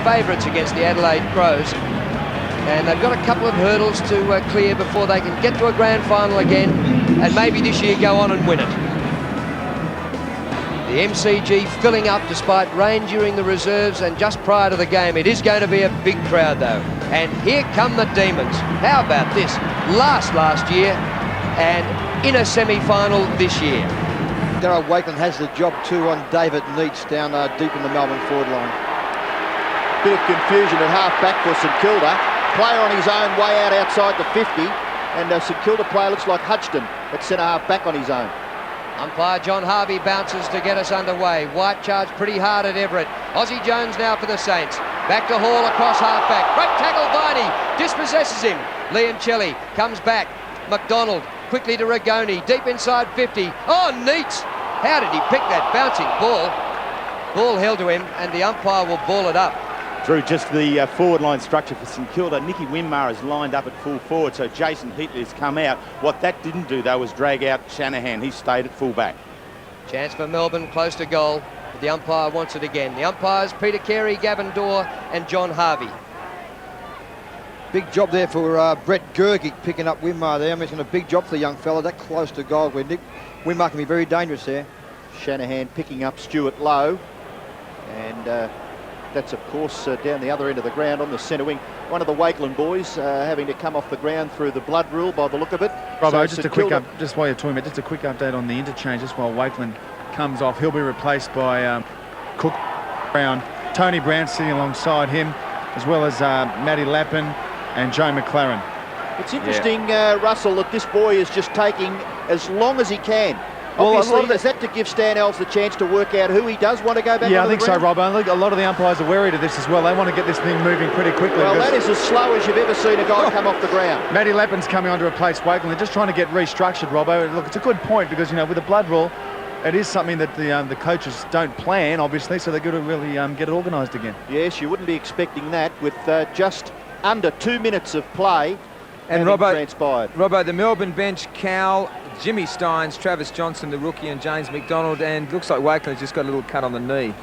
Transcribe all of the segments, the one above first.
favourites against the Adelaide Crows. And they've got a couple of hurdles to clear before they can get to a grand final again, and maybe this year go on and win it. The MCG filling up despite rain during the reserves and just prior to the game. It is going to be a big crowd though. And here come the Demons. How about this? Last year and in a semi-final this year. Darryl Wakelin has the job too on David Neitz down deep in the Melbourne forward line. Bit of confusion at half-back for St Kilda. Player on his own way out outside the 50. And St Kilda player looks like Hutchton at centre half-back on his own. Umpire John Harvey bounces to get us underway. White charged pretty hard at Everett. Aussie Jones now for the Saints. Back to Hall across half-back. Great tackle, Viney. Dispossesses him. Leoncelli comes back. McDonald quickly to Rigoni. Deep inside 50. Oh, Neitz. How did he pick that bouncing ball? Ball held to him, and the umpire will ball it up. Through just the forward line structure for St Kilda, Nicky Winmar is lined up at full forward, so Jason Heatley has come out. What that didn't do, though, was drag out Shanahan. He stayed at full back. Chance for Melbourne, close to goal. But the umpire wants it again. The umpires, Peter Carey, Gavin Dorr and John Harvey. Big job there for Brett Gergic picking up Winmar there. I mean, it's been a big job for the young fella, that close to goal. Where Winmar can be very dangerous there. Shanahan picking up Stuart Lowe. And that's, of course, down the other end of the ground on the centre wing. One of the Wakelin boys having to come off the ground through the blood rule by the look of it. Robbo, so just while you're talking about, just a quick update on the interchange, just while Wakelin comes off. He'll be replaced by Cook Brown. Tony Brown sitting alongside him, as well as Matty Lappin and Joe McLaren. It's interesting, Russell, that this boy is just taking as long as he can. Well, obviously, is that to give Stan Alves the chance to work out who he does want to go back? Yeah, I think so, Rob. I think a lot of the umpires are wary of this as well. They want to get this thing moving pretty quickly. Well, that is as slow as you've ever seen a guy come off the ground. Matty Lappin's coming on to replace Wakelin. They're just trying to get restructured, Robbo. Look, it's a good point because, you know, with the blood rule, it is something that the coaches don't plan, obviously, so they've got to really get it organised again. Yes, you wouldn't be expecting that with just under 2 minutes of play. And Robbo, transpired. Robbo, the Melbourne bench, Cowell, Jimmy Steins, Travis Johnson, the rookie, and James McDonald, and looks like Wakelin's just got a little cut on the knee.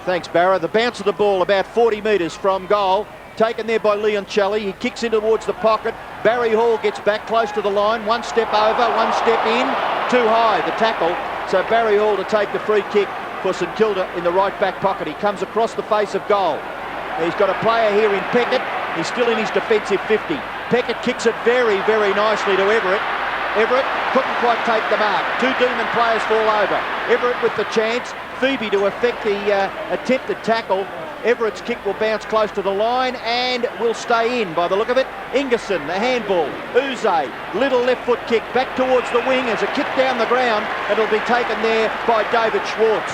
Thanks, Barra. The bounce of the ball about 40 metres from goal. Taken there by Leoncelli. He kicks in towards the pocket. Barry Hall gets back close to the line. One step over, one step in. Too high, the tackle. So Barry Hall to take the free kick for St Kilda in the right back pocket. He comes across the face of goal. He's got a player here in Peckett. He's still in his defensive 50. Peckett kicks it very, very nicely to Everett. Everett couldn't quite take the mark. Two Demon players fall over. Everett with the chance. Phoebe to effect the attempted tackle. Everett's kick will bounce close to the line and will stay in by the look of it. Ingerson, the handball. Uze, little left foot kick back towards the wing as a kick down the ground. It'll be taken there by David Schwartz.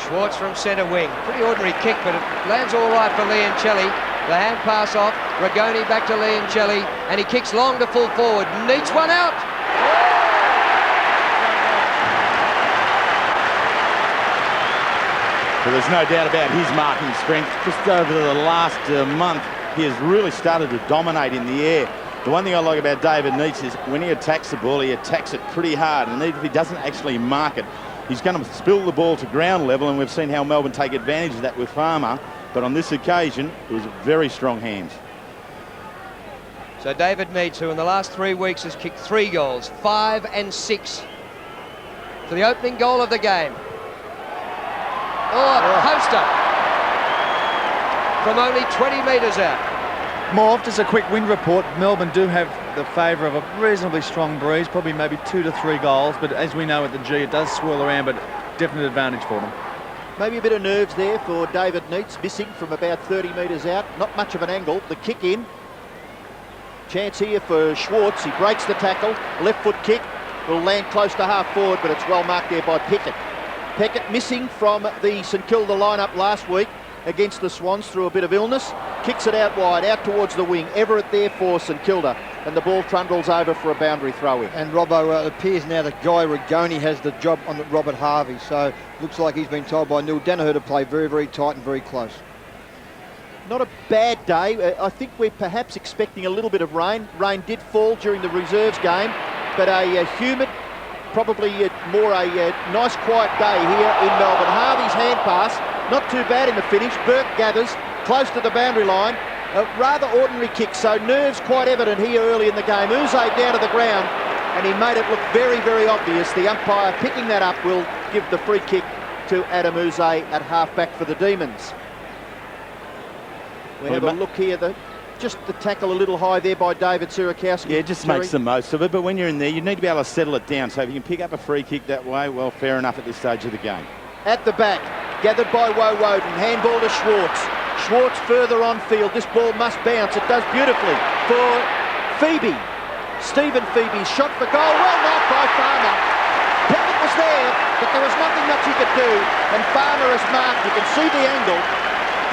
Schwartz from centre wing. Pretty ordinary kick, but it lands all right for Leoncelli. The hand pass off. Rigoni back to Leoncelli, and he kicks long to full forward. Needs one out. Well, there's no doubt about his marking strength. Just over the last month, he has really started to dominate in the air. The one thing I like about David Neitz is when he attacks the ball, he attacks it pretty hard, and even if he doesn't actually mark it, he's going to spill the ball to ground level, and we've seen how Melbourne take advantage of that with Farmer. But on this occasion, it was very strong hands. So David Neitz, who in the last 3 weeks has kicked 3 goals, 5 and 6 for the opening goal of the game. Oh, a poster from only 20 metres out. Morph, just a quick wind report. Melbourne do have the favour of a reasonably strong breeze, probably maybe 2 to 3 goals, but as we know at the G, it does swirl around, but definite advantage for them. Maybe a bit of nerves there for David Neitz, missing from about 30 metres out. Not much of an angle. The kick in. Chance here for Schwartz. He breaks the tackle. Left foot kick will land close to half forward, but it's well marked there by Peckett. Peckett missing from the St Kilda lineup last week against the Swans through a bit of illness. Kicks it out wide, out towards the wing. Everett there for St Kilda, and the ball trundles over for a boundary throw-in. And Robbo, it appears now that Guy Rigoni has the job on Robert Harvey, so looks like he's been told by Neil Danaher to play very, very tight and very close. Not a bad day. I think we're perhaps expecting a little bit of rain. Rain did fall during the reserves game, but a humid, probably more a nice quiet day here in Melbourne. Harvey's hand pass, not too bad in the finish. Burke gathers, close to the boundary line. A rather ordinary kick, so nerves quite evident here early in the game. Uze down to the ground, and he made it look very, very obvious. The umpire picking that up will give the free kick to Adam Uze at half-back for the Demons. We have a look here, just the tackle a little high there by David Sirakowski. Yeah, just makes the most of it, but when you're in there, you need to be able to settle it down. So if you can pick up a free kick that way, well, fair enough at this stage of the game. At the back, gathered by Woden, handball to Schwartz. Schwartz further on field, this ball must bounce, it does beautifully for Phoebe. Stephen Phoebe's shot for goal, well marked by Farmer. Pickett was there, but there was nothing much he could do, and Farmer has marked, you can see the angle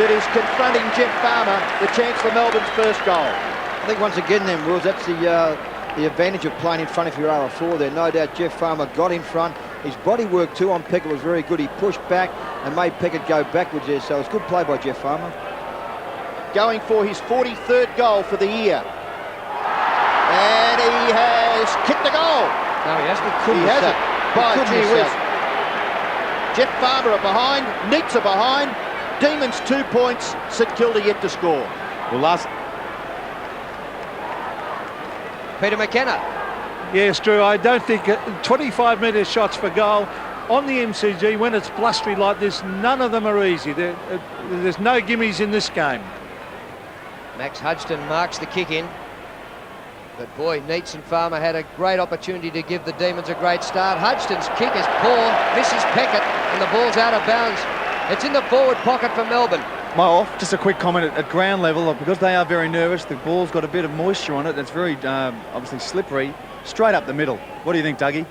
that is confronting Jeff Farmer, the chance for Melbourne's first goal. I think once again then, Wills, that's the advantage of playing in front if you are a 4 there. No doubt Jeff Farmer got in front. His body work too on Pickett was very good. He pushed back and made Pickett go backwards there, so it's good play by Jeff Farmer. Going for his 43rd goal for the year. And he has kicked the goal. No, he hasn't. He hasn't. By gee whiz. Jeff Farmer are behind, Neats are behind. Demons 2 points, St Kilda yet to score. Well, Peter McKenna. Yes, Drew, I don't think 25-metre shots for goal on the MCG when it's blustery like this, none of them are easy. There's no gimmies in this game. Max Hudson marks the kick in. But boy, Neats and Farmer had a great opportunity to give the Demons a great start. Hudson's kick is poor, misses Peckett, and the ball's out of bounds. It's in the forward pocket for Melbourne. Just a quick comment at ground level, because they are very nervous, the ball's got a bit of moisture on it. It's very obviously slippery, straight up the middle. What do you think, Dougie?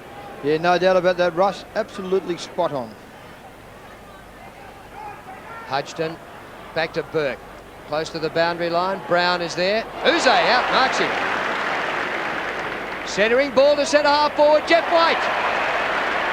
Yeah, no doubt about that, Russ. Absolutely spot on. Hudson back to Burke. Close to the boundary line. Brown is there. Uze outmarks him. Centering ball to centre half forward, Jeff White.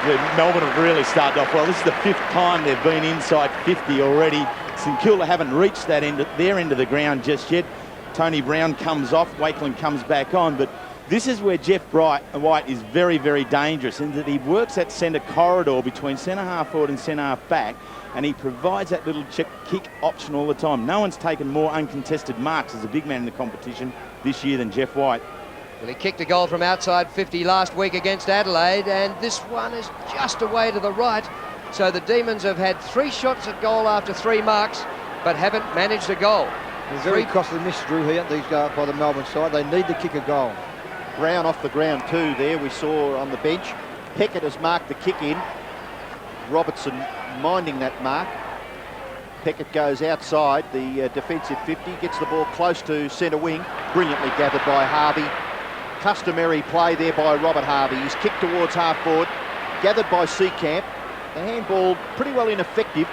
Yeah, Melbourne have really started off well. This is the 5th time they've been inside 50 already. St Kilda haven't reached that their end of the ground just yet. Tony Brown comes off, Wakeland comes back on, but this is where Jeff White is very, very dangerous, in that he works that centre corridor between centre half forward and centre half back, and he provides that little kick option all the time. No one's taken more uncontested marks as a big man in the competition this year than Jeff White. Well, he kicked a goal from outside 50 last week against Adelaide, and this one is just away to the right. So the Demons have had 3 shots at goal after 3 marks, but haven't managed a goal. Very costly miss, Drew, here, these guys by the Melbourne side. They need to kick a goal. Brown off the ground too there, we saw on the bench. Peckett has marked the kick in. Robertson minding that mark. Peckett goes outside the defensive 50, gets the ball close to centre wing. Brilliantly gathered by Harvey. Customary play there by Robert Harvey. He's kicked towards half forward, gathered by Seacamp. The handball pretty well ineffective.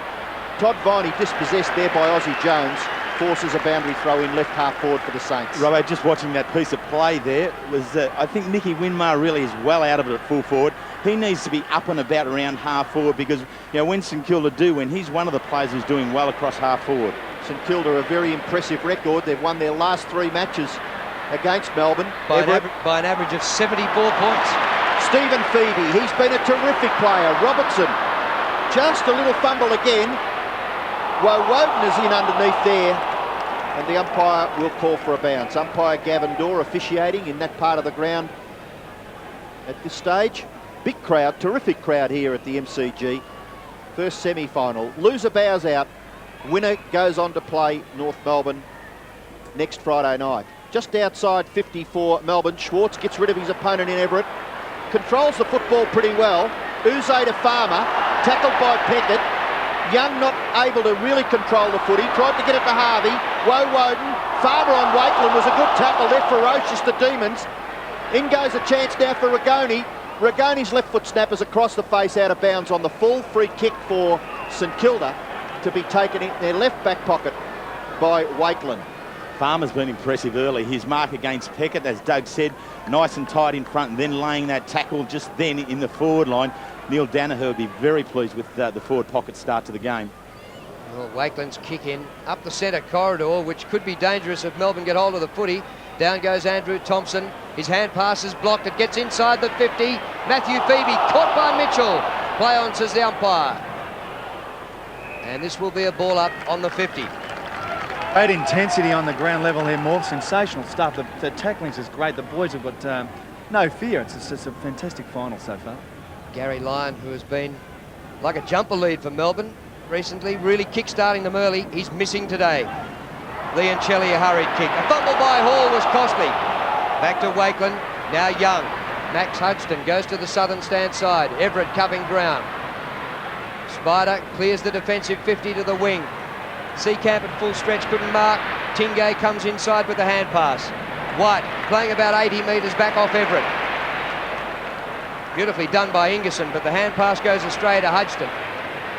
Todd Viney dispossessed there by Ozzie Jones. Forces a boundary throw in left half forward for the Saints. Robbo, just watching that piece of play there, was I think Nicky Winmar really is well out of it at full forward. He needs to be up and about around half forward, because when St Kilda do win, he's one of the players who's doing well across half forward. St Kilda a very impressive record. They've won their last 3 matches against Melbourne by an average of 74 points. Stephen Phoebe, he's been a terrific player. Robertson, just a little fumble again. Woden is in underneath there, and the umpire will call for a bounce. Umpire Gavin Dorr officiating in that part of the ground at this stage. Big crowd, terrific crowd here at the MCG. First semi-final. Loser bows out. Winner goes on to play North Melbourne next Friday night. Just outside 54 Melbourne, Schwartz gets rid of his opponent in Everett. Controls the football pretty well. Uze to Farmer, tackled by Peckett. Young not able to really control the footy. Tried to get it to Harvey. Woden. Farmer on Wakeland was a good tackle. They're ferocious, the Demons. In goes a chance now for Rigoni. Rigoni's left foot snap is across the face out of bounds on the full. Free kick for St Kilda to be taken in their left back pocket by Wakeland. Farmer's been impressive early. His mark against Peckett, as Doug said, nice and tight in front, and then laying that tackle just then in the forward line. Neil Danaher would be very pleased with the forward pocket start to the game. Well, Wakeland's kick in up the centre corridor, which could be dangerous if Melbourne get hold of the footy. Down goes Andrew Thompson. His hand pass is blocked. It gets inside the 50. Matthew Phoebe caught by Mitchell. Play on, says the umpire. And this will be a ball up on the 50. Great intensity on the ground level here, more sensational stuff. The tackling's is great. The boys have got no fear. It's just a fantastic final so far. Gary Lyon, who has been like a jumper lead for Melbourne recently, really kick-starting them early. He's missing today. Leoncelli, a hurried kick. A fumble by Hall was costly. Back to Wakeland, now Young. Max Hudson goes to the southern stand side. Everett covering ground. Spider clears the defensive 50 to the wing. Seacamp at full stretch, couldn't mark. Tingay comes inside with the hand pass. White playing about 80 metres back off Everett. Beautifully done by Ingerson, but the hand pass goes astray to Hudson.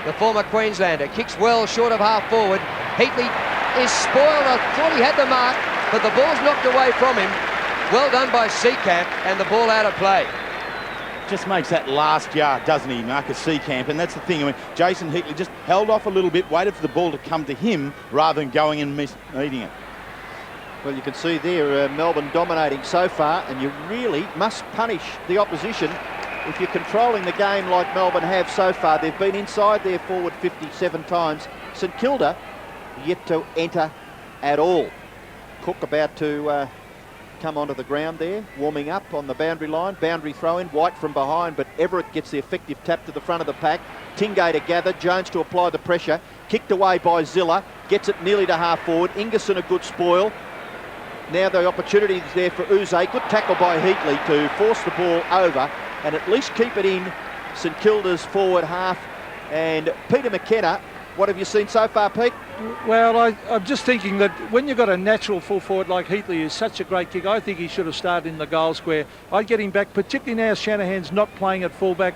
The former Queenslander kicks well short of half forward. Heatley is spoiled. I thought he had the mark, but the ball's knocked away from him. Well done by Seacamp, and the ball out of play. Just makes that last yard, doesn't he, Marcus Seacamp? And that's the thing. I mean, Jason Heatley just held off a little bit, waited for the ball to come to him rather than going and meeting it. Well, you can see there Melbourne dominating so far, and you really must punish the opposition if you're controlling the game like Melbourne have so far. They've been inside their forward 57 times. St Kilda yet to enter at all. Cook about to come onto the ground there, warming up on the boundary line. Boundary throw in, White from behind, but Everett gets the effective tap to the front of the pack. Tingay to gather, Jones to apply the pressure. Kicked away by Zilla, gets it nearly to half forward. Ingerson a good spoil. Now the opportunity is there for Uze. Good tackle by Heatley to force the ball over and at least keep it in St Kilda's forward half. And Peter McKenna, what have you seen so far, Pete? Well, I'm just thinking that when you've got a natural full forward like Heatley, is such a great kick, I think he should have started in the goal square. I'd get him back, particularly now Shanahan's not playing at fullback.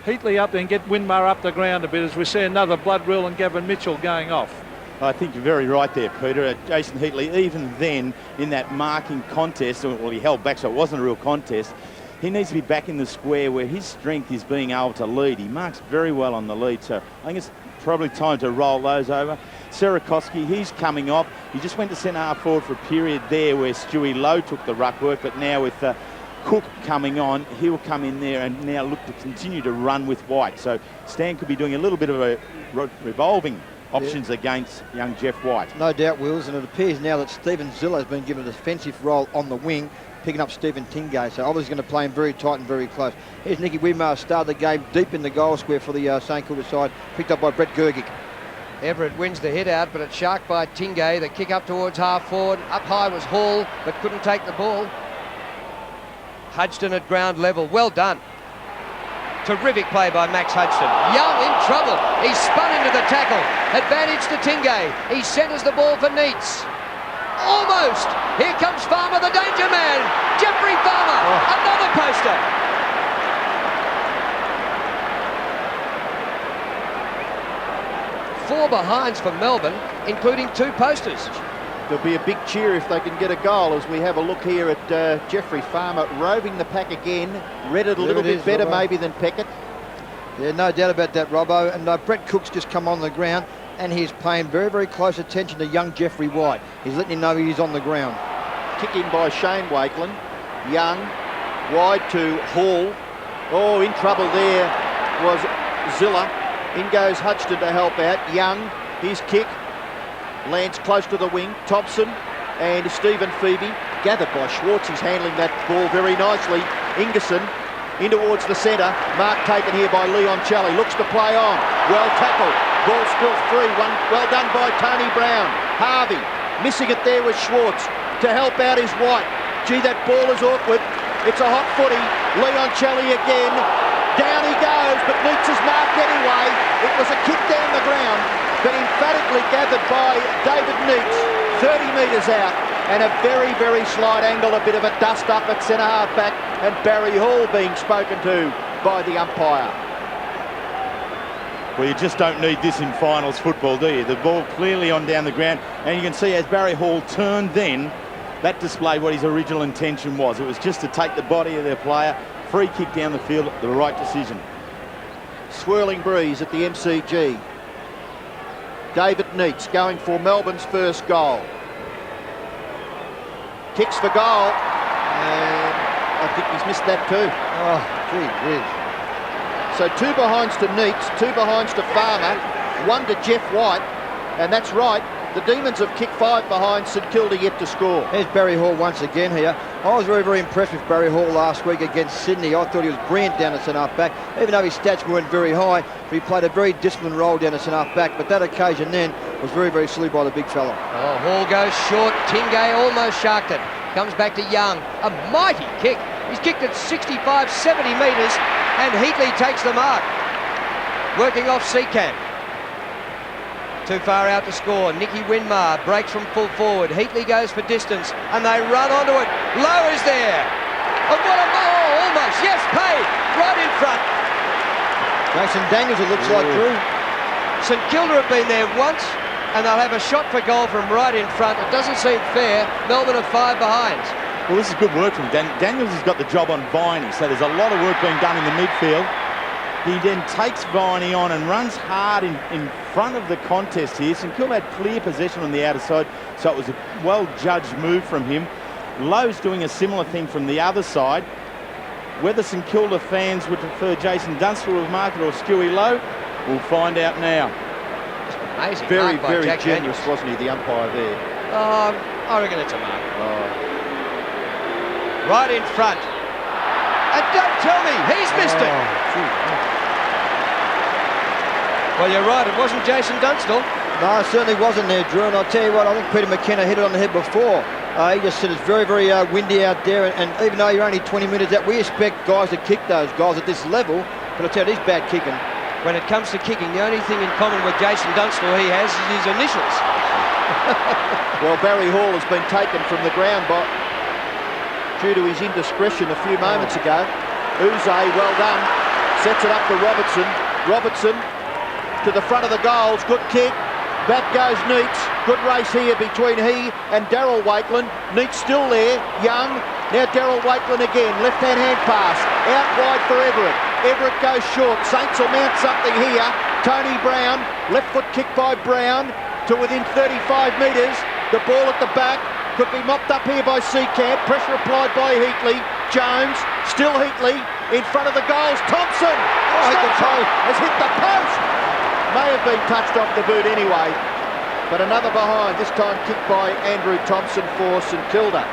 Heatley up there and get Winmar up the ground a bit as we see another Bloodrill and Gavin Mitchell going off. I think you're very right there, Peter. Jason Heatley, even then, in that marking contest, well, he held back, so it wasn't a real contest. He needs to be back in the square where his strength is being able to lead. He marks very well on the lead, so I think it's probably time to roll those over. Sierakowski, he's coming off. He just went to centre half forward for a period there where Stewie Lowe took the ruck work, but now with Cook coming on, he'll come in there and now look to continue to run with White. So Stan could be doing a little bit of a revolving options against young Jeff White. No doubt, Wills, and it appears now that Stephen Zilla has been given a defensive role on the wing, picking up Stephen Tingay, so obviously going to play him very tight and very close. Here's Nicky Winmar, started the game deep in the goal square for the St Kilda side, picked up by Brett Gergic. Everett wins the hit out, but it's sharked by Tingay. The kick up towards half forward. Up high was Hall, but couldn't take the ball. Hudson at ground level. Well done. Terrific play by Max Hudson. Young in trouble. He's spun into the tackle. Advantage to Tingay. He centres the ball for Neitz. Almost. Here comes Farmer, the danger man. Jeffrey Farmer. Another poster. Four behinds for Melbourne, including two posters. There'll be a big cheer if they can get a goal as we have a look here at Jeffrey Farmer roving the pack again. Read it a little bit better maybe than Peckett. Yeah, no doubt about that, Robbo. And Brett Cook's just come on the ground and he's paying very, very close attention to young Jeffrey White. He's letting him know he's on the ground. Kick in by Shane Wakeland. Young, wide to Hall. Oh, in trouble there was Zilla. In goes Hudson to help out. Young, his kick. Lands close to the wing. Thompson and Stephen Phoebe. Gathered by Schwartz. He's handling that ball very nicely. Ingerson in towards the centre. Mark taken here by Leoncelli. Looks to play on. Well tackled. Ball still free. One well done by Tony Brown. Harvey missing it there with Schwartz. To help out is White. Gee, that ball is awkward. It's a hot footy. Leoncelli again. Down he goes, but Neitz is marked anyway. It was a kick down the ground, but emphatically gathered by David Neitz, 30 metres out, and a very, very slight angle, a bit of a dust up at centre half back, and Barry Hall being spoken to by the umpire. Well, you just don't need this in finals football, do you? The ball clearly on down the ground, and you can see as Barry Hall turned then, that displayed what his original intention was. It was just to take the body of their player. Free kick down the field, the right decision. Swirling breeze at the MCG. David Neitz going for Melbourne's first goal. Kicks for goal. And I think he's missed that too. Oh, gee whiz. So two behinds to Neitz, two behinds to Farmer, one to Jeff White. And that's right, The Demons have kicked 5 behind, St Kilda yet to score. There's Barry Hall once again here. I was very, very impressed with Barry Hall last week against Sydney. I thought he was brilliant down at centre back, even though his stats weren't very high, but he played a very disciplined role down at centre back. But that occasion then was very, very silly by the big fella. Oh, Hall goes short. Tingay almost sharked it. Comes back to Young. A mighty kick. He's kicked it 65, 70 metres, and Heatley takes the mark. Working off Seacamp. Too far out to score. Nicky Winmar breaks from full forward. Heatley goes for distance, and they run onto it. Lowe is there. Oh, what a ball! Almost. Yes, paid. Right in front. Jason Daniels, it looks like, Drew. St Kilda have been there once, and they'll have a shot for goal from right in front. It doesn't seem fair. Melbourne are 5 behind. Well, this is good work from Daniels. Has got the job on Viney, so there's a lot of work being done in the midfield. He then takes Viney on and runs hard in front of the contest here. St Kilda had clear possession on the outer side, so it was a well-judged move from him. Lowe's doing a similar thing from the other side. Whether St Kilda fans would prefer Jason Dunstall of market or Stewie Lowe, we'll find out now. Amazing. Very, mark by very Jack generous, Daniels. wasn't he, the umpire there? I reckon it's a mark. Oh. Right in front. And don't tell me, he's missed it. Well, you're right, it wasn't Jason Dunstall. No, it certainly wasn't there, Drew. And I'll tell you what, I think Peter McKenna hit it on the head before. He just said it's very, very windy out there. And even though you're only 20 metres out, we expect guys to kick those guys at this level. But I'll tell you, he's bad kicking. When it comes to kicking, the only thing in common with Jason Dunstall he has is his initials. Well, Barry Hall has been taken from the ground due to his indiscretion a few moments ago. Uze, well done, sets it up for Robertson. Robertson to the front of the goals, good kick. Back goes Neitz. Good race here between he and Daryl Wakelin. Neitz still there, Young. Now Daryl Wakelin again, left-hand hand pass. Out wide for Everett. Everett goes short. Saints will mount something here. Tony Brown, left foot kick by Brown to within 35 metres. The ball at the back could be mopped up here by Seacamp. Pressure applied by Heatley. Jones, still Heatley, in front of the goals. Thompson has hit the post. May have been touched off the boot anyway. But another behind, this time kicked by Andrew Thompson for St Kilda.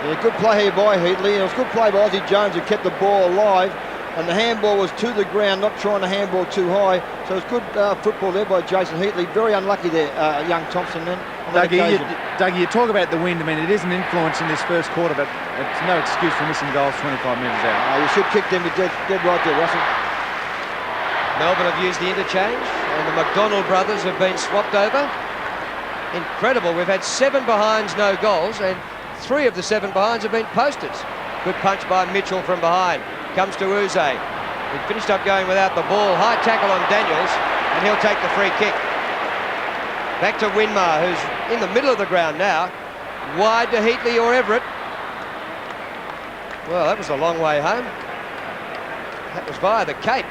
Yeah, good play here by Heatley. It was good play by Ozzie Jones who kept the ball alive. And the handball was to the ground, not trying to handball too high. So it was good football there by Jason Heatley. Very unlucky there, young Thompson then. Dougie, you talk about the wind. I mean, it is an influence in this first quarter, but it's no excuse for missing goals 25 metres out. You should kick them. You're dead right there, Russell. Melbourne have used the interchange, and the McDonald brothers have been swapped over. Incredible. We've had 7 behinds, no goals, and 3 of the 7 behinds have been posters. Good punch by Mitchell from behind. Comes to Uze. He finished up going without the ball. High tackle on Daniels, and he'll take the free kick. Back to Winmar, who's in the middle of the ground now. Wide to Heatley or Everett. Well, that was a long way home. That was via the Cape.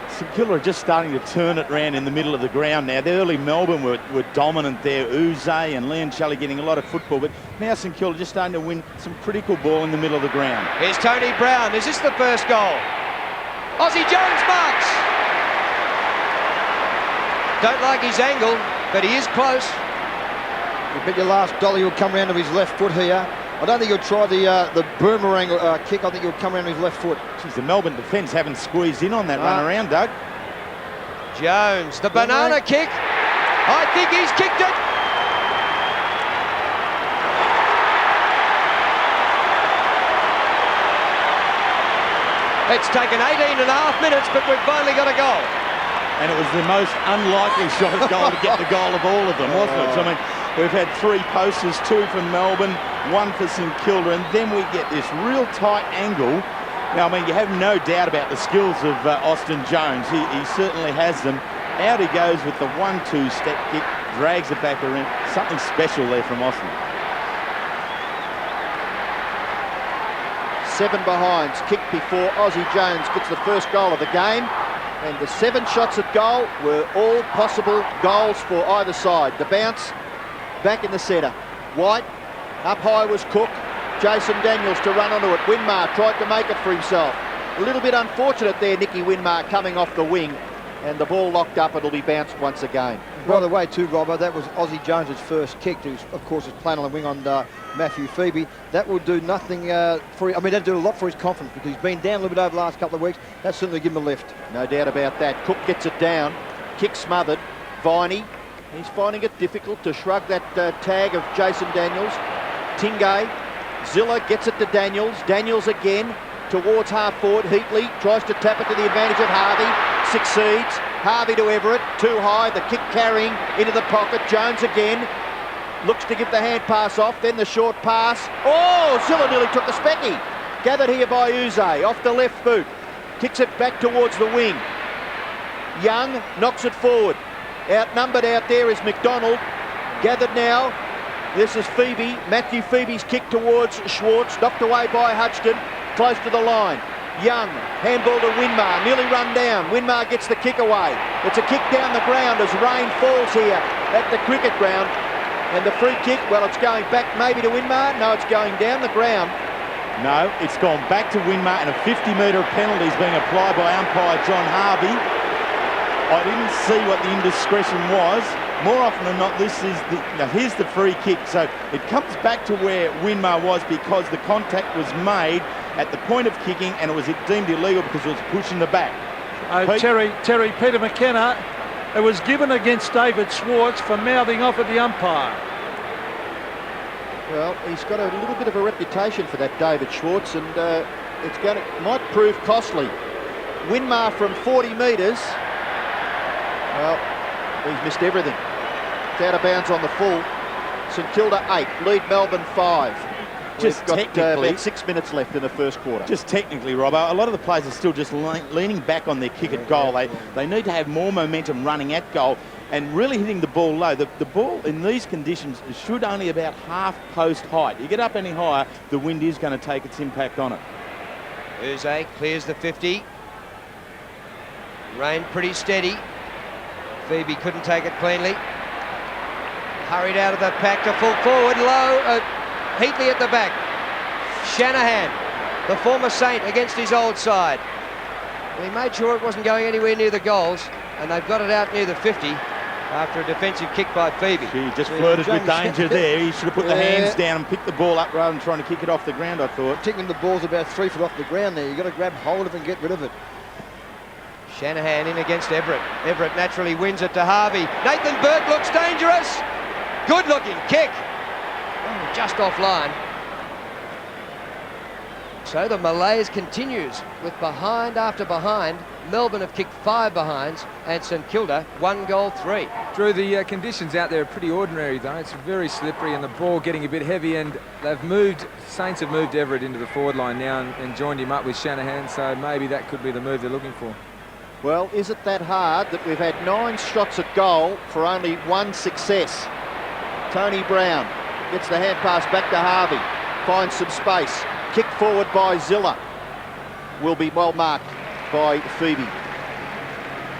St Kilda are just starting to turn it round in the middle of the ground now. The early Melbourne were dominant there. Uze and Leoncelli getting a lot of football, but now St Kilda just starting to win some critical ball in the middle of the ground. Here's Tony Brown. Is this the first goal? Ozzie Jones marks. Don't like his angle, but he is close. You bet your last dollar he'll come round to his left foot here. I don't think he'll try the boomerang kick. I think he'll come around with his left foot. Geez, the Melbourne defence haven't squeezed in on that run around, Doug. Jones, the banana kick. I think he's kicked it. It's taken 18.5 minutes, but we've finally got a goal. And it was the most unlikely shot at goal to get the goal of all of them, wasn't it? So, I mean, we've had 3 posters, 2 from Melbourne, 1 for St Kilda, and then we get this real tight angle. Now, I mean, you have no doubt about the skills of Austin Jones. He certainly has them. Out he goes with the 1-2 step kick, drags it back around. Something special there from Austin. 7 behinds, kicked before Ozzie Jones gets the first goal of the game. And the 7 shots at goal were all possible goals for either side. The bounce back in the centre. White, up high was Cook. Jason Daniels to run onto it. Winmar tried to make it for himself. A little bit unfortunate there, Nicky Winmar coming off the wing. and the ball locked up. It'll be bounced once again. By the way, too, Robbo, that was Ozzie Jones's first kick, who's, of course, is playing on the wing on Matthew Phoebe. That will do nothing for him. I mean, that'll do a lot for his confidence because he's been down a little bit over the last couple of weeks. That's certainly given him a lift. No doubt about that. Cook gets it down. Kick smothered. Viney, he's finding it difficult to shrug that tag of Jason Daniels. Tingay, Zilla gets it to Daniels. Daniels again towards half forward. Heatley tries to tap it to the advantage of Harvey. Succeeds. Harvey to Everett. Too high. The kick carrying into the pocket. Jones again. Looks to give the hand pass off. Then the short pass. Oh, Zilla nearly took the specky. Gathered here by Uze. Off the left boot. Kicks it back towards the wing. Young knocks it forward. Outnumbered out there is McDonald. Gathered now. This is Phoebe. Matthew Phoebe's kick towards Schwartz. Knocked away by Hutchton. Close to the line. Young, handball to Winmar, nearly run down. Winmar gets the kick away. It's a kick down the ground as rain falls here at the cricket ground. And the free kick, well, it's going back maybe to Winmar. No, it's going down the ground. No, it's gone back to Winmar, and a 50-metre penalty is being applied by umpire John Harvey. I didn't see what the indiscretion was. More often than not, this is here's the free kick. So it comes back to where Winmar was because the contact was made at the point of kicking, and it was deemed illegal because it was pushing the back. Peter McKenna, it was given against David Schwartz for mouthing off at the umpire. Well, he's got a little bit of a reputation for that, David Schwartz, and might prove costly. Winmar from 40 metres. Well, he's missed everything. It's out of bounds on the full. St Kilda 8, lead Melbourne 5. Just We've got technically, about 6 minutes left in the first quarter. Just technically, Robbo, a lot of the players are still just leaning back on their kick at goal. They need to have more momentum running at goal and really hitting the ball low. The ball in these conditions should only about half post height. You get up any higher, the wind is going to take its impact on it. Uze clears the 50. Rain pretty steady. Phoebe couldn't take it cleanly. Hurried out of the pack to full forward, low. Heatley at the back. Shanahan, the former Saint, against his old side. He made sure it wasn't going anywhere near the goals, and they've got it out near the 50 after a defensive kick by Phoebe. He just flirted with danger there. He should have put the hands down and picked the ball up rather than trying to kick it off the ground, I thought. Particularly when the ball's about 3 foot off the ground there. You've got to grab hold of it and get rid of it. Shanahan in against Everett. Everett naturally wins it to Harvey. Nathan Burke looks dangerous. Good looking kick. Oh, just offline. So the malaise continues with behind after behind. Melbourne have kicked 5 behinds and St Kilda 1 goal 3. Drew, the conditions out there are pretty ordinary though. It's very slippery and the ball getting a bit heavy, and Saints have moved Everett into the forward line now and joined him up with Shanahan, so maybe that could be the move they're looking for. Well, is it that hard that we've had 9 shots at goal for only 1 success? Tony Brown gets the hand pass back to Harvey, finds some space. Kick forward by Zilla. Will be well marked by Phoebe.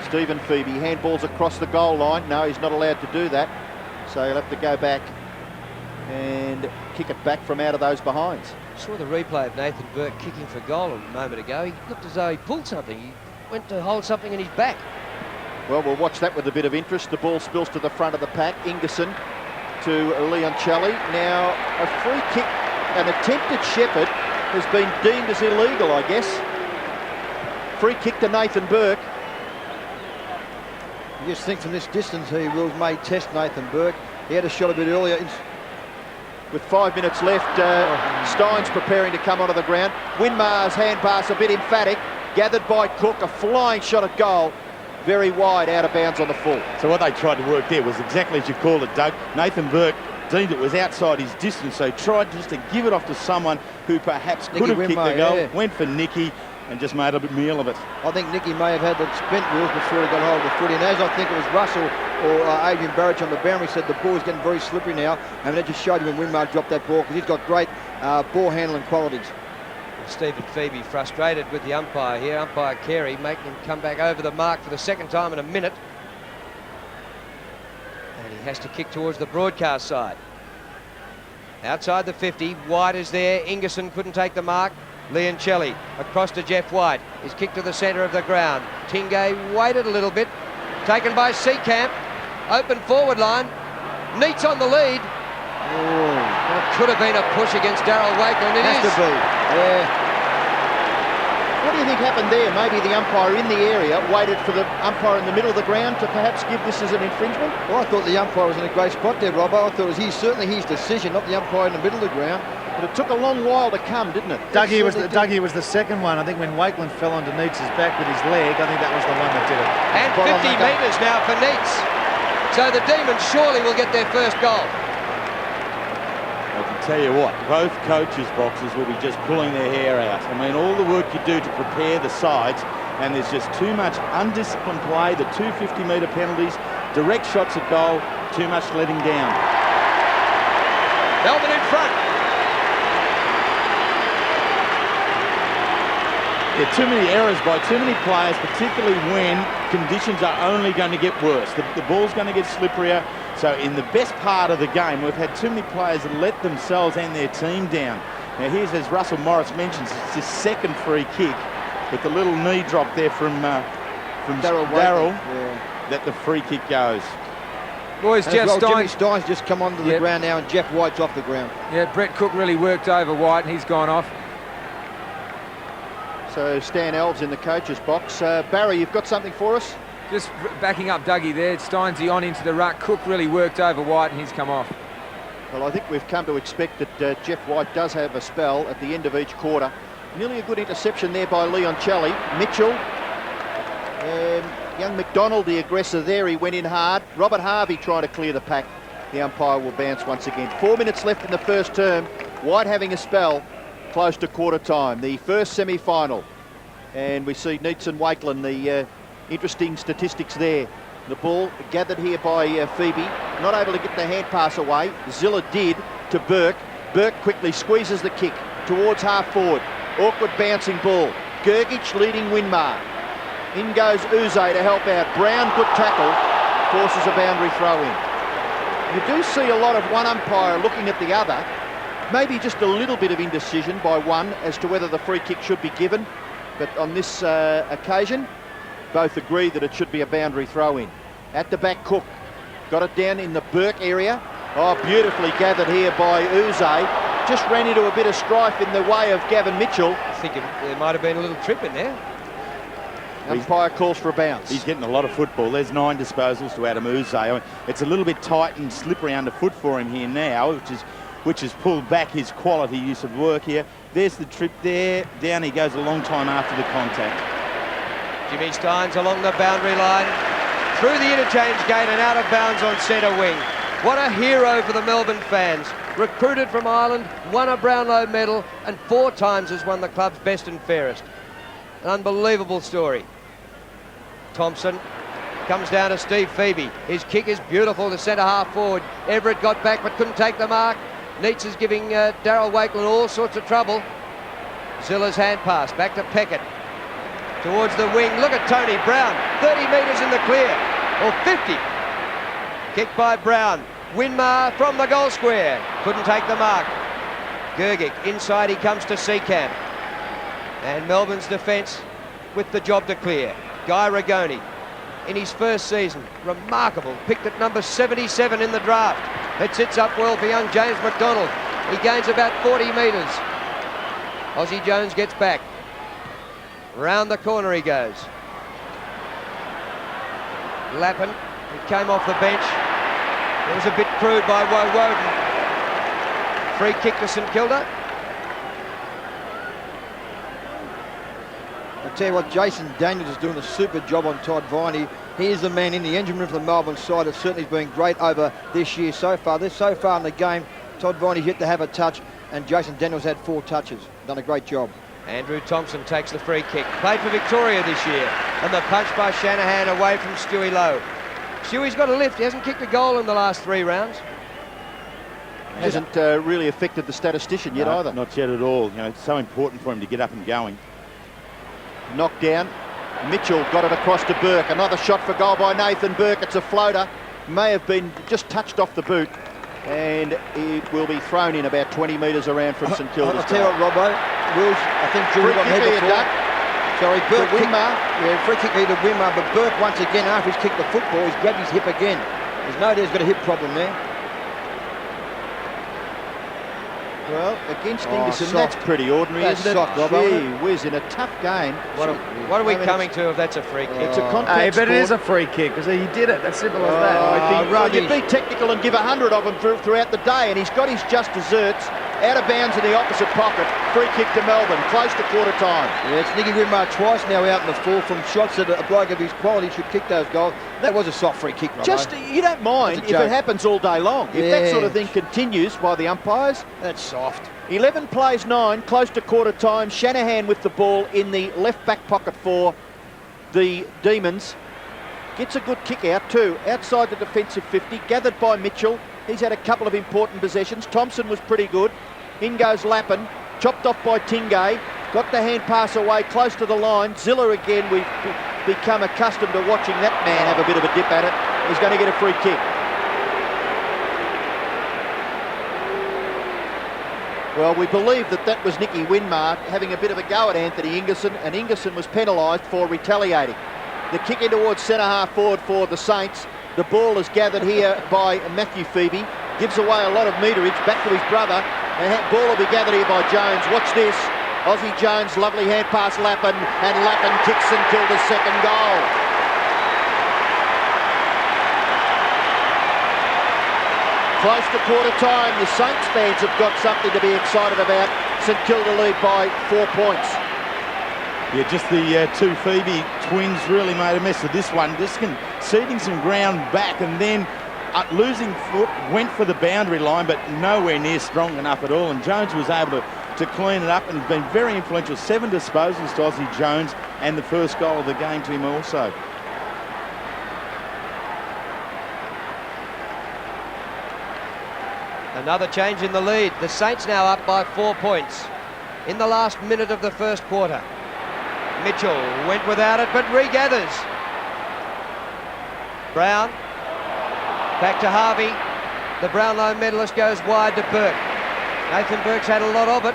Stephen Phoebe handballs across the goal line. No, he's not allowed to do that. So he'll have to go back and kick it back from out of those behinds. Saw the replay of Nathan Burke kicking for goal a moment ago. He looked as though he pulled something. He went to hold something in his back. Well, we'll watch that with a bit of interest. The ball spills to the front of the pack. Ingerson to Leoncelli. Now, a free kick, an attempted shepherd, has been deemed as illegal, I guess. Free kick to Nathan Burke. You just think from this distance he may test Nathan Burke. He had a shot a bit earlier. With 5 minutes left, Stein's preparing to come onto the ground. Winmar's hand pass a bit emphatic. Gathered by Cook, a flying shot at goal. Very wide, out of bounds on the full. So what they tried to work there was exactly as you called it, Doug. Nathan Burke deemed it was outside his distance, so tried just to give it off to someone who perhaps could have kicked the goal. Yeah. Went for Nicky and just made a meal of it. I think Nicky may have had the spent wheels before he got hold of the footy, and as I think it was Russell or Adrian Barrich on the boundary said, the ball's getting very slippery now, and that just showed you when Winmar dropped that ball, because he's got great ball handling qualities. Stephen Phoebe frustrated with the umpire here. Umpire Carey making him come back over the mark for the 2nd time in a minute. And he has to kick towards the broadcast side. Outside the 50, White is there. Ingerson couldn't take the mark. Leoncelli across to Jeff White. He's kicked to the centre of the ground. Tingay waited a little bit. Taken by Seacamp. Open forward line. Neats on the lead. Well, it could have been a push against Daryl Wakeland. It Has is. to be. Yeah. What do you think happened there? Maybe the umpire in the area waited for the umpire in the middle of the ground to perhaps give this as an infringement? Well, I thought the umpire was in a great spot there, Robbo. I thought it was certainly his decision, not the umpire in the middle of the ground. But it took a long while to come, didn't it? Dougie was the second one. I think when Wakeland fell onto Neitz' back with his leg, I think that was the one that did it. And 50 metres now for Neitz. So the Demons surely will get their first goal. I can tell you what, both coaches' boxes will be just pulling their hair out. I mean, all the work you do to prepare the sides, and there's just too much undisciplined play, the 2 50-metre penalties, direct shots at goal, too much letting down. Melbourne in front. There are too many errors by too many players, particularly when conditions are only going to get worse. The ball's going to get slipperier. So in the best part of the game, we've had too many players that let themselves and their team down. Now here's, as Russell Morris mentions, it's his second free kick, but the little knee drop there from Darryl, that the free kick goes. Boys, Jeff well, Jimmy Steins. Steins just come onto the ground now, and Jeff White's off the ground. Yeah, Brett Cook really worked over White, and he's gone off. So Stan Alves in the coach's box. Barry, you've got something for us? Just backing up Dougie there. Steinsy on into the ruck. Cook really worked over White, and he's come off. Well, I think we've come to expect that Jeff White does have a spell at the end of each quarter. Nearly a good interception there by Leoncelli. Mitchell. Young McDonald, the aggressor there, he went in hard. Robert Harvey trying to clear the pack. The umpire will bounce once again. 4 minutes left in the first term. White having a spell close to quarter time. The first semi-final. And we see Neitz and Wakeland, the interesting statistics there. The ball gathered here by Phoebe, not able to get the hand pass away. Zilla did to Burke. Burke quickly squeezes the kick towards half forward. Awkward bouncing ball. Gergic leading Winmar. In goes Uze to help out. Brown, good tackle, forces a boundary throw in. You do see a lot of one umpire looking at the other. Maybe just a little bit of indecision by one as to whether the free kick should be given. But on this occasion, both agree that it should be a boundary throw in. At the back, Cook got it down in the Burke area. Oh, beautifully gathered here by Uze. Just ran into a bit of strife in the way of Gavin Mitchell. I think there might have been a little trip in there. Umpire calls for a bounce. He's getting a lot of football. There's 9 disposals to Adam Uze. I mean, it's a little bit tight and slippery underfoot for him here now, which has pulled back his quality use of work here. There's the trip there. Down he goes a long time after the contact. Jimmy Steins along the boundary line, through the interchange gate and out of bounds on centre wing. What a hero for the Melbourne fans. Recruited from Ireland, won a Brownlow medal, and 4 times has won the club's best and fairest. An unbelievable story. Thompson comes down to Steve Phoebe. His kick is beautiful to centre half forward. Everett got back but couldn't take the mark. Neitz is giving Daryl Wakeland all sorts of trouble. Zilla's hand pass back to Peckett. Towards the wing, look at Tony Brown. 30 metres in the clear, or 50. Kick by Brown. Winmar from the goal square. Couldn't take the mark. Gergic, inside he comes to Seacamp. And Melbourne's defence with the job to clear. Guy Rigoni, in his first season, remarkable. Picked at number 77 in the draft. It sits up well for young James McDonald. He gains about 40 metres. Ozzie Jones gets back. Round the corner he goes. Lappin, he came off the bench. It was a bit crude by Woden. Free kick to St Kilda. I tell you what, Jason Daniels is doing a super job on Todd Viney. He is the man in the engine room for the Melbourne side. It certainly has been great over this year so far. So far in the game, Todd Viney's yet to have a touch, and Jason Daniels had 4 touches. Done a great job. Andrew Thompson takes the free kick. Played for Victoria this year. And the punch by Shanahan away from Stewie Lowe. Stewie's got a lift. He hasn't kicked a goal in the last 3 rounds. Hasn't really affected the statistician yet either. Not yet at all. You know, it's so important for him to get up and going. Knocked down. Mitchell got it across to Burke. Another shot for goal by Nathan Burke. It's a floater. May have been just touched off the boot. And it will be thrown in about 20 metres around from St Kilda's. I'll tell you what, Robbo, Wills, I think Drew Free got kick ahead here, before. Duck. Sorry, Burke To Winmar. Free kick here to Winmar, but Burke once again, after he's kicked the football, he's grabbed his hip again. There's no doubt he's got a hip problem there. Well, against Oh, Ingerson, soft. that's pretty ordinary, That's isn't it? soft, Rob, isn't Gee whiz, in a tough game. What are we coming to if that's a free kick? It's a contact Hey, but it is sport. a free kick because he did it. That's simple as that. Well, you'd be technical and give 100 of them throughout the day, and he's got his just desserts. Out of bounds in the opposite pocket. Free kick to Melbourne, close to quarter time. Yeah, it's Nicky Winmar twice now out in the full from shots that a bloke of his quality should kick those goals. That was a soft free kick, Robbo. Just, you don't mind That's a if it joke. happens all day long. If that sort of Yes. thing continues by the umpires. That's soft. 11 plays 9, close to quarter time. Shanahan with the ball in the left back pocket for the Demons. Gets a good kick out too, outside the defensive 50, gathered by Mitchell. He's had a couple of important possessions. Thompson was pretty good. In goes Lappin, chopped off by Tingay. Got the hand pass away, close to the line. Ziller again, we've become accustomed to watching that man have a bit of a dip at it. He's going to get a free kick. Well, we believe that was Nicky Winmar having a bit of a go at Anthony Ingerson, and Ingerson was penalised for retaliating. The kick in towards centre-half forward for the Saints. The ball is gathered here by Matthew Phoebe. Gives away a lot of meterage back to his brother. And ball will be gathered here by Jones. Watch this. Aussie Jones, lovely hand pass Lappin, and Lappin kicks St Kilda's second goal. Close to quarter time. The Saints fans have got something to be excited about. St Kilda lead by 4 points. Yeah, just the two Phoebe twins really made a mess of this one. Just conceding some ground back and then losing foot, went for the boundary line, but nowhere near strong enough at all. And Jones was able to clean it up and has been very influential. 7 disposals to Aussie Jones and the first goal of the game to him also. Another change in the lead. The Saints now up by 4 points in the last minute of the first quarter. Mitchell went without it, but regathers. Brown, back to Harvey. The Brownlow medalist goes wide to Burke. Nathan Burke's had a lot of it.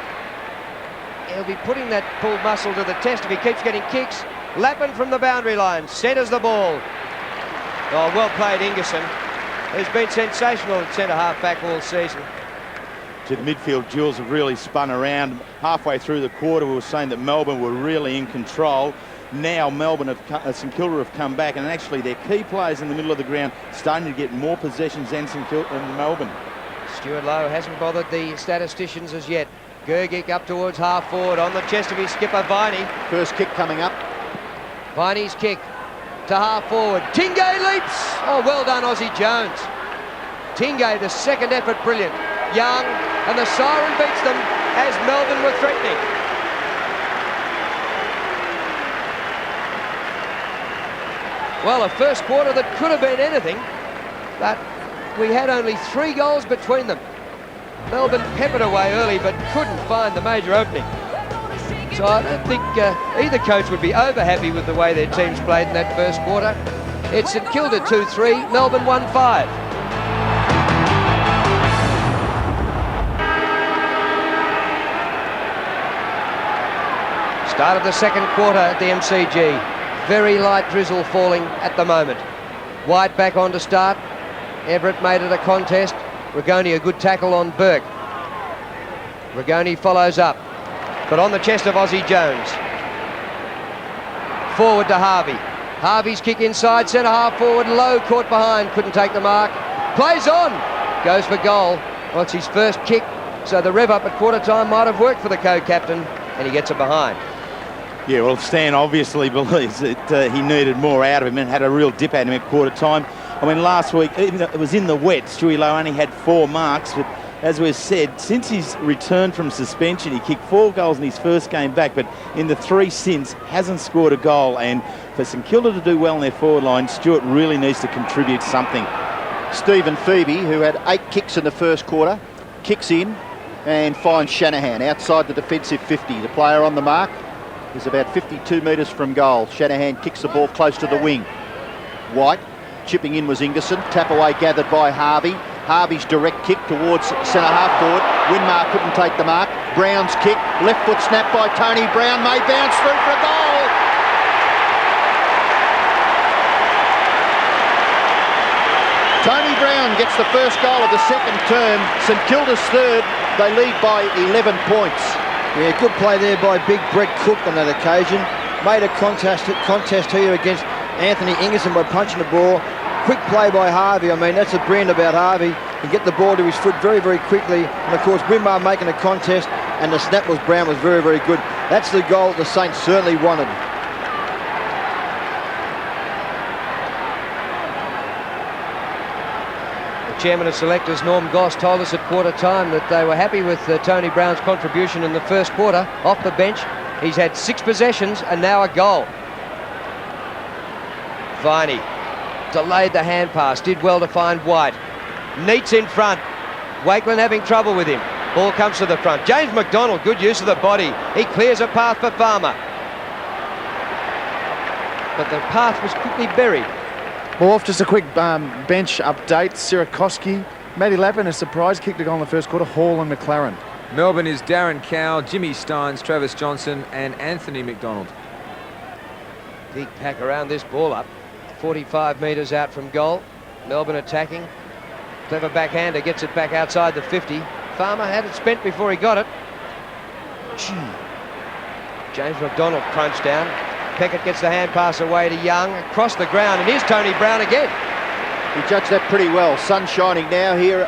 He'll be putting that pulled muscle to the test if he keeps getting kicks. Lappin from the boundary line, centres the ball. Oh, well played Ingerson, who's been sensational at centre-half back all season. To the midfield, Jules have really spun around. Halfway through the quarter, we were saying that Melbourne were really in control. Now Melbourne St Kilda have come back, and actually their key players in the middle of the ground starting to get more possessions than St Kilda and Melbourne. Stuart Lowe hasn't bothered the statisticians as yet. Gergic up towards half forward on the chest of his skipper Viney. First kick coming up. Viney's kick to half forward. Tingay leaps. Oh, well done Aussie Jones. Tingay, the second effort, brilliant. Young, and the siren beats them as Melbourne were threatening. Well, a first quarter that could have been anything, but we had only 3 goals between them. Melbourne peppered away early, but couldn't find the major opening. So I don't think either coach would be over happy with the way their teams played in that first quarter. It's St Kilda 2-3, Melbourne 1-5. Start of the second quarter at the MCG. Very light drizzle falling at the moment. White back on to start. Everett made it a contest. Rigoni a good tackle on Burke. Rigoni follows up, but on the chest of Aussie Jones. Forward to Harvey. Harvey's kick inside, centre half forward, Low caught behind, couldn't take the mark. Plays on, goes for goal. Well, it's his first kick, so the rev up at quarter time might have worked for the co-captain, and he gets it behind. Yeah, well, Stan obviously believes that he needed more out of him and had a real dip at him at quarter time. I mean, last week, even though it was in the wet, Stewie Lowe only had 4 marks, but as we've said, since his return from suspension, he kicked 4 goals in his first game back, but in the 3 since, hasn't scored a goal. And for St Kilda to do well in their forward line, Stewart really needs to contribute something. Stephen Phoebe, who had 8 kicks in the first quarter, kicks in and finds Shanahan outside the defensive 50. The player on the mark is about 52 metres from goal. Shanahan kicks the ball close to the wing. White chipping in was Ingerson. Tap away gathered by Harvey. Harvey's direct kick towards centre half forward. Winmar couldn't take the mark. Brown's kick, left foot snap by Tony Brown, may bounce through for a goal. Tony Brown gets the first goal of the second term. St Kilda's third. They lead by 11 points. Yeah, good play there by big Brett Cook on that occasion. Made a contest here against Anthony Ingerson by punching the ball. Quick play by Harvey. I mean, that's the brand about Harvey. He get the ball to his foot very, very quickly. And of course, Winmar making a contest, and the snap was Brown was very, very good. That's the goal the Saints certainly wanted. The chairman of selectors, Norm Goss, told us at quarter time that they were happy with Tony Brown's contribution in the first quarter off the bench. He's had 6 possessions and now a goal. Viney delayed the hand pass, did well to find White. Neats in front. Wakeland having trouble with him. Ball comes to the front. James McDonald, good use of the body. He clears a path for Farmer. But the path was quickly buried. Well, off just a quick bench update. Sirakoski, Matty Lappin, a surprise kick to goal in the first quarter. Hall and McLaren. Melbourne is Darren Cowell, Jimmy Steins, Travis Johnson and Anthony McDonald. Big pack around this ball up. 45 metres out from goal. Melbourne attacking. Clever backhander gets it back outside the 50. Farmer had it spent before he got it. James McDonald crunched down. Peckett gets the hand pass away to Young. Across the ground, and here's Tony Brown again. He judged that pretty well. Sun shining now here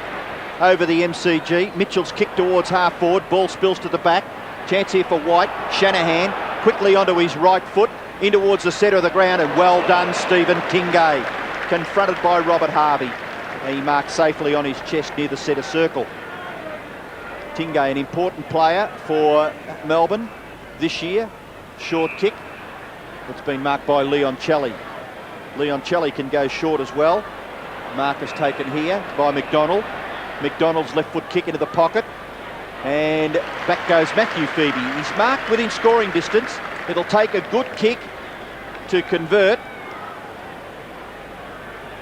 over the MCG. Mitchell's kick towards half forward. Ball spills to the back. Chance here for White. Shanahan quickly onto his right foot. In towards the centre of the ground, and well done, Stephen Tingay. Confronted by Robert Harvey. He marked safely on his chest near the centre circle. Tingay, an important player for Melbourne this year. Short kick. It's been marked by Leon Chelly. Leon Chelly can go short as well. Mark is taken here by McDonald. McDonald's left foot kick into the pocket. And back goes Matthew Phoebe. He's marked within scoring distance. It'll take a good kick to convert.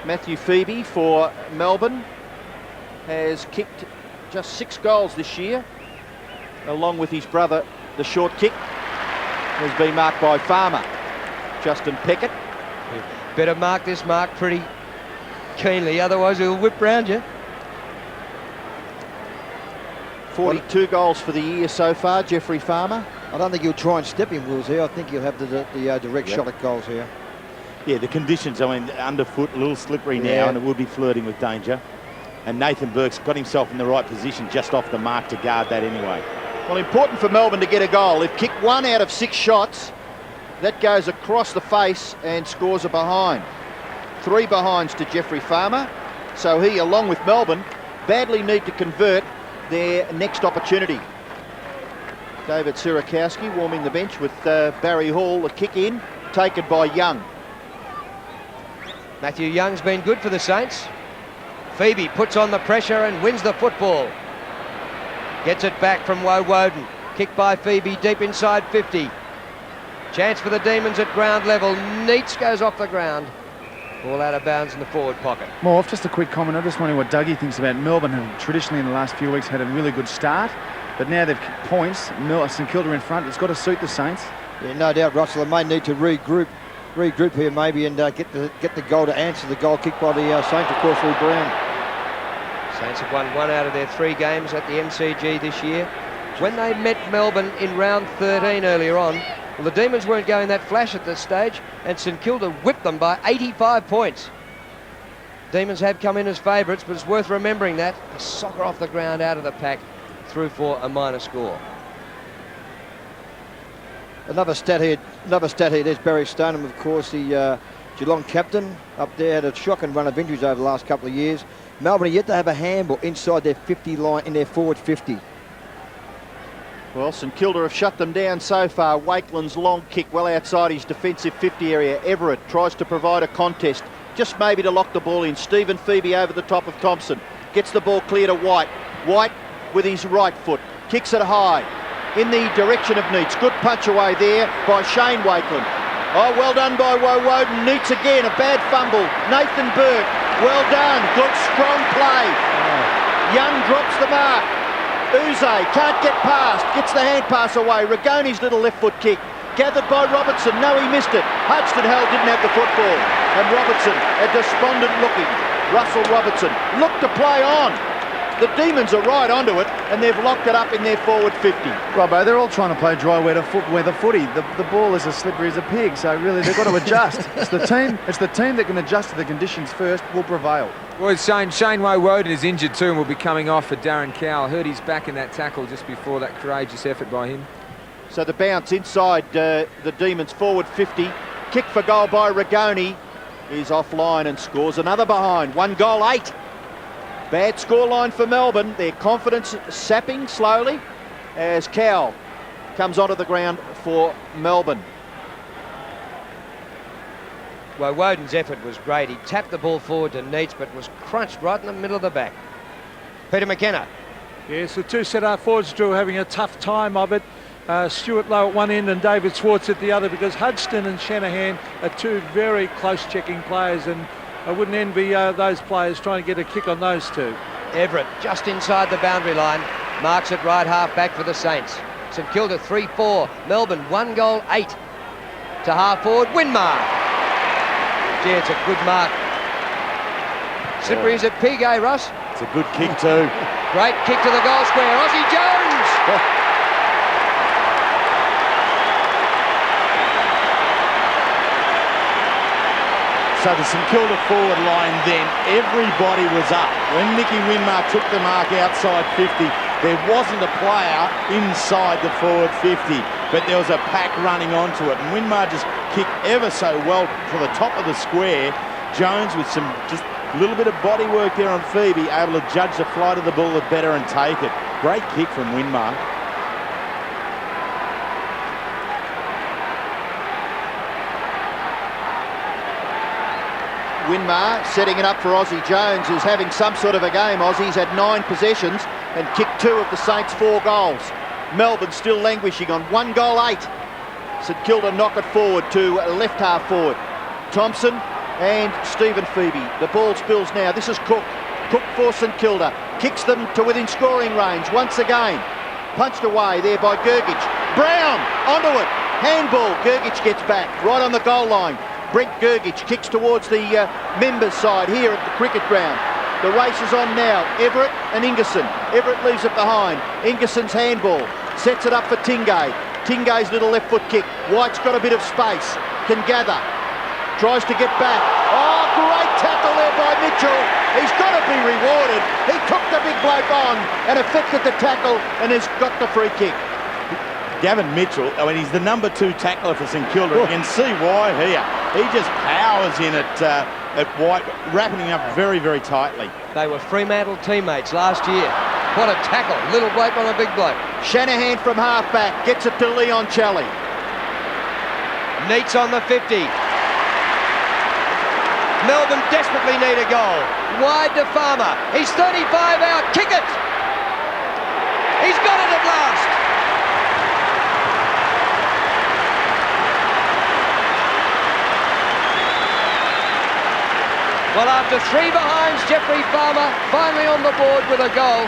Matthew Phoebe for Melbourne has kicked just 6 goals this year. Along with his brother, the short kick has been marked by Farmer. Justin Peckett. Better mark this mark pretty keenly, otherwise he'll whip round you. 42 goals for the year so far, Jeffrey Farmer. I don't think he'll try and step him, Wills, here. I think he'll have the direct shot at goals here. Yeah, the conditions, I mean, underfoot, a little slippery now, Yeah. and it will be flirting with danger. And Nathan Burke's got himself in the right position just off the mark to guard that anyway. Well, important for Melbourne to get a goal. They've kicked 1 out of 6 shots. That goes across the face and scores a behind. 3 behinds to Jeffrey Farmer. So he, along with Melbourne, badly need to convert their next opportunity. David Sierakowski warming the bench with Barry Hall, a kick in, taken by Young. Matthew Young's been good for the Saints. Phoebe puts on the pressure and wins the football. Gets it back from Woden. Kicked by Phoebe deep inside 50. Chance for the Demons at ground level. Neats goes off the ground. Ball out of bounds in the forward pocket. More off, just a quick comment. I just wondering what Dougie thinks about Melbourne, who traditionally in the last few weeks had a really good start, but now they've kicked points. St Kilda in front. It's got to suit the Saints. Yeah, no doubt, Russell. They may need to regroup here maybe and get the goal to answer the goal kick by the Saints, of course, through Brown. Saints have won 1 out of their 3 games at the MCG this year. When they met Melbourne in round 13 earlier on, well, the Demons weren't going that flash at this stage, and St Kilda whipped them by 85 points. Demons have come in as favourites, but it's worth remembering that. A soccer off the ground out of the pack, through for a minor score. Another stat here. There's Barry Stoneham, of course, the Geelong captain up there, had a shocking run of injuries over the last couple of years. Melbourne are yet to have a handball inside their 50 line, in their forward 50. Well, St Kilda have shut them down so far. Wakeland's long kick well outside his defensive 50 area. Everett tries to provide a contest, just maybe to lock the ball in. Stephen Phoebe over the top of Thompson. Gets the ball clear to White. White with his right foot. Kicks it high in the direction of Neats. Good punch away there by Shane Wakeland. Oh, well done by Woden. Neats again, a bad fumble. Nathan Burke, well done. Good, strong play. Young drops the mark. Uze can't get past, gets the hand pass away. Rigoni's little left foot kick, gathered by Robertson. No, he missed it. Hodgson Held didn't have the football. And Robertson, a despondent looking. Russell Robertson looked to play on. The Demons are right onto it, and they've locked it up in their forward 50. Robbo, they're all trying to play dry weather footy. The ball is as slippery as a pig, so really they've got to adjust. It's the team that can adjust to the conditions first will prevail. Well, Shane Woden is injured too and will be coming off for Darren Cowell. Heard he's back in that tackle just before that courageous effort by him. So the bounce inside the Demons forward 50. Kick for goal by Rigoni is offline and scores another behind. 1 goal, 8. Bad scoreline for Melbourne. Their confidence sapping slowly as Cowell comes onto the ground for Melbourne. Well, Woden's effort was great. He tapped the ball forward to Neitz, but was crunched right in the middle of the back. Peter McKenna. Yes, the two centre forwards, Drew, having a tough time of it. Stuart Lowe at one end and David Schwartz at the other, because Hudson and Shanahan are two very close checking players, and I wouldn't envy those players trying to get a kick on those two. Everett just inside the boundary line, marks it right half back for the Saints. St Kilda 3-4, Melbourne 1 goal, 8 to half forward Winmar. Gee, it's a good mark. Slippery as a pig, eh, Russ? It's a good kick too. Great kick to the goal square, Ozzie Jones! So the St Kilda forward line then, everybody was up. When Nicky Winmar took the mark outside 50, there wasn't a player inside the forward 50, but there was a pack running onto it. And Winmar just kicked ever so well to the top of the square. Jones with some just a little bit of body work there on Phoebe, able to judge the flight of the ball better and take it. Great kick from Winmar. Winmar setting it up for Ozzie Jones, who's having some sort of a game. Aussie's had 9 possessions and kicked 2 of the Saints' 4 goals. Melbourne still languishing on 1 goal, 8. St Kilda knock it forward to left half forward. Thompson and Stephen Phoebe. The ball spills now. This is Cook. Cook for St Kilda. Kicks them to within scoring range once again. Punched away there by Gergic. Brown onto it. Handball. Gergic gets back right on the goal line. Brent Gergic kicks towards the members' side here at the cricket ground. The race is on now. Everett and Ingerson. Everett leaves it behind. Ingerson's handball. Sets it up for Tingay. Tingay's little left foot kick. White's got a bit of space. Can gather. Tries to get back. Oh, great tackle there by Mitchell. He's got to be rewarded. He took the big bloke on and affected the tackle and has got the free kick. Gavin Mitchell, I mean, he's the number 2 tackler for St Kilda. You can see why here. He just powers in at White, wrapping him up very, very tightly. They were Fremantle teammates last year. What a tackle. Little bloke on a big bloke. Shanahan from half-back gets it to Leon Challey. Neitz on the 50. Melbourne desperately need a goal. Wide to Farmer. He's 35 out. Kick it. He's got it at last. Well, after 3 behinds, Jeffrey Farmer finally on the board with a goal.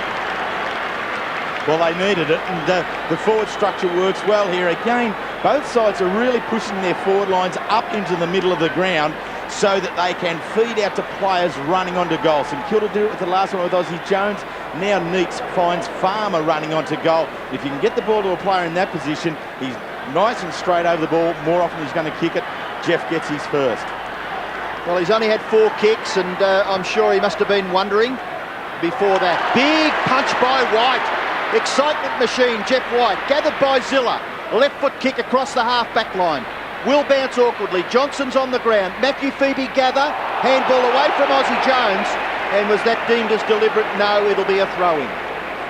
Well, they needed it, and the forward structure works well here. Again, both sides are really pushing their forward lines up into the middle of the ground so that they can feed out to players running onto goal. St Kilda did it with the last one with Ozzie Jones. Now Neitz finds Farmer running onto goal. If you can get the ball to a player in that position, he's nice and straight over the ball. More often he's going to kick it. Jeff gets his first. Well, he's only had 4 kicks, and I'm sure he must have been wondering before that. Big punch by White. Excitement machine, Jeff White. Gathered by Zilla. Left foot kick across the half-back line. Will bounce awkwardly. Johnson's on the ground. Matthew Phoebe gather. Handball away from Ozzie Jones. And was that deemed as deliberate? No, it'll be a throw-in.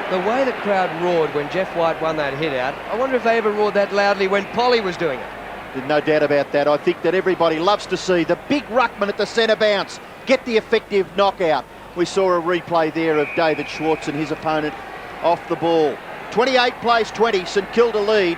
The way the crowd roared when Jeff White won that hit out, I wonder if they ever roared that loudly when Polly was doing it. There's no doubt about that. I think that everybody loves to see the big ruckman at the centre bounce get the effective knockout. We saw a replay there of David Schwartz and his opponent off the ball. 28 plays 20, St Kilda lead.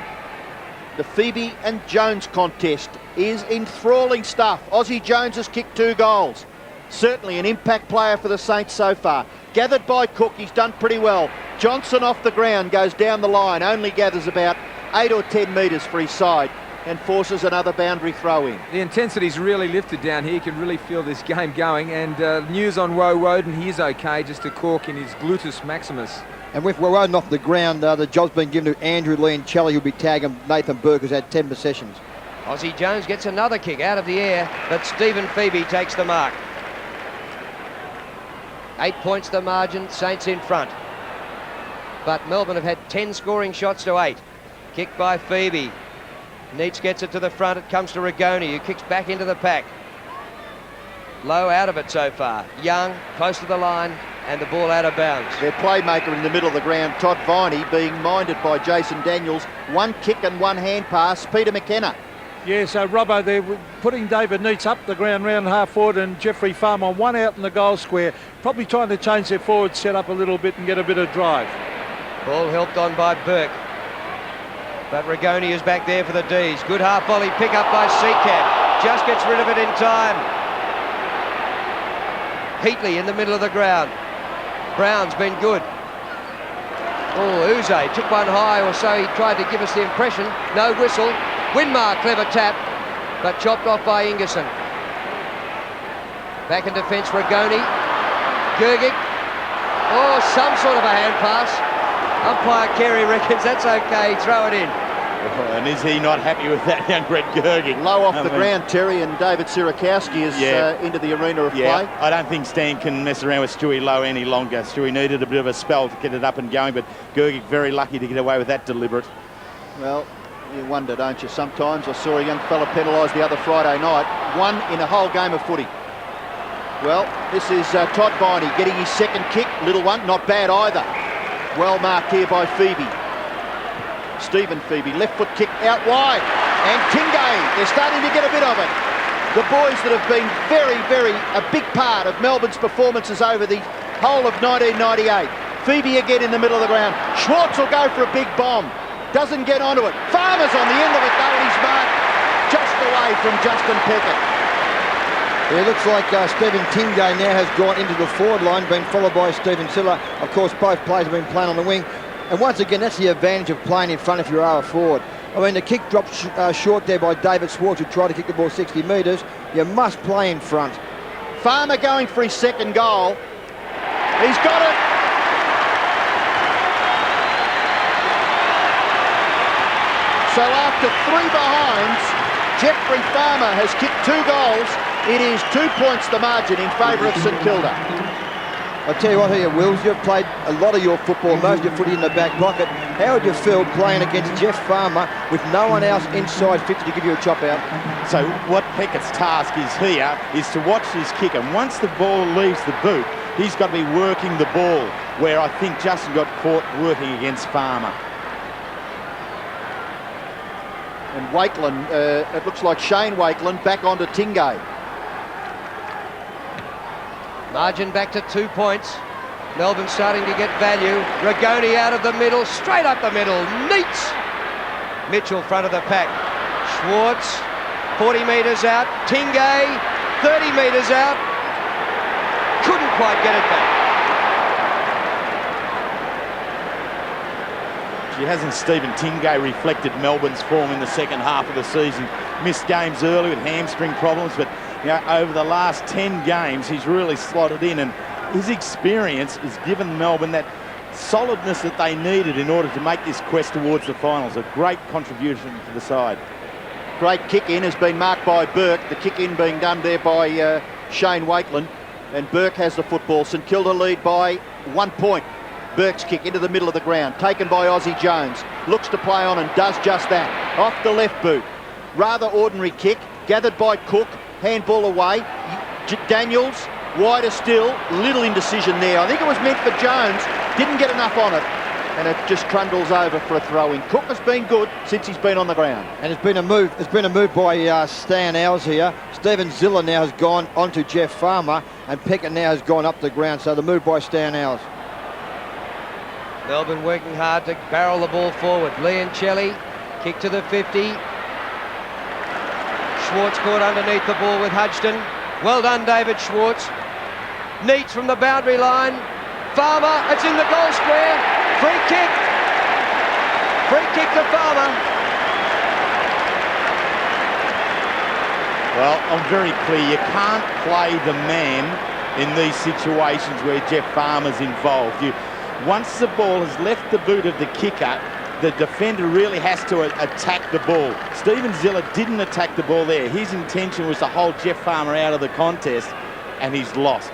The Phoebe and Jones contest is enthralling stuff. Ozzie Jones has kicked 2 goals. Certainly an impact player for the Saints so far. Gathered by Cook, he's done pretty well. Johnson off the ground, goes down the line, only gathers about 8 or 10 metres for his side and forces another boundary throw in. The intensity's really lifted down here. You can really feel this game going. And news on Woe Woden, he is okay, just a cork in his gluteus maximus. And with Woden off the ground, the job's been given to Andrew Leoncelli, who'll be tagging Nathan Burke, who's had 10 possessions. Ozzie Jones gets another kick out of the air, but Stephen Phoebe takes the mark. 8 points the margin, Saints in front. But Melbourne have had 10 scoring shots to 8. Kick by Phoebe. Neitz gets it to the front. It comes to Rigoni, who kicks back into the pack. Low out of it so far. Young, close to the line, and the ball out of bounds. Their playmaker in the middle of the ground, Todd Viney, being minded by Jason Daniels. 1 kick and 1 hand pass, Peter McKenna. Yeah, so Robbo, they're putting David Neitz up the ground round half forward and Jeffrey Farmer 1 out in the goal square. Probably trying to change their forward set up a little bit and get a bit of drive. Ball helped on by Burke. But Rigoni is back there for the D's. Good half volley pick up by Seacat. Just gets rid of it in time. Heatley in the middle of the ground. Brown's been good. Oh, Uze took one high, or so he tried to give us the impression. No whistle. Winmar, clever tap, but chopped off by Ingerson. Back in defence, Rigoni. Gergic. Oh, some sort of a hand pass. Umpire Carey reckons that's okay, throw it in. And is he not happy with that, young Brett Gergic? Low off the ground, Terry, and David Sirakowski is into the arena of play. I don't think Stan can mess around with Stewie Lowe any longer. Stewie needed a bit of a spell to get it up and going, but Gergic very lucky to get away with that deliberate. Well, you wonder, don't you, sometimes. I saw a young fella penalised the other Friday night. 1 in a whole game of footy. Well, this is Todd Viney getting his second kick. Little one, not bad either. Well marked here by Phoebe. Stephen Phoebe, left foot kick out wide. And Tingay, they're starting to get a bit of it. The boys that have been a big part of Melbourne's performances over the whole of 1998. Phoebe again in the middle of the ground. Schwartz will go for a big bomb. Doesn't get onto it. Farmer's on the end of it, though. He's marked just away from Justin Peckett. It looks like Stephen Tingay now has gone into the forward line, been followed by Stephen Siller. Of course, both players have been playing on the wing. And once again, that's the advantage of playing in front if you are a forward. I mean, the kick dropped short there by David Schwartz, who tried to kick the ball 60 metres. You must play in front. Farmer going for his second goal. He's got it. So after 3 behinds, Jeffrey Farmer has kicked 2 goals. It is 2 points the margin in favour of St Kilda. I'll tell you what here, Wills, you've played a lot of your football, most of your footy in the back pocket. How would you feel playing against Jeff Farmer with no one else inside 50 to give you a chop out? So what Peckett's task is here is to watch his kick, and once the ball leaves the boot, he's got to be working the ball, where I think Justin got caught working against Farmer. And Wakeland, it looks like Shane Wakeland back onto Tingay. Margin back to 2 points. Melbourne starting to get value. Rigoni out of the middle, straight up the middle. Neitz. Mitchell front of the pack. Schwartz, 40 metres out. Tingay, 30 metres out. Couldn't quite get it back. Hasn't Stephen Tingay reflected Melbourne's form in the second half of the season? Missed games early with hamstring problems, but you know, over the last 10 games, he's really slotted in, and his experience has given Melbourne that solidness that they needed in order to make this quest towards the finals. A great contribution to the side. Great kick-in has been marked by Burke. The kick-in being done there by Shane Wakeland, and Burke has the football. St Kilda lead by 1 point. Burke's kick into the middle of the ground, taken by Ozzie Jones. Looks to play on and does just that. Off the left boot. Rather ordinary kick, gathered by Cook. Handball away. Daniels, wider still. Little indecision there. I think it was meant for Jones. Didn't get enough on it. And it just trundles over for a throw-in. Cook has been good since he's been on the ground. And it's been a move. It's been a move by Stan Owls here. Stephen Ziller now has gone onto Jeff Farmer, and Peckett now has gone up the ground. So the move by Stan Owls. Melbourne working hard to barrel the ball forward. Leoncelli, kick to the 50. Schwartz caught underneath the ball with Hudson. Well done, David Schwartz. Neitz from the boundary line. Farmer, it's in the goal square. Free kick. Free kick to Farmer. Well, I'm very clear. You can't play the man in these situations where Jeff Farmer's involved. Once the ball has left the boot of the kicker, the defender really has to attack the ball. Steven Ziller didn't attack the ball there. His intention was to hold Jeff Farmer out of the contest, and he's lost.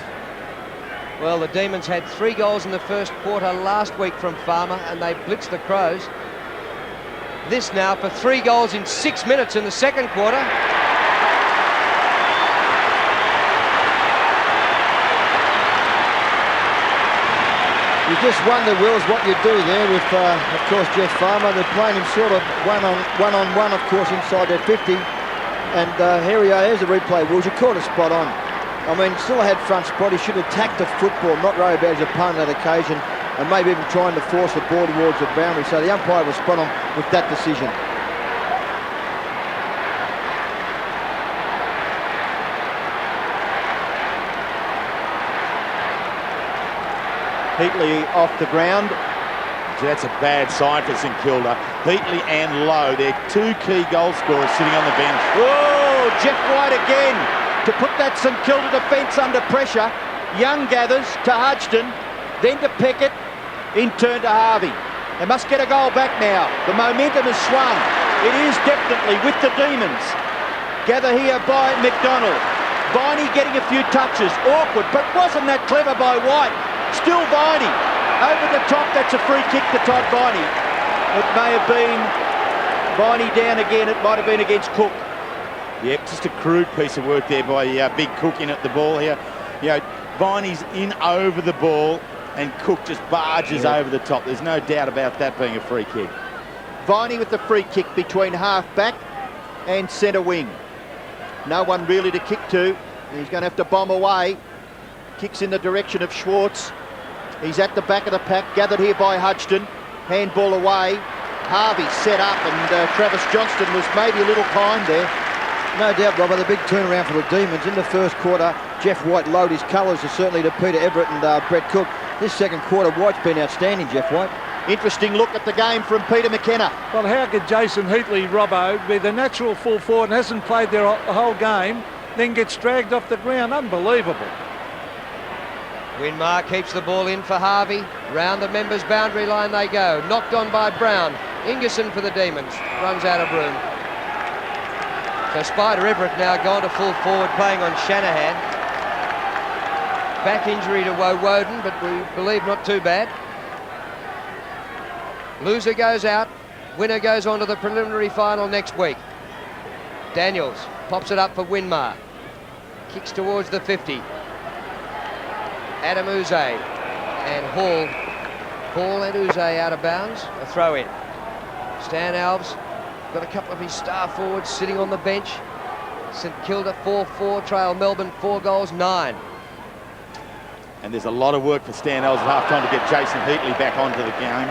Well, the Demons had 3 goals in the first quarter last week from Farmer, and they blitzed the Crows. This now for 3 goals in 6 minutes in the second quarter. You just wonder, Wills, what you do there with, of course, Jeff Farmer. They're playing him sort of one-on-one, of course, inside their 50. And here we are, here's the replay, Wills. You caught it spot on. I mean, still had front spot. He should attack the football, not worry about his opponent on occasion, and maybe even trying to force the ball towards the boundary. So the umpire was spot on with that decision. Heatley off the ground. So that's a bad sign for St Kilda. Heatley and Lowe, they're 2 key goal scorers sitting on the bench. Oh, Jeff White again to put that St Kilda defence under pressure. Young gathers to Hodgson, then to Peckett, in turn to Harvey. They must get a goal back now. The momentum has swung. It is definitely with the Demons. Gather here by McDonald. Viney getting a few touches. Awkward, but wasn't that clever by White. Still Viney. Over the top, that's a free kick to Todd Viney. It may have been Viney down again. It might have been against Cook. Yep, just a crude piece of work there by Big Cook in at the ball here. You know, Viney's in over the ball and Cook just barges over the top. There's no doubt about that being a free kick. Viney with the free kick between half-back and centre wing. No one really to kick to. He's going to have to bomb away. Kicks in the direction of Schwartz. He's at the back of the pack, gathered here by Hodgson. Handball away. Harvey set up, and Travis Johnston was maybe a little kind there. No doubt, Robert, the big turnaround for the Demons. In the first quarter, Jeff White lowered his colours certainly to Peter Everett and Brett Cook. This second quarter, White's been outstanding, Jeff White. Interesting look at the game from Peter McKenna. Well, how could Jason Heatley, Robbo, be the natural full forward and hasn't played their whole game, then gets dragged off the ground? Unbelievable. Winmar keeps the ball in for Harvey. Round the members' boundary line they go. Knocked on by Brown. Ingerson for the Demons. Runs out of room. So Spider Everett now gone to full forward, playing on Shanahan. Back injury to Woden, but we believe not too bad. Loser goes out. Winner goes on to the preliminary final next week. Daniels pops it up for Winmar. Kicks towards the 50. Adam Uze and Hall. Hall and Uze out of bounds. A throw in. Stan Alves got a couple of his star forwards sitting on the bench. St Kilda 4-4, trail Melbourne 4 goals, 9. And there's a lot of work for Stan Alves at half-time to get Jason Heatley back onto the game.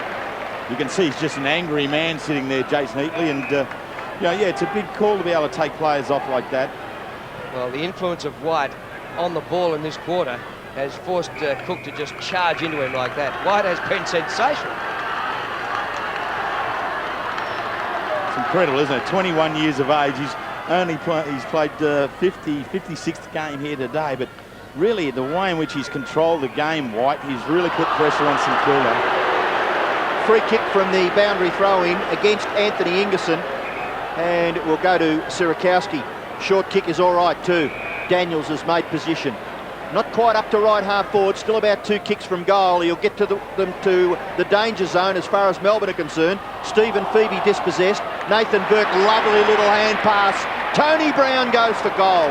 You can see he's just an angry man sitting there, Jason Heatley, and yeah, it's a big call to be able to take players off like that. Well, the influence of White on the ball in this quarter has forced Cook to just charge into him like that. White has been sensational. It's incredible, isn't it? 21 years of age. He's played 56th game here today, but really the way in which he's controlled the game, White, he's really put pressure on St Kilda. Free kick from the boundary throw-in against Anthony Ingerson, and it will go to Sirakowski. Short kick is all right too. Daniels has made position. Not quite up to right half forward, still about 2 kicks from goal. He'll get to them to the danger zone as far as Melbourne are concerned. Stephen Phoebe dispossessed. Nathan Burke, lovely little hand pass. Tony Brown goes for goal.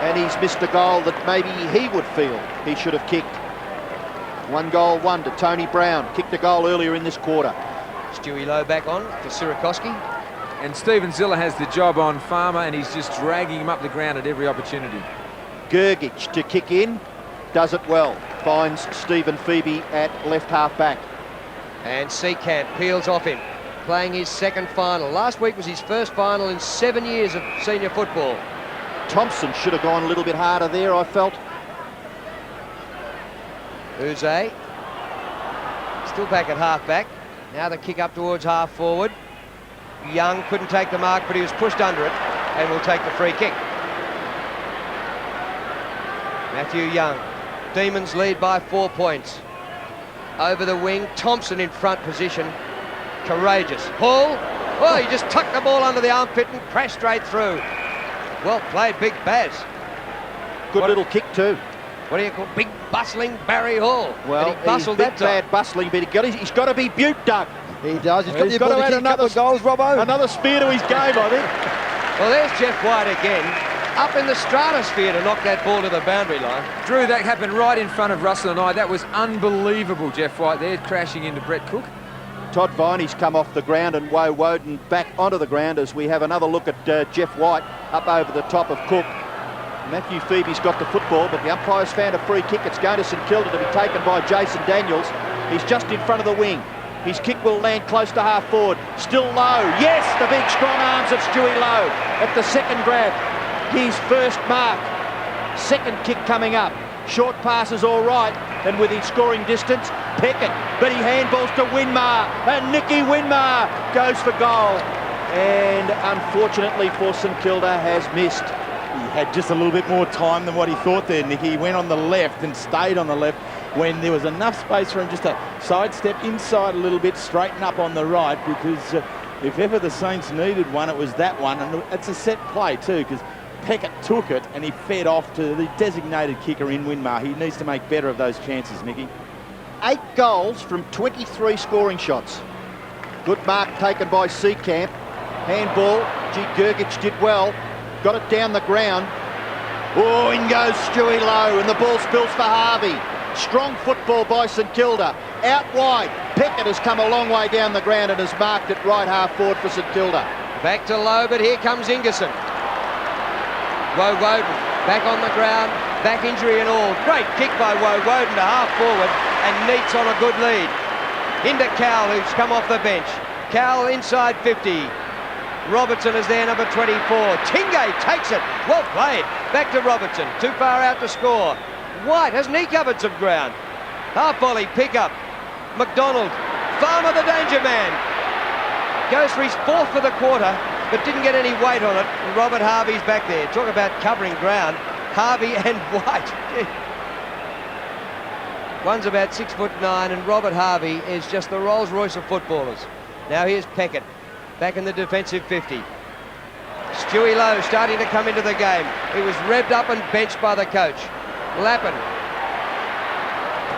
And he's missed a goal that maybe he would feel he should have kicked. 1-1 to Tony Brown. Kicked a goal earlier in this quarter. Stewie Lowe back on for Sirakowski. And Steven Ziller has the job on Farmer, and he's just dragging him up the ground at every opportunity. Gergic to kick in, does it well. Finds Stephen Phoebe at left half back. And Seacamp peels off him, playing his second final. Last week was his first final in 7 years of senior football. Thompson should have gone a little bit harder there, I felt. Uze Still back at half-back. Now the kick up towards half-forward. Young couldn't take the mark, but he was pushed under it and will take the free kick. Matthew Young. Demons lead by 4 points. Over the wing, Thompson in front position. Courageous. Hall. Oh, he just tucked the ball under the armpit and crashed straight through. Well played, Big Baz. Good little kick too. What do you call big bustling Barry Hall? Well, and he bustled he's that bad bustling, but he's got to be Butte, Doug. He does. He's got the got to ability add to kick a couple of goals, Robbo. Another spear to his game, I think. Well, there's Jeff White again, up in the stratosphere to knock that ball to the boundary line. Drew, that happened right in front of Russell and I. That was unbelievable, Jeff White there, crashing into Brett Cook. Todd Viney's come off the ground and Woe Woden back onto the ground as we have another look at Jeff White up over the top of Cook. Matthew Phoebe's got the football, but the umpire's found a free kick. It's going to St Kilda to be taken by Jason Daniels. He's just in front of the wing. His kick will land close to half forward. Still low. Yes, the big strong arms of Stewie Lowe at the second grab. His first mark. Second kick coming up. Short pass is all right, and with his scoring distance, Peckett. But he handballs to Winmar, and Nicky Winmar goes for goal. And unfortunately for St Kilda, has missed. He had just a little bit more time than what he thought there, Nicky. He went on the left and stayed on the left when there was enough space for him just to sidestep inside a little bit, straighten up on the right, because if ever the Saints needed one, it was that one. And it's a set play too, because Peckett took it and he fed off to the designated kicker in Winmar. He needs to make better of those chances, Nicky. 8 goals from 23 scoring shots. Good mark taken by Seekamp. Handball, G. Gergich did well. Got it down the ground. Oh, in goes Stewie Lowe, and the ball spills for Harvey. Strong football by St Kilda. Out wide, Peckett has come a long way down the ground and has marked it right half forward for St Kilda. Back to Lowe, but here comes Ingerson. Woe Woden back on the ground, back injury and all. Great kick by Woe Woden to half forward, and Neitz on a good lead. Into Cowell, who's come off the bench. Cowell inside 50. Robertson is there, number 24. Tingay takes it. Well played. Back to Robertson. Too far out to score. White, hasn't he covered some ground? Half volley, pick up. McDonald. Farmer, the danger man. Goes for his 4th for the quarter, but didn't get any weight on it. And Robert Harvey's back there. Talk about covering ground. Harvey and White. One's about 6'9", and Robert Harvey is just the Rolls Royce of footballers. Now here's Peckett. Back in the defensive 50. Stewie Lowe starting to come into the game. He was revved up and benched by the coach. Lappin.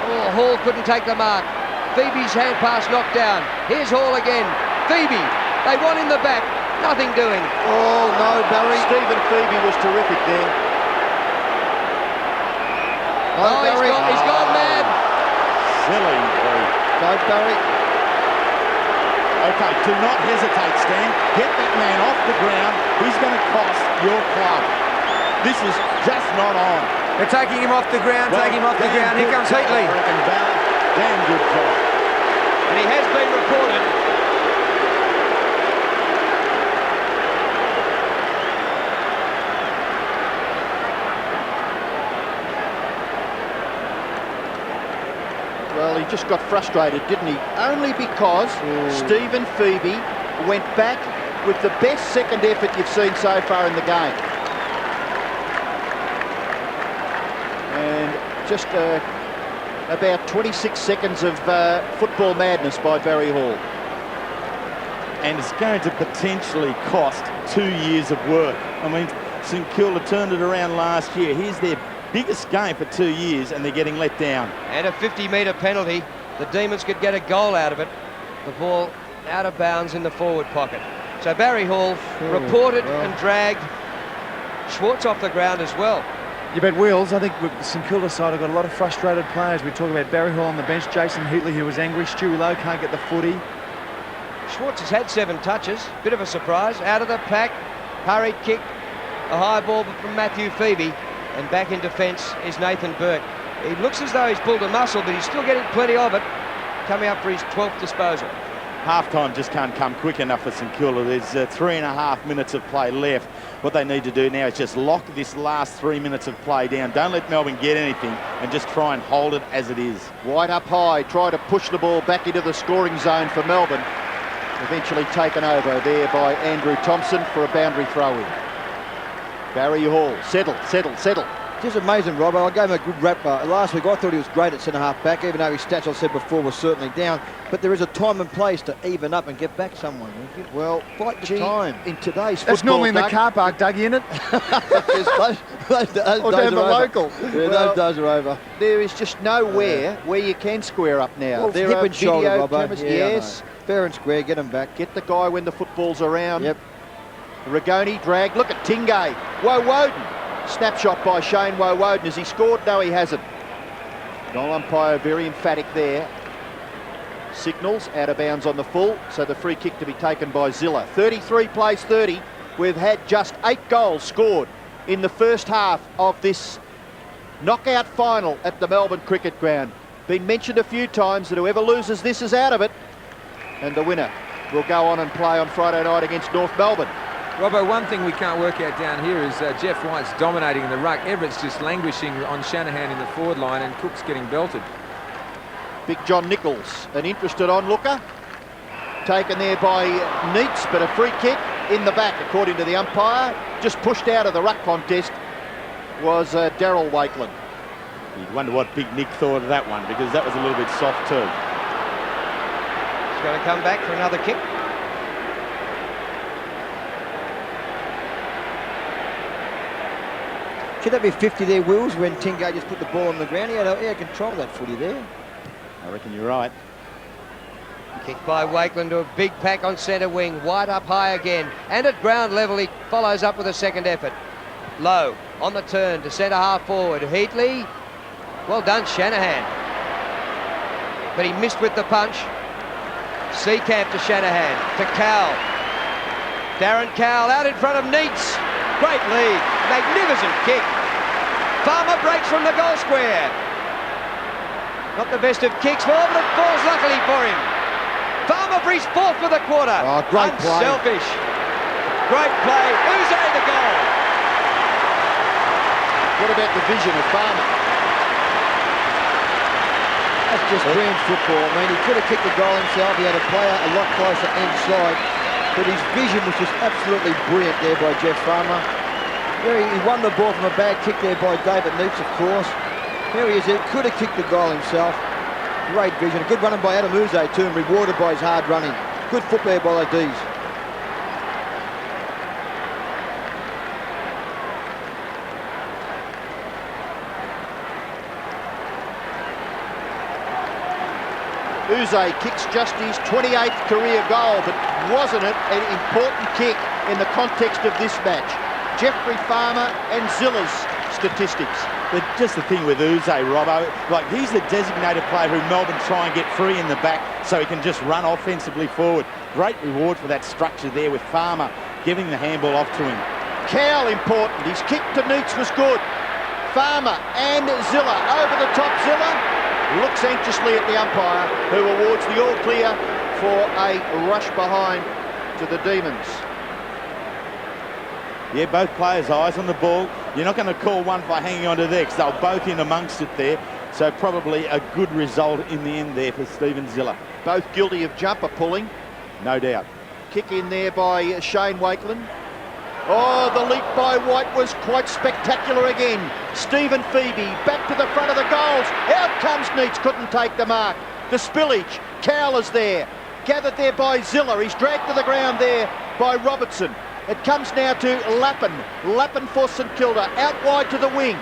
Oh, Hall couldn't take the mark. Phoebe's hand pass knocked down. Here's Hall again. Phoebe. They want in the back. Nothing doing. Oh, no, Barry. Stephen Phoebe was terrific there. No, Barry. He's gone mad. Silly. Go, Barry. Okay, do not hesitate, Stan. Get that man off the ground. He's going to cost your club. This is just not on. They're taking him off the ground, taking him off the ground. Here comes Heatley. Damn good job. And he has been reported. Well, he just got frustrated, didn't he? Only because Stephen Phoebe went back with the best second effort you've seen so far in the game. And just about 26 seconds of football madness by Barry Hall. And it's going to potentially cost 2 years of work. I mean, St Kilda turned it around last year. Here's their biggest game for 2 years, and they're getting let down. And a 50-metre penalty. The Demons could get a goal out of it. The ball out of bounds in the forward pocket. So Barry Hall reported and dragged Schwartz off the ground as well. You bet Wheels. I think with the St Kilda side have got a lot of frustrated players. We talk about Barry Hall on the bench, Jason Heatley, who was angry, Stewie Lowe can't get the footy. Schwartz has had 7 touches. Bit of a surprise. Out of the pack. Hurried kick. A high ball from Matthew Phoebe. And back in defence is Nathan Burke. He looks as though he's pulled a muscle, but he's still getting plenty of it. Coming up for his 12th disposal. Half-time just can't come quick enough for St Kilda. There's 3.5 minutes of play left. What they need to do now is just lock this last 3 minutes of play down. Don't let Melbourne get anything and just try and hold it as it is. White up high, try to push the ball back into the scoring zone for Melbourne. Eventually taken over there by Andrew Thompson for a boundary throw-in. Barry Hall, settle. Just amazing, Robbo. I gave him a good rap last week. I thought he was great at centre-half back, even though his stats, I said before, was certainly down. But there is a time and place to even up and get back someone. Well, fight the time. In today's football, That's normally in the Doug, car park, Doug, isn't it? those Or days down the are over. local. Yeah, Well, those days are over. there is just nowhere where you can square up now. Well, there hip are and shoulder, video Robbo. cameras. Yeah, I Yes, know. Fair and square, get them back. get the guy when the football's around. Yep. Rigoni dragged. Look at Tingay. Woden. Snapshot by Shane Woden. Has he scored? No, he hasn't. Goal umpire very emphatic there. Signals out of bounds on the full, so the free kick to be taken by Zilla. 33 plays 30. We've had just 8 goals scored in the first half of this knockout final at the Melbourne Cricket Ground. Been mentioned a few times that whoever loses this is out of it, and the winner will go on and play on Friday night against North Melbourne. Robbo, one thing we can't work out down here is Jeff White's dominating in the ruck. Everett's just languishing on Shanahan in the forward line, and Cook's getting belted. Big John Nichols, an interested onlooker. Taken there by Neitz, but a free kick in the back, according to the umpire. Just pushed out of the ruck contest was Daryl Wakeland. You'd wonder what Big Nick thought of that one, because that was a little bit soft too. He's going to come back for another kick. Should that be 50 there, Wills, when Tingay just put the ball on the ground? He had control of that footy there. I reckon you're right. Kick by Wakeland to a big pack on centre wing. White up high again. And at ground level, he follows up with a second effort. Low on the turn to centre half forward. Heatley. Well done, Shanahan. But he missed with the punch. Seacamp to Shanahan. To Cowell. Darren Cowell out in front of Neitz. Great lead. Magnificent kick. Farmer breaks from the goal square. Not the best of kicks for him, but it falls luckily for him. Farmer for his 4th for the quarter. Oh, great play. Unselfish. Great play. Uze the goal. What about the vision of Farmer? That's just grand football. I mean, he could have kicked the goal himself. He had a player a lot closer inside. But his vision was just absolutely brilliant there by Jeff Farmer. There he won the ball from a bad kick there by David Neitz, of course. There he is. He could have kicked the goal himself. Great vision. A good running by Adam Uze too, and rewarded by his hard running. Good football by the D's. Uze kicks just his 28th career goal, but wasn't it an important kick in the context of this match? Jeffrey Farmer and Zilla's statistics. But just the thing with Uze, Robbo, like he's the designated player who Melbourne try and get free in the back so he can just run offensively forward. Great reward for that structure there with Farmer giving the handball off to him. Cowell important. His kick to Neitz was good. Farmer and Zilla over the top. Zilla looks anxiously at the umpire, who awards the all clear for a rush behind to the Demons. Yeah, both players' eyes on the ball. You're not going to call one for hanging onto there because they're both in amongst it there. So probably a good result in the end there for Stephen Zilla. Both guilty of jumper pulling. No doubt. Kick in there by Shane Wakeland. Oh, the leap by White was quite spectacular again. Stephen Phoebe back to the front of the goals. Out comes Neitz, couldn't take the mark. The spillage, Cowell is there. Gathered there by Zilla. He's dragged to the ground there by Robertson. It comes now to Lappin. Lappin for St Kilda. Out wide to the wing.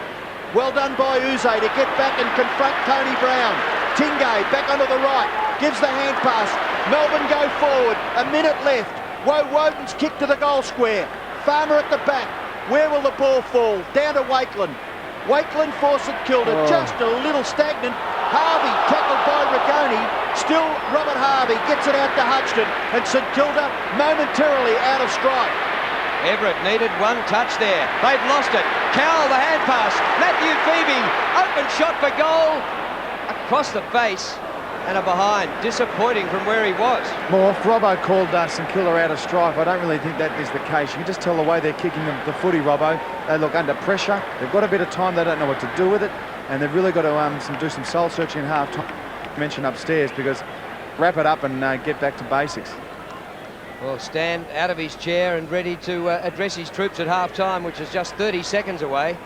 Well done by Uze to get back and confront Tony Brown. Tingay back onto the right. Gives the hand pass. Melbourne go forward. A minute left. Woden's kick to the goal square. Farmer at the back. Where will the ball fall? Down to Wakeland. Wakeland for St Kilda. Just a little stagnant. Harvey tackled by Rigoni. Still Robert Harvey gets it out to Hudson. And St Kilda momentarily out of strike. Everett needed one touch there. They've lost it. Cowell, the hand pass. Matthew Phoebe, open shot for goal. Across the face. and a behind. Disappointing from where he was. More, Robbo called St Kilda out of strife. I don't really think that is the case. You can just tell the way they're kicking the footy, Robbo. They look under pressure. They've got a bit of time. They don't know what to do with it. And they've really got to do some soul searching in half time. Mention upstairs, because wrap it up and get back to basics. Well, stand out of his chair and ready to address his troops at half-time, which is just 30 seconds away.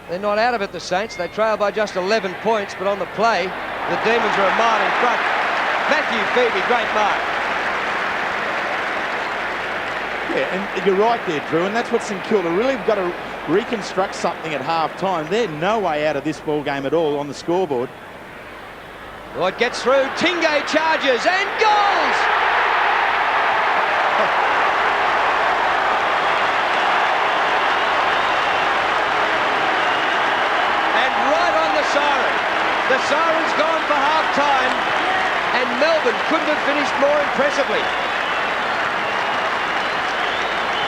They're not out of it, the Saints. They trail by just 11 points, but on the play, the Demons are a mile in front. Matthew Phoebe, great mark. Yeah, and you're right there, Drew, and that's what St Kilda really got to reconstruct something at half-time. They're no way out of this ball game at all on the scoreboard. Well, it gets through. Tingay charges and goals! The siren's gone for half-time, and Melbourne couldn't have finished more impressively.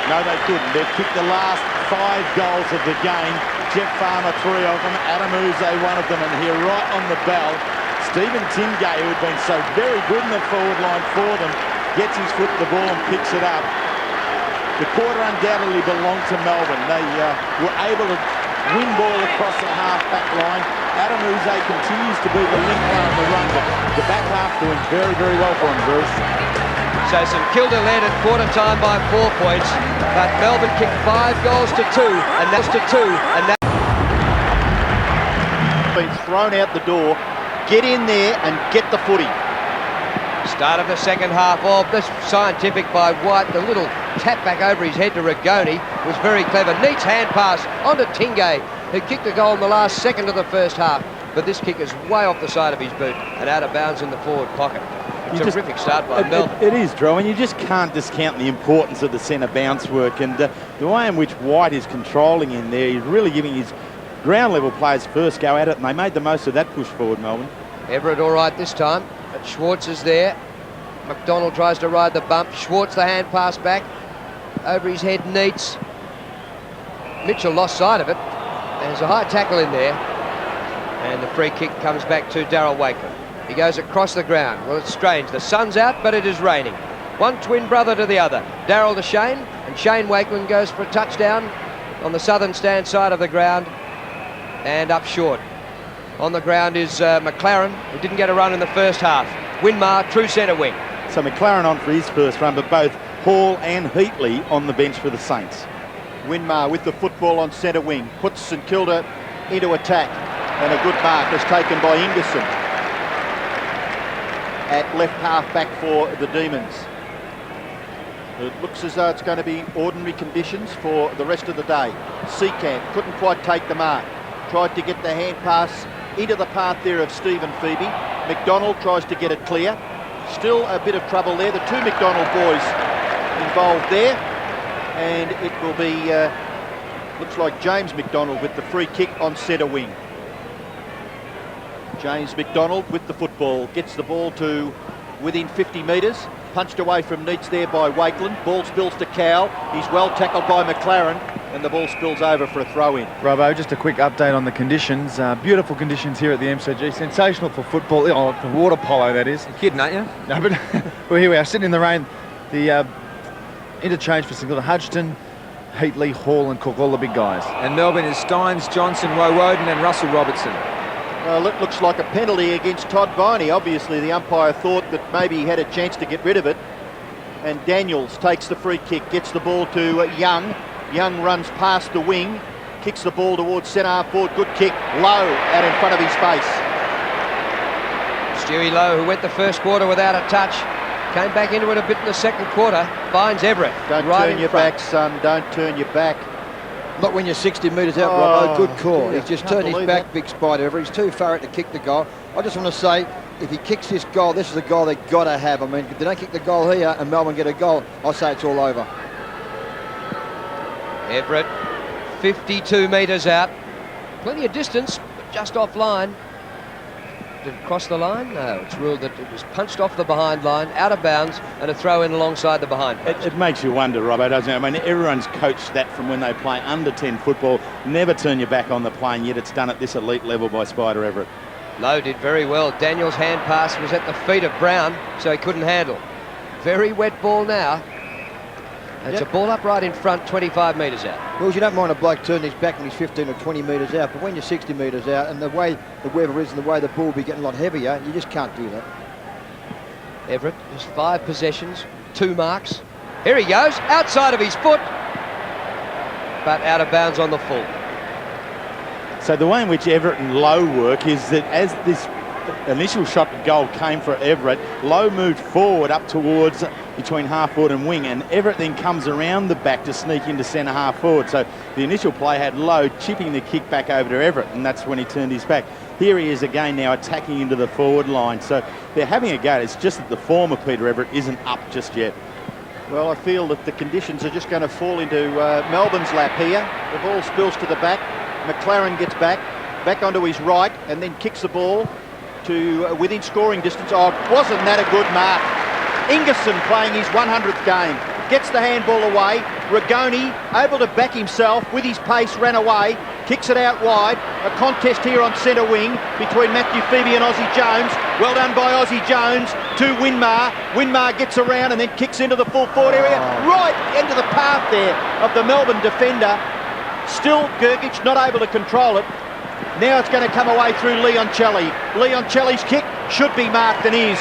No, they couldn't. They've kicked the last 5 goals of the game. Jeff Farmer, 3 of them. Adam Uze, 1 of them. And here, right on the bell, Stephen Tingay, who had been so very good in the forward line for them, gets his foot to the ball and picks it up. The quarter undoubtedly belonged to Melbourne. They were able to win ball across the half-back line. Adam Uze continues to be the link man on the run, but the back half doing very, very well for him, Bruce. So St Kilda led at quarter time by 4 points, but Melbourne kicked 5 goals to 2, and that's to 2, and that been thrown out the door. Get in there and get the footy. start of the second half. Oh, this scientific by White. The little tap back over his head to Rigoni was very clever. Neat's hand pass onto Tingay, who kicked the goal in the last second of the first half. But this kick is way off the side of his boot and out of bounds in the forward pocket. Terrific start by Melbourne. It is, Drew, and you just can't discount the importance of the centre bounce work, and the way in which White is controlling in there, he's really giving his ground level players first go at it, and they made the most of that push forward, Melbourne. Everett all right this time, but Schwartz is there. McDonald tries to ride the bump. Schwartz the hand pass back. Over his head, Neats. Mitchell lost sight of it. There's a high tackle in there. And the free kick comes back to Darryl Wakeland. He goes across the ground. Well, it's strange. The sun's out, but it is raining. One twin brother to the other. Darryl to Shane, and Shane Wakeland goes for a touchdown on the southern stand side of the ground and up short. On the ground is McLaren, who didn't get a run in the first half. Winmar, true centre wing. So McLaren on for his first run, but both Hall and Heatley on the bench for the Saints. Winmar with the football on centre wing, puts St Kilda into attack, and a good mark is taken by Ingerson at left half back for the Demons. It looks as though it's going to be ordinary conditions for the rest of the day. Seacamp couldn't quite take the mark. Tried to get the hand pass into the path there of Stephen Phoebe. McDonald tries to get it clear. Still a bit of trouble there. The two McDonald boys involved there. And it will be, looks like James McDonald with the free kick on centre wing. James McDonald with the football, gets the ball to within 50 metres. Punched away from Neats there by Wakeland. Ball spills to Cowell. He's well tackled by McLaren, and the ball spills over for a throw-in. Bravo, just a quick update on the conditions. Beautiful conditions here at the MCG. Sensational for football, for water polo, that is. You're kidding, aren't you? No, but well, here we are, sitting in the rain. The interchange for St Kilda: Hudgeton, Heatley, Hall and Cook, all the big guys. And Melbourne is Steins, Johnson, Woden and Russell Robertson. Well, it looks like a penalty against Todd Viney. Obviously, the umpire thought that maybe he had a chance to get rid of it. And Daniels takes the free kick, gets the ball to Young. Young runs past the wing, kicks the ball towards centre half forward. Good kick, Lowe out in front of his face. Stewie Lowe, who went the first quarter without a touch, came back into it a bit in the second quarter, finds Everett. Don't right turn your back, son. Don't turn your back. Not when you're 60 metres out, Robbo. Good call. Yeah, He's just can't turned his believe back, that. big Spider Everett. He's too far out to kick the goal. I just want to say, if he kicks this goal, this is a goal they've got to have. I mean, if they don't kick the goal here and Melbourne get a goal, I'll say it's all over. Everett, 52 metres out. Plenty of distance, but just offline. Did it cross the line? No, it's ruled that it was punched off the behind line, out of bounds, and a throw in alongside the behind post. It makes you wonder, Robbo, doesn't it? I mean, everyone's coached that from when they play under 10 football. Never turn your back on the play, and yet it's done at this elite level by Spider Everett. Lowe did very well. Daniel's hand pass was at the feet of Brown, so he couldn't handle. Very wet ball now. It's a ball up right in front, 25 metres out. Well, you don't mind a bloke turning his back when he's 15 or 20 metres out, but when you're 60 metres out and the way the weather is and the way the ball will be getting a lot heavier, you just can't do that. Everett, just 5 possessions, 2 marks. Here he goes, outside of his foot, but out of bounds on the full. So the way in which Everett and Lowe work is that as this initial shot at goal came for Everett, Lowe moved forward up towards between half forward and wing, and Everett then comes around the back to sneak into centre half forward. So the initial play had Lowe chipping the kick back over to Everett, and that's when he turned his back. Here he is again now attacking into the forward line. So they're having a go. It's just that the form of Peter Everett isn't up just yet. Well, I feel that the conditions are just going to fall into Melbourne's lap here. The ball spills to the back. McLaren gets back onto his right, and then kicks the ball to within scoring distance. Oh, wasn't that a good mark? Ingerson playing his 100th game. Gets the handball away. Rigoni able to back himself with his pace, ran away. Kicks it out wide. A contest here on centre wing between Matthew Phoebe and Ozzie Jones. Well done by Ozzie Jones to Winmar. Winmar gets around and then kicks into the full forward area. Right into the path there of the Melbourne defender. Still Gergic not able to control it. Now it's going to come away through Leoncelli. Leoncelli's kick should be marked and is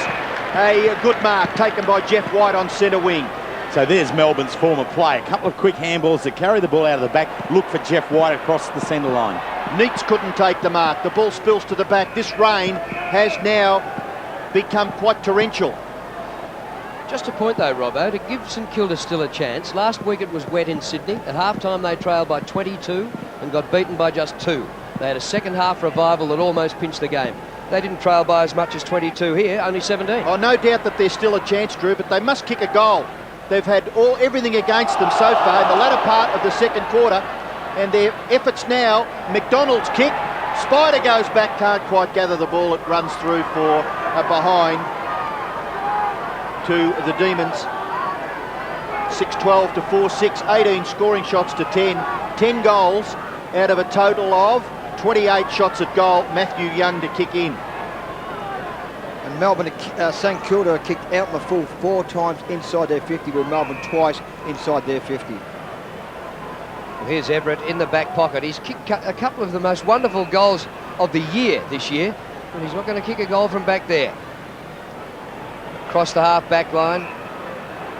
a good mark taken by Jeff White on centre wing. So there's Melbourne's form of play. A couple of quick handballs to carry the ball out of the back. Look for Jeff White across the centre line. Neitz couldn't take the mark. The ball spills to the back. This rain has now become quite torrential. Just a point though, Robbo, to give St Kilda still a chance. Last week it was wet in Sydney. At half-time they trailed by 22 and got beaten by just 2. They had a second half revival that almost pinched the game. They didn't trail by as much as 22 here, only 17. Oh, no doubt that there's still a chance, Drew, but they must kick a goal. They've had everything against them so far in the latter part of the second quarter, and their efforts now, McDonald's kick, Spider goes back, can't quite gather the ball, it runs through for a behind to the Demons. 6-12 to 4-6, 18 scoring shots to 10. 10 goals out of a total of 28 shots at goal. Matthew Young to kick in. And Melbourne, St Kilda kicked out in the full 4 times inside their 50, with Melbourne twice inside their 50. Well, here's Everett in the back pocket. He's kicked a couple of the most wonderful goals of the year this year, but he's not going to kick a goal from back there. Across the half-back line,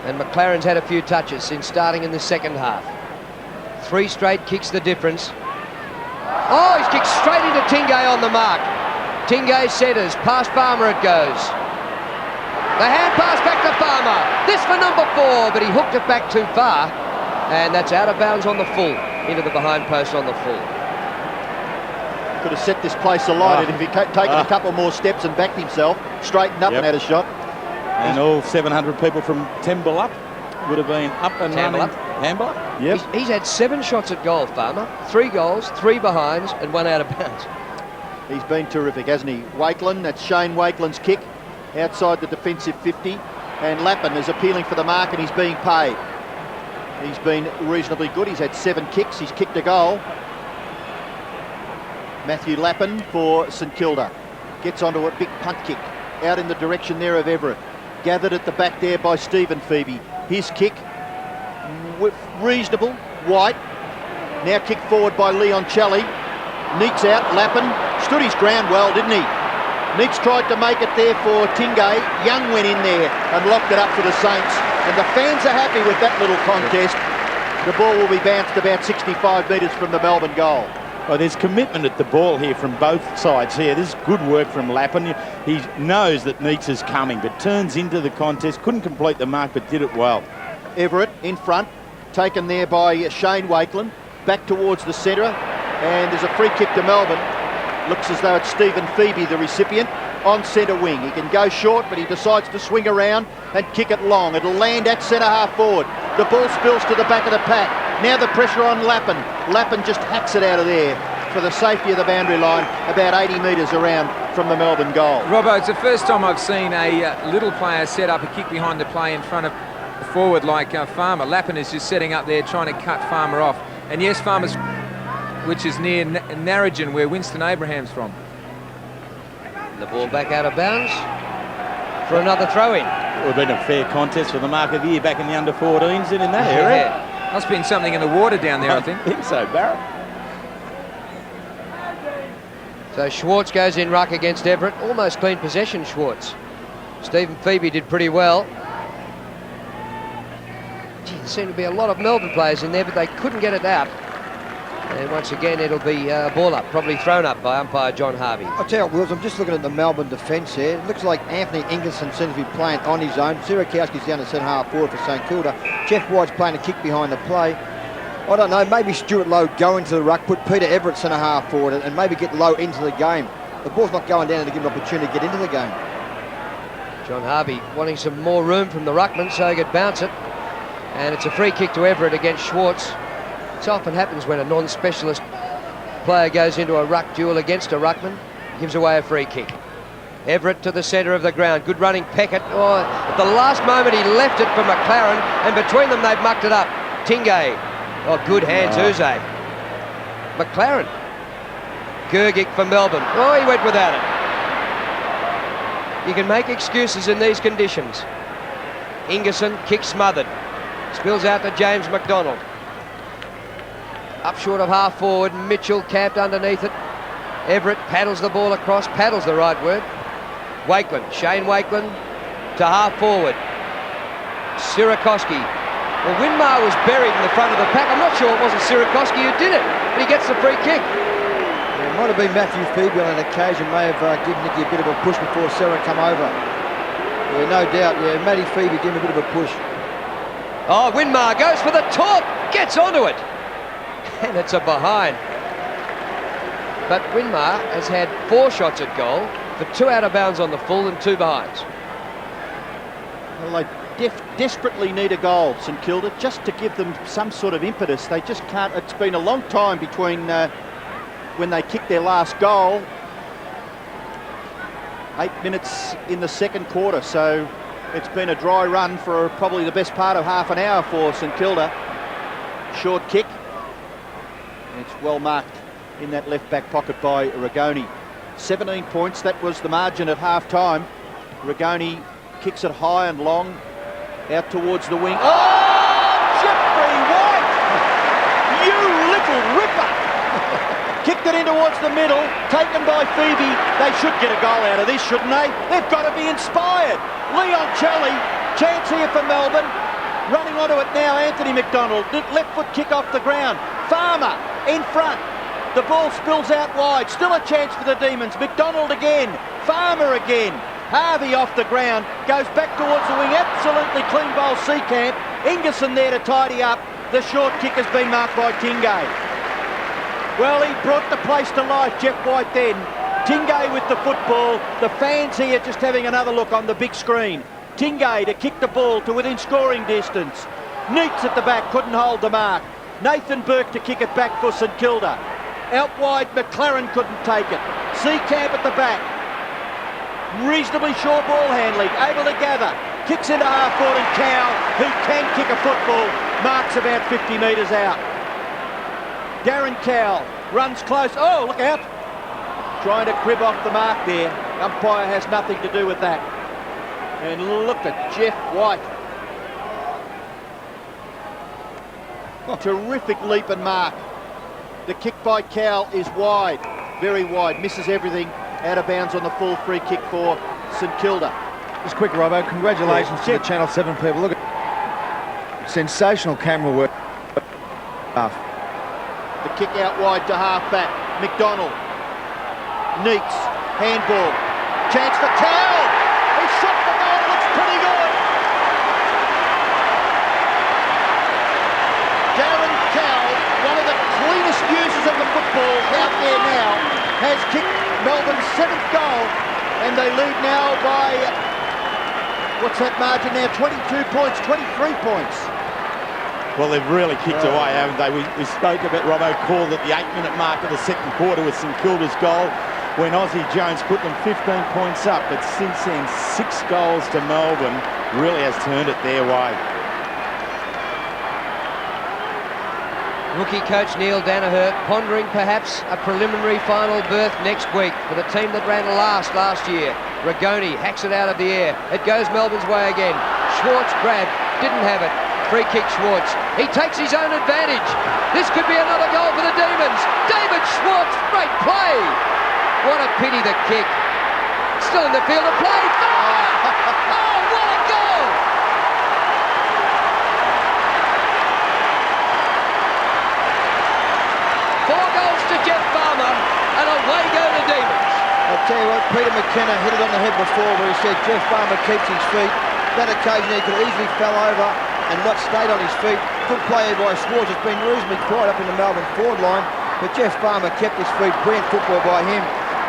and McLaren's had a few touches since starting in the second half. 3 straight kicks the difference. Oh, he's kicked straight into Tingay on the mark. Tingay centres, past Farmer it goes. The hand pass back to Farmer. This for number 4, but he hooked it back too far. And that's out of bounds on the full, into the behind post on the full. Could have set this place alight if he'd taken a couple more steps and backed himself, straightened up and had a shot. And all 700 people from Temple up would have been up and running. Handball up? Yep. He's had 7 shots at goal, Farmer. 3 goals, 3 behinds, and 1 out of bounds. He's been terrific, hasn't he? Wakelin, that's Shane Wakelin's kick outside the defensive 50. And Lappin is appealing for the mark and he's being paid. He's been reasonably good. He's had 7 kicks. He's kicked a goal. Matthew Lappin for St Kilda. Gets onto a big punt kick out in the direction there of Everett. Gathered at the back there by Stephen Phoebe. His kick, reasonable. White. Now kicked forward by Leoncelli. Neitz out. Lappin stood his ground well, didn't he? Neitz tried to make it there for Tingay. Young went in there and locked it up for the Saints. And the fans are happy with that little contest. The ball will be bounced about 65 metres from the Melbourne goal. Well, there's commitment at the ball here from both sides here. This is good work from Lappin. He knows that Neitz is coming, but turns into the contest. Couldn't complete the mark, but did it well. Everett in front, taken there by Shane Wakelin. Back towards the centre, and there's a free kick to Melbourne. Looks as though it's Stephen Phoebe, the recipient, on centre wing. He can go short, but he decides to swing around and kick it long. It'll land at centre half forward. The ball spills to the back of the pack. Now the pressure on Lappin. Lappin just hacks it out of there for the safety of the boundary line, about 80 metres around from the Melbourne goal. Robbo, it's the first time I've seen a little player set up a kick behind the play in front of a forward like Farmer. Lappin is just setting up there trying to cut Farmer off. And yes, Farmer's, which is near Narrogin, where Winston Abraham's from. And the ball back out of bounds for another throw-in. It would have been a fair contest for the mark of the year back in the under-14s and in that area. Yeah. Must have been something in the water down there, I think. I think so, Barrett. So Schwartz goes in ruck against Everett. Almost clean possession, Schwartz. Stephen Phoebe did pretty well. Gee, there seemed to be a lot of Melbourne players in there, but they couldn't get it out. And once again, it'll be ball up, probably thrown up by umpire John Harvey. I'll tell you what, Wills, I'm just looking at the Melbourne defence here. It looks like Anthony Ingerson seems to be playing on his own. Sirakowski's down to centre half forward for St Kilda. Jeff White's playing a kick behind the play. I don't know, maybe Stuart Lowe go into the ruck, put Peter Everett centre half forward and maybe get Lowe into the game. The ball's not going down to give him an opportunity to get into the game. John Harvey wanting some more room from the ruckman so he could bounce it. And it's a free kick to Everett against Schwartz. It often happens when a non-specialist player goes into a ruck duel against a ruckman, gives away a free kick. Everett to the centre of the ground. Good running Peckett. Oh, at the last moment he left it for McLaren, and between them they've mucked it up. Tingay. Oh, good hands, Uze. McLaren. Gergic for Melbourne. Oh, he went without it. You can make excuses in these conditions. Ingerson, kick smothered. Spills out to James McDonald. Up short of half forward, Mitchell camped underneath it. Everett paddles the ball across, paddles the right word. Wakeland, Shane Wakeland to half forward. Sirakowski. Well, Winmar was buried in the front of the pack. I'm not sure it wasn't Sirakowski who did it, but he gets the free kick. Yeah, it might have been Matthew Phoebe on an occasion, may have given Nicky a bit of a push before Sarah come over. Yeah, no doubt, yeah, Matty Phoebe gave him a bit of a push. Oh, Winmar goes for the top, gets onto it. And it's a behind. But Winmar has had 4 shots at goal for 2 out of bounds on the full and 2 behinds. Well, they desperately need a goal, St Kilda, just to give them some sort of impetus. They just can't. It's been a long time between when they kicked their last goal. 8 minutes in the second quarter, so it's been a dry run for probably the best part of half an hour for St Kilda. Short kick. It's well marked in that left back pocket by Rigoni. 17 points, that was the margin at half time. Rigoni kicks it high and long out towards the wing. Oh, Jeffrey White! You little ripper! Kicked it in towards the middle, taken by Phoebe. They should get a goal out of this, shouldn't they? They've got to be inspired. Leon Challey, chance here for Melbourne. Running onto it now, Anthony McDonald. Left foot kick off the ground. Farmer in front. The ball spills out wide. Still a chance for the Demons. McDonald again. Farmer again. Harvey off the ground. Goes back towards the wing. Absolutely clean bowl, Seacamp. Ingerson there to tidy up. The short kick has been marked by Tingay. Well, he brought the place to life, Jeff White then. Tingay with the football. The fans here just having another look on the big screen. Tingay to kick the ball to within scoring distance. Neats at the back, couldn't hold the mark. Nathan Burke to kick it back for St Kilda. Out wide, McLaren couldn't take it. Seacamp at the back. Reasonably short ball handling, able to gather. Kicks into half forward and Cow, who can kick a football, marks about 50 metres out. Darren Cowell runs close. Oh, look out. Trying to crib off the mark there. Umpire has nothing to do with that. And look at Jeff White. Terrific leap and mark. The kick by Cowell is wide, very wide, misses everything, out of bounds on the full free kick for St Kilda. Just quick, Robbo, congratulations to the Channel 7 people. Look at sensational camera work. The kick out wide to half back, McDonald. Neats, handball, chance for Cowell. He shot the goal, looks pretty good. Darren Cowell, one of the cleanest users of the football out there now, has kicked Melbourne's 7th goal, and they lead now by, what's that margin now, 22 points, 23 points. Well, they've really kicked away, haven't they? We spoke about Robbo called at the 8-minute mark of the second quarter with St Kilda's goal when Aussie Jones put them 15 points up, but since then 6 goals to Melbourne really has turned it their way. Rookie coach Neil Danaher pondering perhaps a preliminary final berth next week for the team that ran last year. Rigoni hacks it out of the air. It goes Melbourne's way again. Schwartz grabbed, didn't have it. Free kick Schwartz. He takes his own advantage. This could be another goal for the Demons. David Schwartz, great play. What a pity the kick. Still in the field of play. Oh, what a goal! Jeff Farmer, and away go the Demons. I'll tell you what, Peter McKenna hit it on the head before where he said Jeff Farmer keeps his feet. That occasion he could easily fell over and not stayed on his feet. Good play by Schwartz. It's been reasonably quiet up in the Melbourne forward line, but Jeff Farmer kept his feet. Brilliant football by him.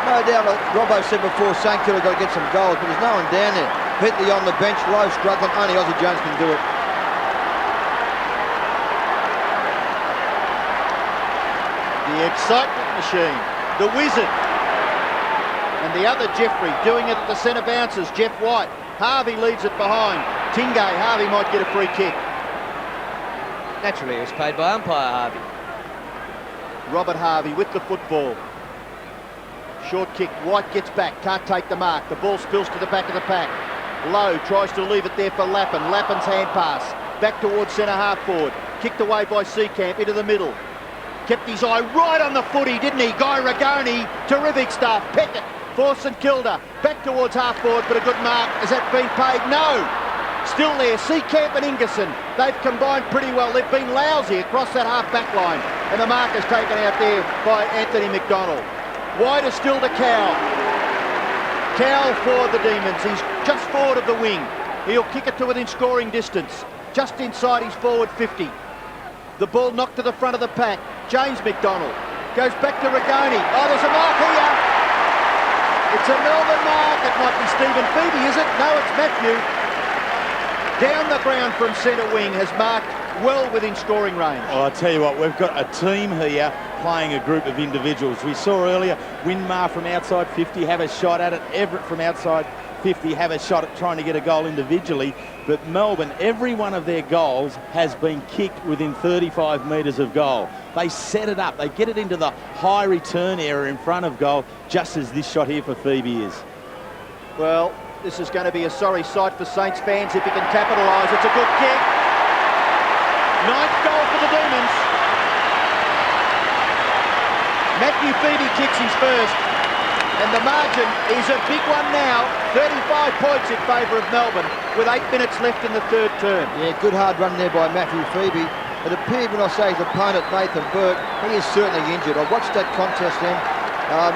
No doubt, like Robbo said before, St Kilda got to get some goals, but there's no one down there. Hitley on the bench, Lowe struggling. Only Ozzie Jones can do it. The excitement machine, the wizard. And the other Jeffrey doing it at the centre bounces, Jeff White. Harvey leads it behind. Tingay, Harvey might get a free kick. Naturally, it was paid by umpire Harvey. Robert Harvey with the football. Short kick, White gets back, can't take the mark. The ball spills to the back of the pack. Lowe tries to leave it there for Lappin. Lappin's hand pass. Back towards centre half forward. Kicked away by Seacamp into the middle. Kept his eye right on the footy, didn't he? Guy Rigoni, terrific stuff. Peckett for St Kilda. Back towards half forward, but a good mark. Has that been paid? No. Still there, Seacamp and Ingerson. They've combined pretty well. They've been lousy across that half-back line. And the mark is taken out there by Anthony McDonald. Wide is still to Cowell. Cowell for the Demons. He's just forward of the wing. He'll kick it to within scoring distance. Just inside his forward 50. The ball knocked to the front of the pack. James McDonald goes back to Rigoni. Oh, there's a mark here. It's a Melbourne mark. It might be Stephen Phoebe, is it? No, it's Matthew. Down the ground from centre wing, has marked well within scoring range. Oh, I tell you what, we've got a team here playing a group of individuals. We saw earlier Winmar from outside 50 have a shot at it. Everett from outside 50 have a shot at trying to get a goal individually. But Melbourne, every one of their goals has been kicked within 35 metres of goal. They set it up. They get it into the high return area in front of goal, just as this shot here for Phoebe is. Well, this is going to be a sorry sight for Saints fans if he can capitalise. It's a good kick. Ninth goal for the Demons. Matthew Phoebe kicks his first. And the margin is a big one now. 35 points in favour of Melbourne with 8 minutes left in the third term. Yeah, good hard run there by Matthew Phoebe. It appeared when I say his opponent, Nathan Burke, he is certainly injured. I watched that contest then.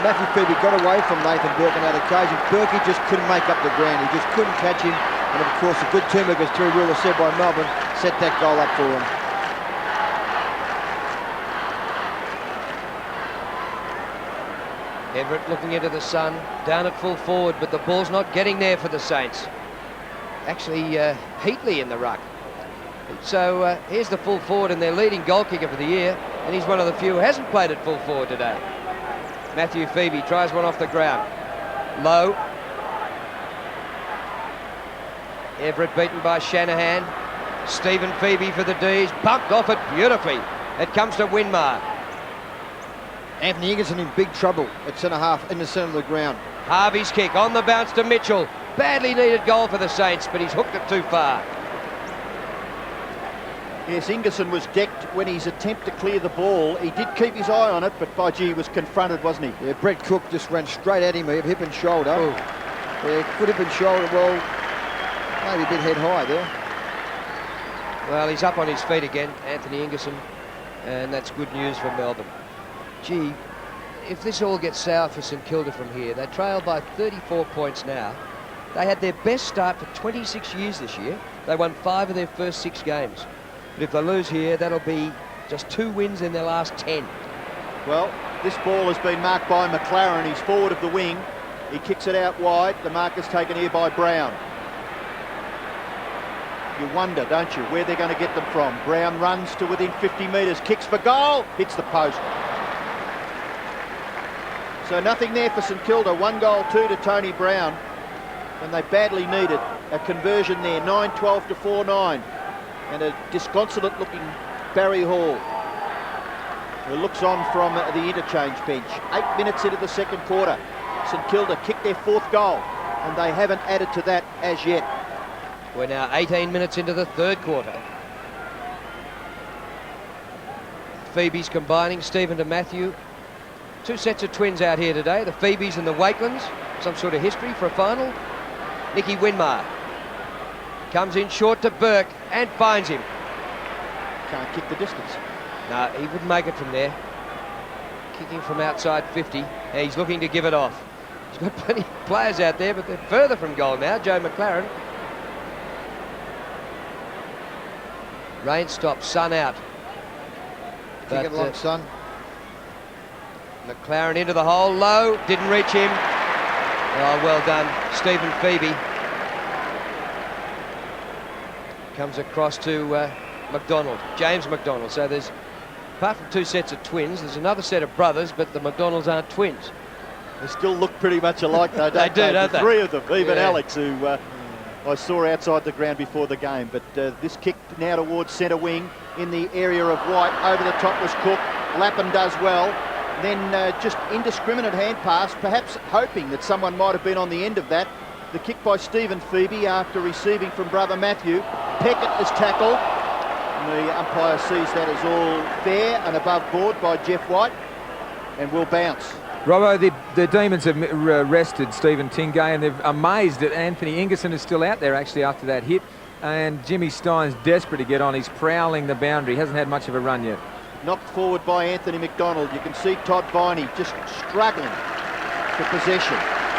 Matthew Phoebe got away from Nathan Burke on that occasion. Burke just couldn't make up the ground. He just couldn't catch him. And of course, a good turn against Terry Wheeler said by Melbourne set that goal up for him. Everett looking into the sun, down at full forward, but the ball's not getting there for the Saints. Actually, Heatley in the ruck. So here's the full forward and their leading goal kicker for the year, and he's one of the few who hasn't played at full forward today. Matthew Phoebe tries one off the ground. Low. Everett beaten by Shanahan. Stephen Phoebe for the D's, bumped off it beautifully. It comes to Winmar. Anthony Ingerson in big trouble at centre half in the centre of the ground. Harvey's kick on the bounce to Mitchell. Badly needed goal for the Saints, but he's hooked it too far. Yes, Ingerson was decked when his attempt to clear the ball. He did keep his eye on it, but by gee, he was confronted, wasn't he? Yeah, Brett Cook just ran straight at him, hip and shoulder. Ooh. Yeah, could have been shoulder, well, maybe a bit head high there. Well, he's up on his feet again, Anthony Ingerson, and that's good news for Melbourne. Gee, if this all gets sour for St Kilda from here, they trail by 34 points now. They had their best start for 26 years this year. They won 5 of their first 6 games. But if they lose here, that'll be just 2 wins in their last 10. Well, this ball has been marked by McLaren. He's forward of the wing. He kicks it out wide. The mark is taken here by Brown. You wonder, don't you, where they're going to get them from. Brown runs to within 50 metres, kicks for goal, hits the post. So nothing there for St Kilda. 1 goal, 2 to Tony Brown. And they badly needed a conversion there. 9-12 to 4-9. And a disconsolate looking Barry Hall. who looks on from the interchange bench. 8 minutes into the second quarter. St Kilda kicked their 4th goal, and they haven't added to that as yet. We're now 18 minutes into the third quarter. Phoebe's combining, Stephen to Matthew. 2 sets of twins out here today, the Phoebes and the Wakelands. Some sort of history for a final. Nicky Winmar comes in short to Burke and finds him. Can't kick the distance. No, he wouldn't make it from there. Kicking from outside 50, and he's looking to give it off. He's got plenty of players out there, but they're further from goal now. Joe McLaren. Rain stops, Sun out. Kick it along, Sun. McLaren into the hole, low, didn't reach him. Oh, well done, Stephen Phoebe. Comes across to McDonald, James McDonald. So there's, apart from 2 sets of twins, there's another set of brothers, but the McDonalds aren't twins. They still look pretty much alike, though, don't They do, don't The they? 3 of them, even Yeah. Alex, who I saw outside the ground before the game. But this kick now towards centre wing in the area of White. Over the top was Cook. Lappin does well. Then just indiscriminate hand pass, perhaps hoping that someone might have been on the end of that. The kick by Stephen Phoebe after receiving from brother Matthew. Peckett is tackled. And the umpire sees that as all fair and above board by Jeff White and will bounce. Robbo, the Demons have rested Stephen Tingay, and they're amazed that Anthony Ingerson is still out there actually after that hit. And Jimmy Stein's desperate to get on. He's prowling the boundary. Hasn't had much of a run yet. Knocked forward by Anthony McDonald. You can see Todd Viney just struggling for possession.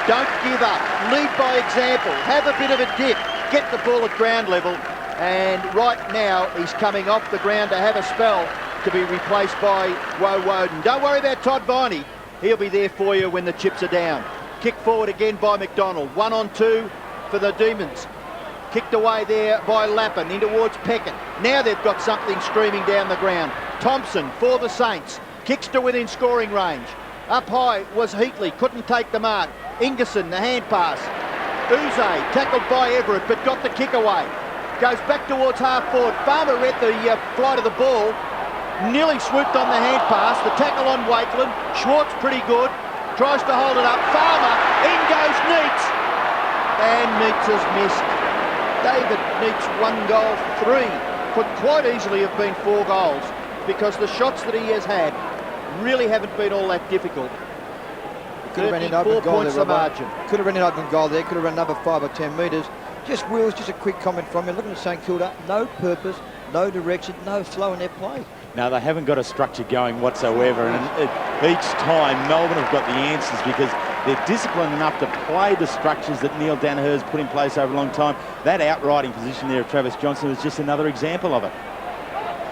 Don't give up. Lead by example. Have a bit of a dip. Get the ball at ground level. And right now, he's coming off the ground to have a spell to be replaced by Woe Woden. Don't worry about Todd Viney. He'll be there for you when the chips are down. Kick forward again by McDonald. 1-on-2 for the Demons. Kicked away there by Lappin in towards Peckett. Now they've got something screaming down the ground. Thompson for the Saints. Kicks to within scoring range. Up high was Heatley. Couldn't take the mark. Ingerson, the hand pass. Uze tackled by Everett but got the kick away. Goes back towards half forward. Farmer read the flight of the ball. Nearly swooped on the hand pass. The tackle on Wakeland. Schwartz pretty good. Tries to hold it up. Farmer. In goes Neitz. And Neitz has missed. David Neitz 1 goal, 3. Could quite easily have been 4 goals because the shots that he has had really haven't been all that difficult. Could have run in open goal there, margin. Could have run in open goal there. Could have run another 5 or 10 metres. Just Wills, just a quick comment from you. Looking at St Kilda, no purpose, no direction, no flow in their play. No, they haven't got a structure going whatsoever, and each time Melbourne have got the answers because they're disciplined enough to play the structures that Neil Danaher's put in place over a long time. That outriding position there of Travis Johnston was just another example of it.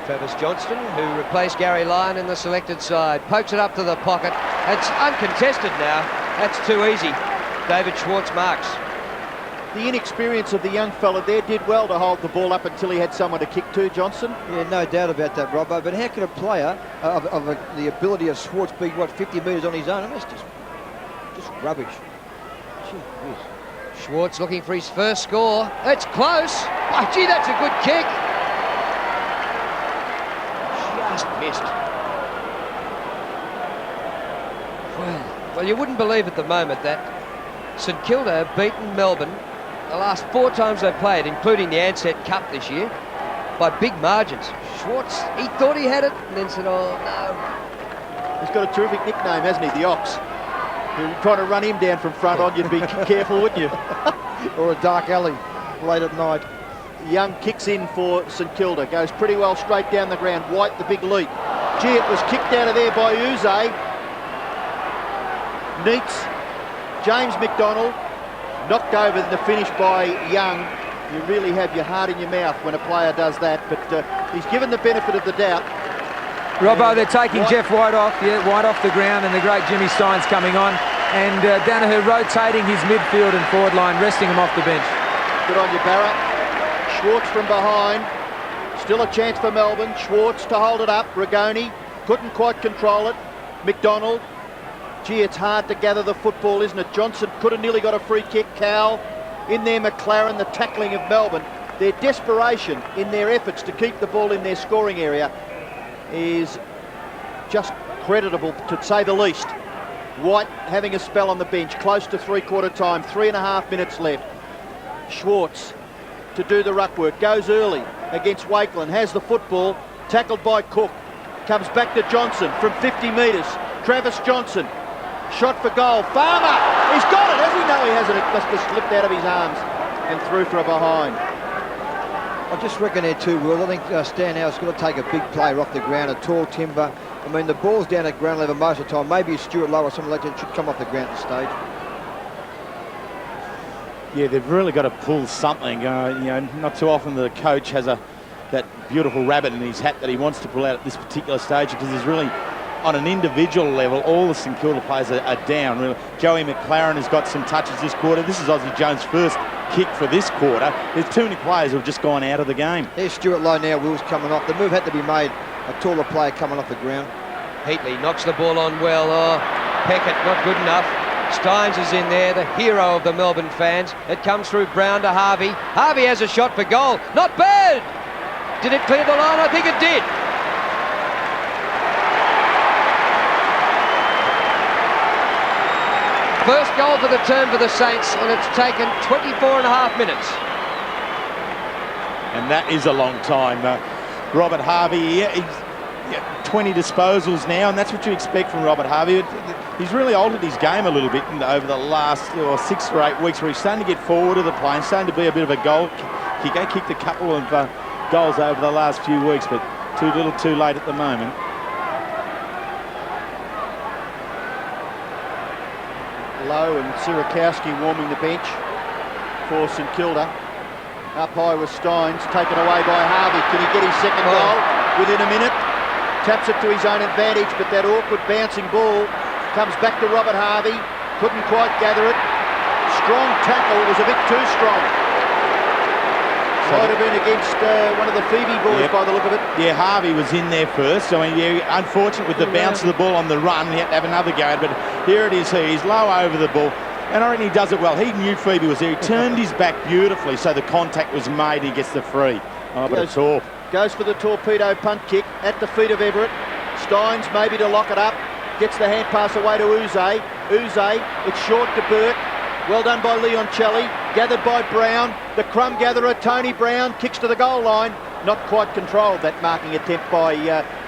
Travis Johnston, who replaced Gary Lyon in the selected side, pokes it up to the pocket. It's uncontested now. That's too easy. David Schwartz marks. The inexperience of the young fella there did well to hold the ball up until he had someone to kick to, Johnson. Yeah, no doubt about that, Robbo. But how can a player of the ability of Schwartz be, 50 metres on his own? I mean, it's just rubbish. Gee whiz. Schwartz looking for his first score. It's close. Oh, gee, that's a good kick. Just missed. Well, you wouldn't believe at the moment that St Kilda have beaten Melbourne the last 4 times they played, including the Ansett Cup this year, by big margins. Schwartz, he thought he had it and then said, oh, no. He's got a terrific nickname, hasn't he? The Ox. You're trying to run him down from front on, you'd be careful, wouldn't you? Or a dark alley late at night. Young kicks in for St Kilda. Goes pretty well straight down the ground. White, the big leap. Gee, it was kicked out of there by Uze. Neitz. James McDonald. Knocked over in the finish by Young. You really have your heart in your mouth when a player does that, but he's given the benefit of the doubt. Robbo, they're taking Jeff White off. Yeah, White off the ground, and the great Jimmy Stein's coming on. And Danaher rotating his midfield and forward line, resting him off the bench. Good on you, Barrett. Schwartz from behind. Still a chance for Melbourne. Schwartz to hold it up. Rigoni couldn't quite control it. McDonald. Gee, it's hard to gather the football, isn't it? Johnson could have nearly got a free kick. Cowell in there. McLaren, the tackling of Melbourne. Their desperation in their efforts to keep the ball in their scoring area is just creditable to say the least. White having a spell on the bench, close to three-quarter time, 3.5 minutes left. Schwartz to do the ruck work, goes early against Wakeland, has the football, tackled by Cook, comes back to Johnson from 50 metres. Travis Johnson, shot for goal. Farmer, he's got it. Has he? No, he hasn't. It must have slipped out of his arms and through for a behind. I just reckon there too, Will. I think Stanhouse's got to take a big player off the ground, a tall timber. I mean, the ball's down at ground level most of the time. Maybe Stuart Lowe or something like that should come off the ground at the stage. Yeah, they've really got to pull something. You know, not too often the coach has that beautiful rabbit in his hat that he wants to pull out at this particular stage, because there's really, on an individual level, all the St Kilda players are down. Really. Joey McLaren has got some touches this quarter. This is Ozzie Jones' first kick for this quarter. There's too many players who have just gone out of the game. There's Stuart Lowe now, Will's coming off. The move had to be made, a taller player coming off the ground. Heatley knocks the ball on well. Oh, Peckett not good enough. Stynes is in there, the hero of the Melbourne fans. It comes through Brown to Harvey. Harvey has a shot for goal. Not bad! Did it clear the line? I think it did. First goal for the term for the Saints, and it's taken 24.5 minutes. And that is a long time. Robert Harvey, he's 20 disposals now, and that's what you expect from Robert Harvey. He's really altered his game a little bit over the last 6 or 8 weeks, where he's starting to get forward of the play and starting to be a bit of a goal kicker. Kicked a couple of goals over the last few weeks, but too little too late at the moment. Lowe and Sirakowski warming the bench for St Kilda. Up high with Stynes, taken away by Harvey. Can he get his second goal within a minute? Taps it to his own advantage, but that awkward bouncing ball comes back to Robert Harvey. Couldn't quite gather it. Strong tackle, was a bit too strong. Might have been against one of the Phoebe boys by the look of it. Yeah, Harvey was in there first. I mean, yeah, unfortunate with the bounce of the ball on the run. He had to have another go, but here it is. He's low over the ball, and I reckon he does it well. He knew Phoebe was there. He turned his back beautifully, so the contact was made. He gets the free. Oh, but it's off. Goes for the torpedo punt kick at the feet of Everett. Stynes maybe to lock it up. Gets the hand pass away to Uze. Uze, it's short to Burke. Well done by Leoncelli, gathered by Brown. The crumb gatherer, Tony Brown, kicks to the goal line. Not quite controlled, that marking attempt by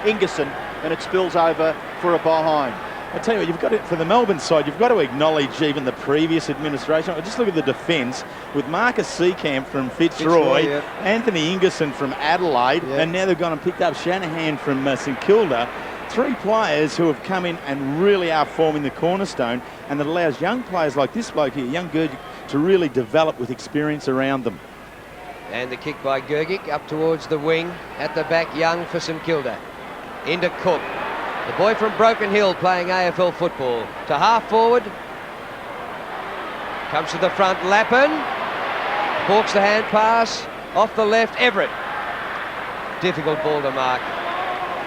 Ingerson, and it spills over for a behind. I tell you what, you've got it for the Melbourne side. You've got to acknowledge even the previous administration. Just look at the defence with Marcus Seacamp from Fitzroy, Anthony Ingerson from Adelaide, and now they've gone and picked up Shanahan from St Kilda. 3 players who have come in and really are forming the cornerstone, and that allows young players like this bloke here, young Gergic, to really develop with experience around them. And the kick by Gergic up towards the wing. At the back, Young for St Kilda. Into Cook. The boy from Broken Hill playing AFL football. To half forward. Comes to the front, Lappin. Hawks the hand pass. Off the left, Everett. Difficult ball to mark.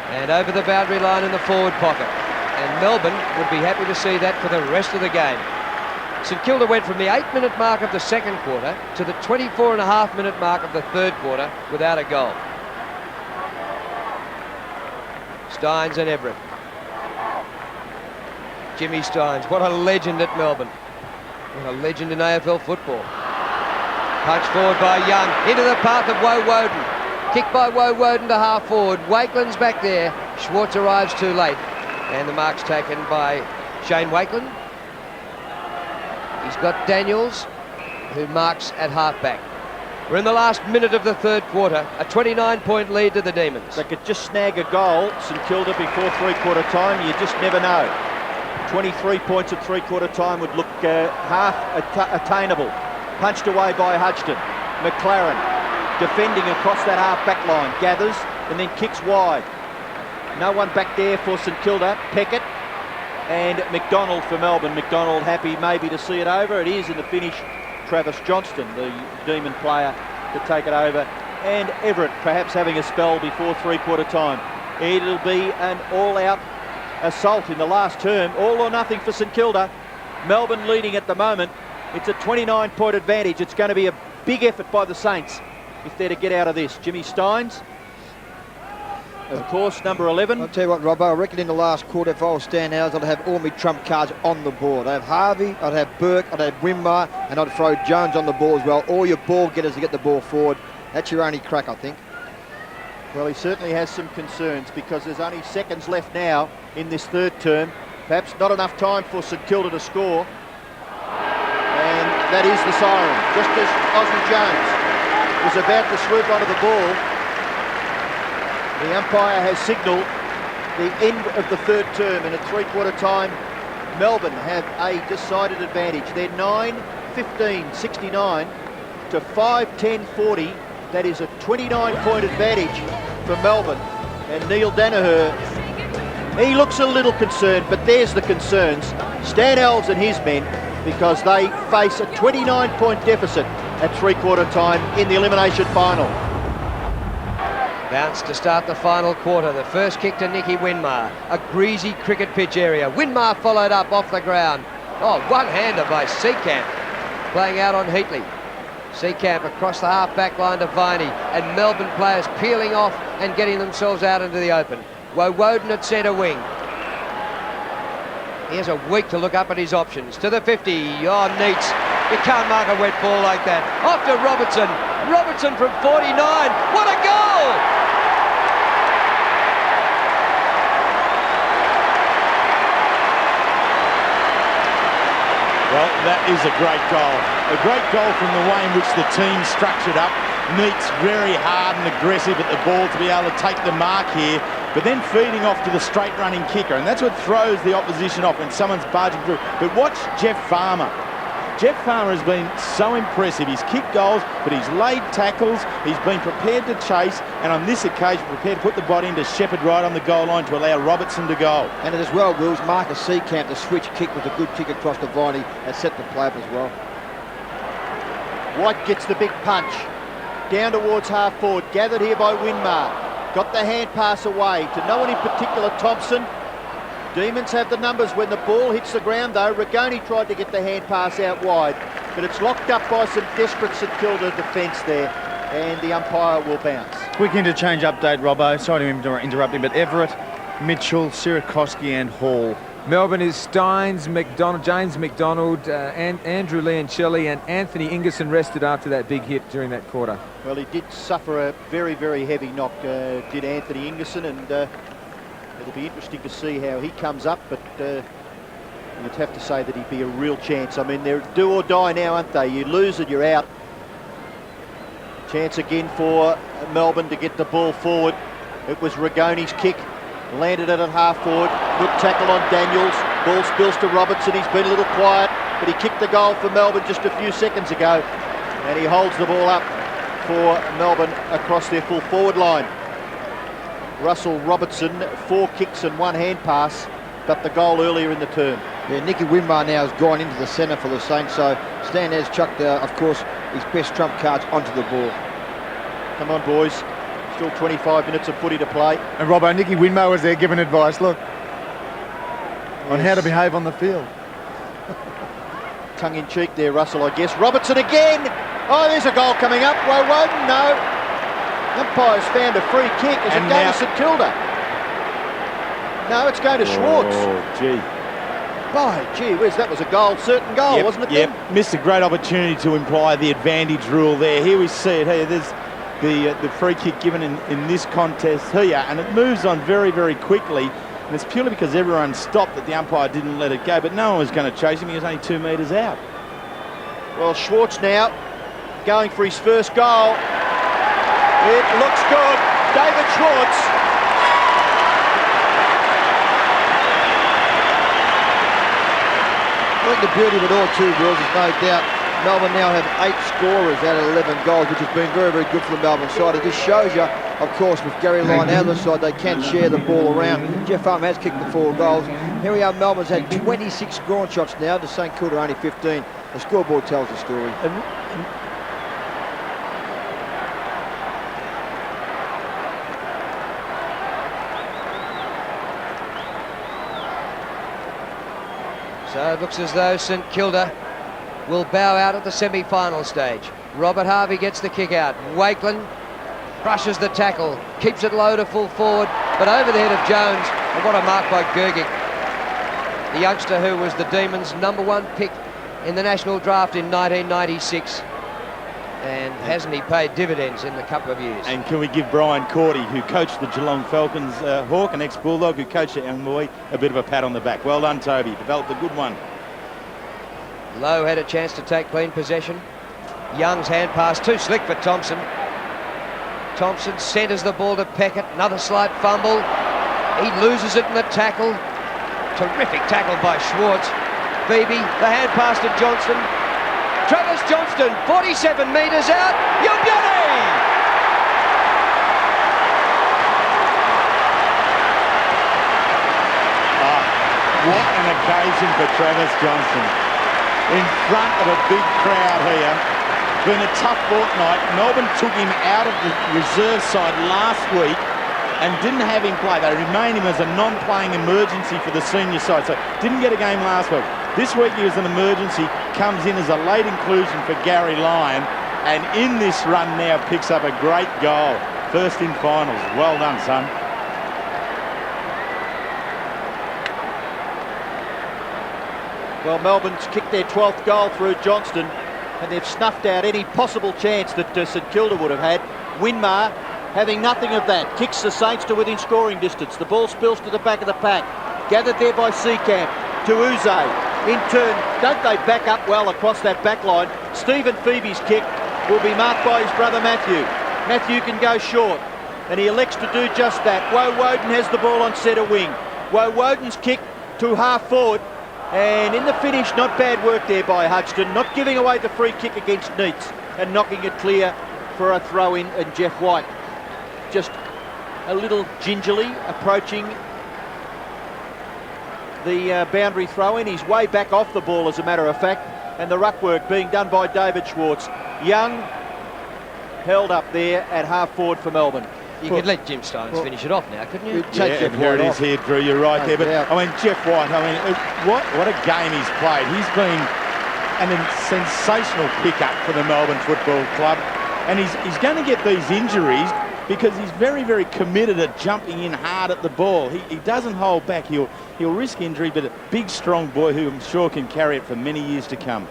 And over the boundary line in the forward pocket. And Melbourne would be happy to see that for the rest of the game. St Kilda went from the 8-minute mark of the second quarter to the 24.5-minute mark of the third quarter without a goal. Stynes and Everett. Jimmy Stynes, what a legend at Melbourne. What a legend in AFL football. Punch forward by Young, into the path of Woden. Kick by Woden to half forward. Wakeland's back there. Schwartz arrives too late. And the mark's taken by Shane Wakeland. He's got Daniels, who marks at halfback. We're in the last minute of the third quarter. A 29-point lead to the Demons. They could just snag a goal, St Kilda, before three-quarter time. You just never know. 23 points at three-quarter time would look half attainable. Punched away by Hudgton. McLaren defending across that half-back line. Gathers and then kicks wide. No one back there for St Kilda. Peckett and McDonald for Melbourne. McDonald happy maybe to see it over. It is in the finish. Travis Johnston, the Demon player, to take it over. And Everett perhaps having a spell before three-quarter time. It'll be an all-out assault in the last term. All or nothing for St Kilda. Melbourne leading at the moment. It's a 29-point advantage. It's going to be a big effort by the Saints if they're to get out of this. Jimmy Stynes. of course, number 11. I'll tell you what, Robbo, I reckon in the last quarter, if I was Stan Alves, I'd have all my trump cards on the board. I'd have Harvey, I'd have Burke, I'd have Winmar, and I'd throw Jones on the ball as well. All your ball getters to get the ball forward. That's your only crack, I think. Well, he certainly has some concerns because there's only seconds left now in this third term. Perhaps not enough time for St Kilda to score. And that is the siren. Just as Ozzy Jones was about to swoop onto the ball, the umpire has signalled the end of the third term, and at three-quarter time, Melbourne have a decided advantage. They're 9-15-69 to 5-10-40. That is a 29-point advantage for Melbourne. And Neil Danaher, he looks a little concerned, but there's the concerns. Stan Alves and his men, because they face a 29-point deficit at three-quarter time in the elimination final. Bounce to start the final quarter. The first kick to Nicky Winmar. A greasy cricket pitch area. Winmar followed up off the ground. Oh, one-hander by Seacamp. Playing out on Heatley. Seacamp across the half-back line to Viney. And Melbourne players peeling off and getting themselves out into the open. Woden at centre wing. He has a week to look up at his options. To the 50. Oh, Neats. You can't mark a wet ball like that. Off to Robertson. Robertson from 49. What a goal! Well, that is a great goal. A great goal from the way in which the team structured up. Neats very hard and aggressive at the ball to be able to take the mark here, but then feeding off to the straight running kicker, and that's what throws the opposition off when someone's barging through. But watch Jeff Farmer. Jeff Farmer has been so impressive. He's kicked goals, but he's laid tackles. He's been prepared to chase, and on this occasion prepared to put the body into Shepherd right on the goal line to allow Robertson to go. And as well, Wills, Marcus Seacamp, the switch kick was a good kick across to Viney. That set the play up as well. White gets the big punch. Down towards half forward, gathered here by Winmar. Got the hand pass away to no one in particular, Thompson. Demons have the numbers when the ball hits the ground though. Rigoni tried to get the hand pass out wide, but it's locked up by some desperate St Kilda defence there, and the umpire will bounce. Quick interchange update, Robbo. Sorry to interrupt you, but Everett, Mitchell, Sirakoski and Hall. Melbourne is Steins, McDonald, James McDonald, and Andrew Leoncelli, and Anthony Ingerson rested after that big hit during that quarter. Well, he did suffer a very, very heavy knock, did Anthony Ingerson, and it'll be interesting to see how he comes up, but you'd have to say that he'd be a real chance. I mean, they're do or die now, aren't they? You lose and you're out. Chance again for Melbourne to get the ball forward. It was Rigoni's kick. Landed it at half forward. Good tackle on Daniels. Ball spills to Robertson. He's been a little quiet, but he kicked the goal for Melbourne just a few seconds ago. And he holds the ball up for Melbourne across their full forward line. Russell Robertson, 4 kicks and 1 hand pass, but the goal earlier in the term. Yeah, Nicky Winmar now has gone into the centre for the Saints, so Stan has chucked, of course, his best trump cards onto the ball. Come on, boys. Still 25 minutes of footy to play. And Robbo, Nicky Winmar was there giving advice, look, on how to behave on the field. Tongue-in-cheek there, Russell, I guess. Robertson again! Oh, there's a goal coming up. Woden, no. Umpire's found a free kick. Is it going to St Kilda? No, it's going to Schwartz. Oh, gee. By gee whiz, that was a goal, certain goal, wasn't it? Yep, missed a great opportunity to imply the advantage rule there. Here we see it. Here, there's the free kick given in this contest here, and it moves on very, very quickly. And it's purely because everyone stopped that the umpire didn't let it go, but no one was going to chase him. He was only 2 metres out. Well, Schwartz now going for his first goal. It looks good. David Schwartz. I think the beauty of it all too, Wills, is no doubt Melbourne now have 8 scorers out of 11 goals, which has been very, very good for the Melbourne side. It just shows you, of course, with Gary Lyon out of the side, they can share the ball around. Jeff Farmer has kicked the 4 goals. Here we are, Melbourne's had 26 scoring shots now, to St Kilda only 15. The scoreboard tells the story. So it looks as though St Kilda will bow out at the semi-final stage. Robert Harvey gets the kick out. Wakeland crushes the tackle, keeps it low to full forward, but over the head of Jones. And what a mark by Gergic, the youngster who was the Demons' #1 pick in the national draft in 1996. And hasn't he paid dividends in a couple of years? And can we give Brian Cordy, who coached the Geelong Falcons, Hawk, an ex-Bulldog, who coached the young boy, a bit of a pat on the back. Well done, Toby. Developed a good one. Lowe had a chance to take clean possession. Young's hand pass, too slick for Thompson. Thompson centres the ball to Peckett. Another slight fumble. He loses it in the tackle. Terrific tackle by Schwartz. Beebe, the hand pass to Johnston. Travis Johnston, 47 metres out. You beauty! What an occasion for Travis Johnston. In front of a big crowd here. Been a tough fortnight. Melbourne took him out of the reserve side last week and didn't have him play. They remained him as a non-playing emergency for the senior side, so didn't get a game last week. This week he was an emergency, comes in as a late inclusion for Gary Lyon, and in this run now picks up a great goal. First in finals. Well done, son. Well, Melbourne's kicked their 12th goal through Johnston, and they've snuffed out any possible chance that St Kilda would have had. Winmar having nothing of that. Kicks the Saints to within scoring distance. The ball spills to the back of the pack. Gathered there by Seacamp to Uze. In turn, don't they back up well across that back line? Stephen Phoebe's kick will be marked by his brother Matthew. Matthew can go short, and he elects to do just that. Woden has the ball on centre wing. Woden's kick to half forward. And in the finish, not bad work there by Hudson, not giving away the free kick against Neitz and knocking it clear for a throw-in, and Jeff White just a little gingerly approaching the boundary throw-in. He's way back off the ball, as a matter of fact, and the ruck work being done by David Schwartz. Young held up there at half forward for Melbourne. You could let Jim Stones finish it off now, couldn't you? Take Jeff here White it is off. here, Drew. You're right there. But Yeah. I mean, Jeff White, I mean, what a game he's played. He's been a sensational pickup for the Melbourne Football Club. And he's going to get these injuries because he's very, very committed at jumping in hard at the ball. He doesn't hold back. He'll risk injury, but a big, strong boy who I'm sure can carry it for many years to come.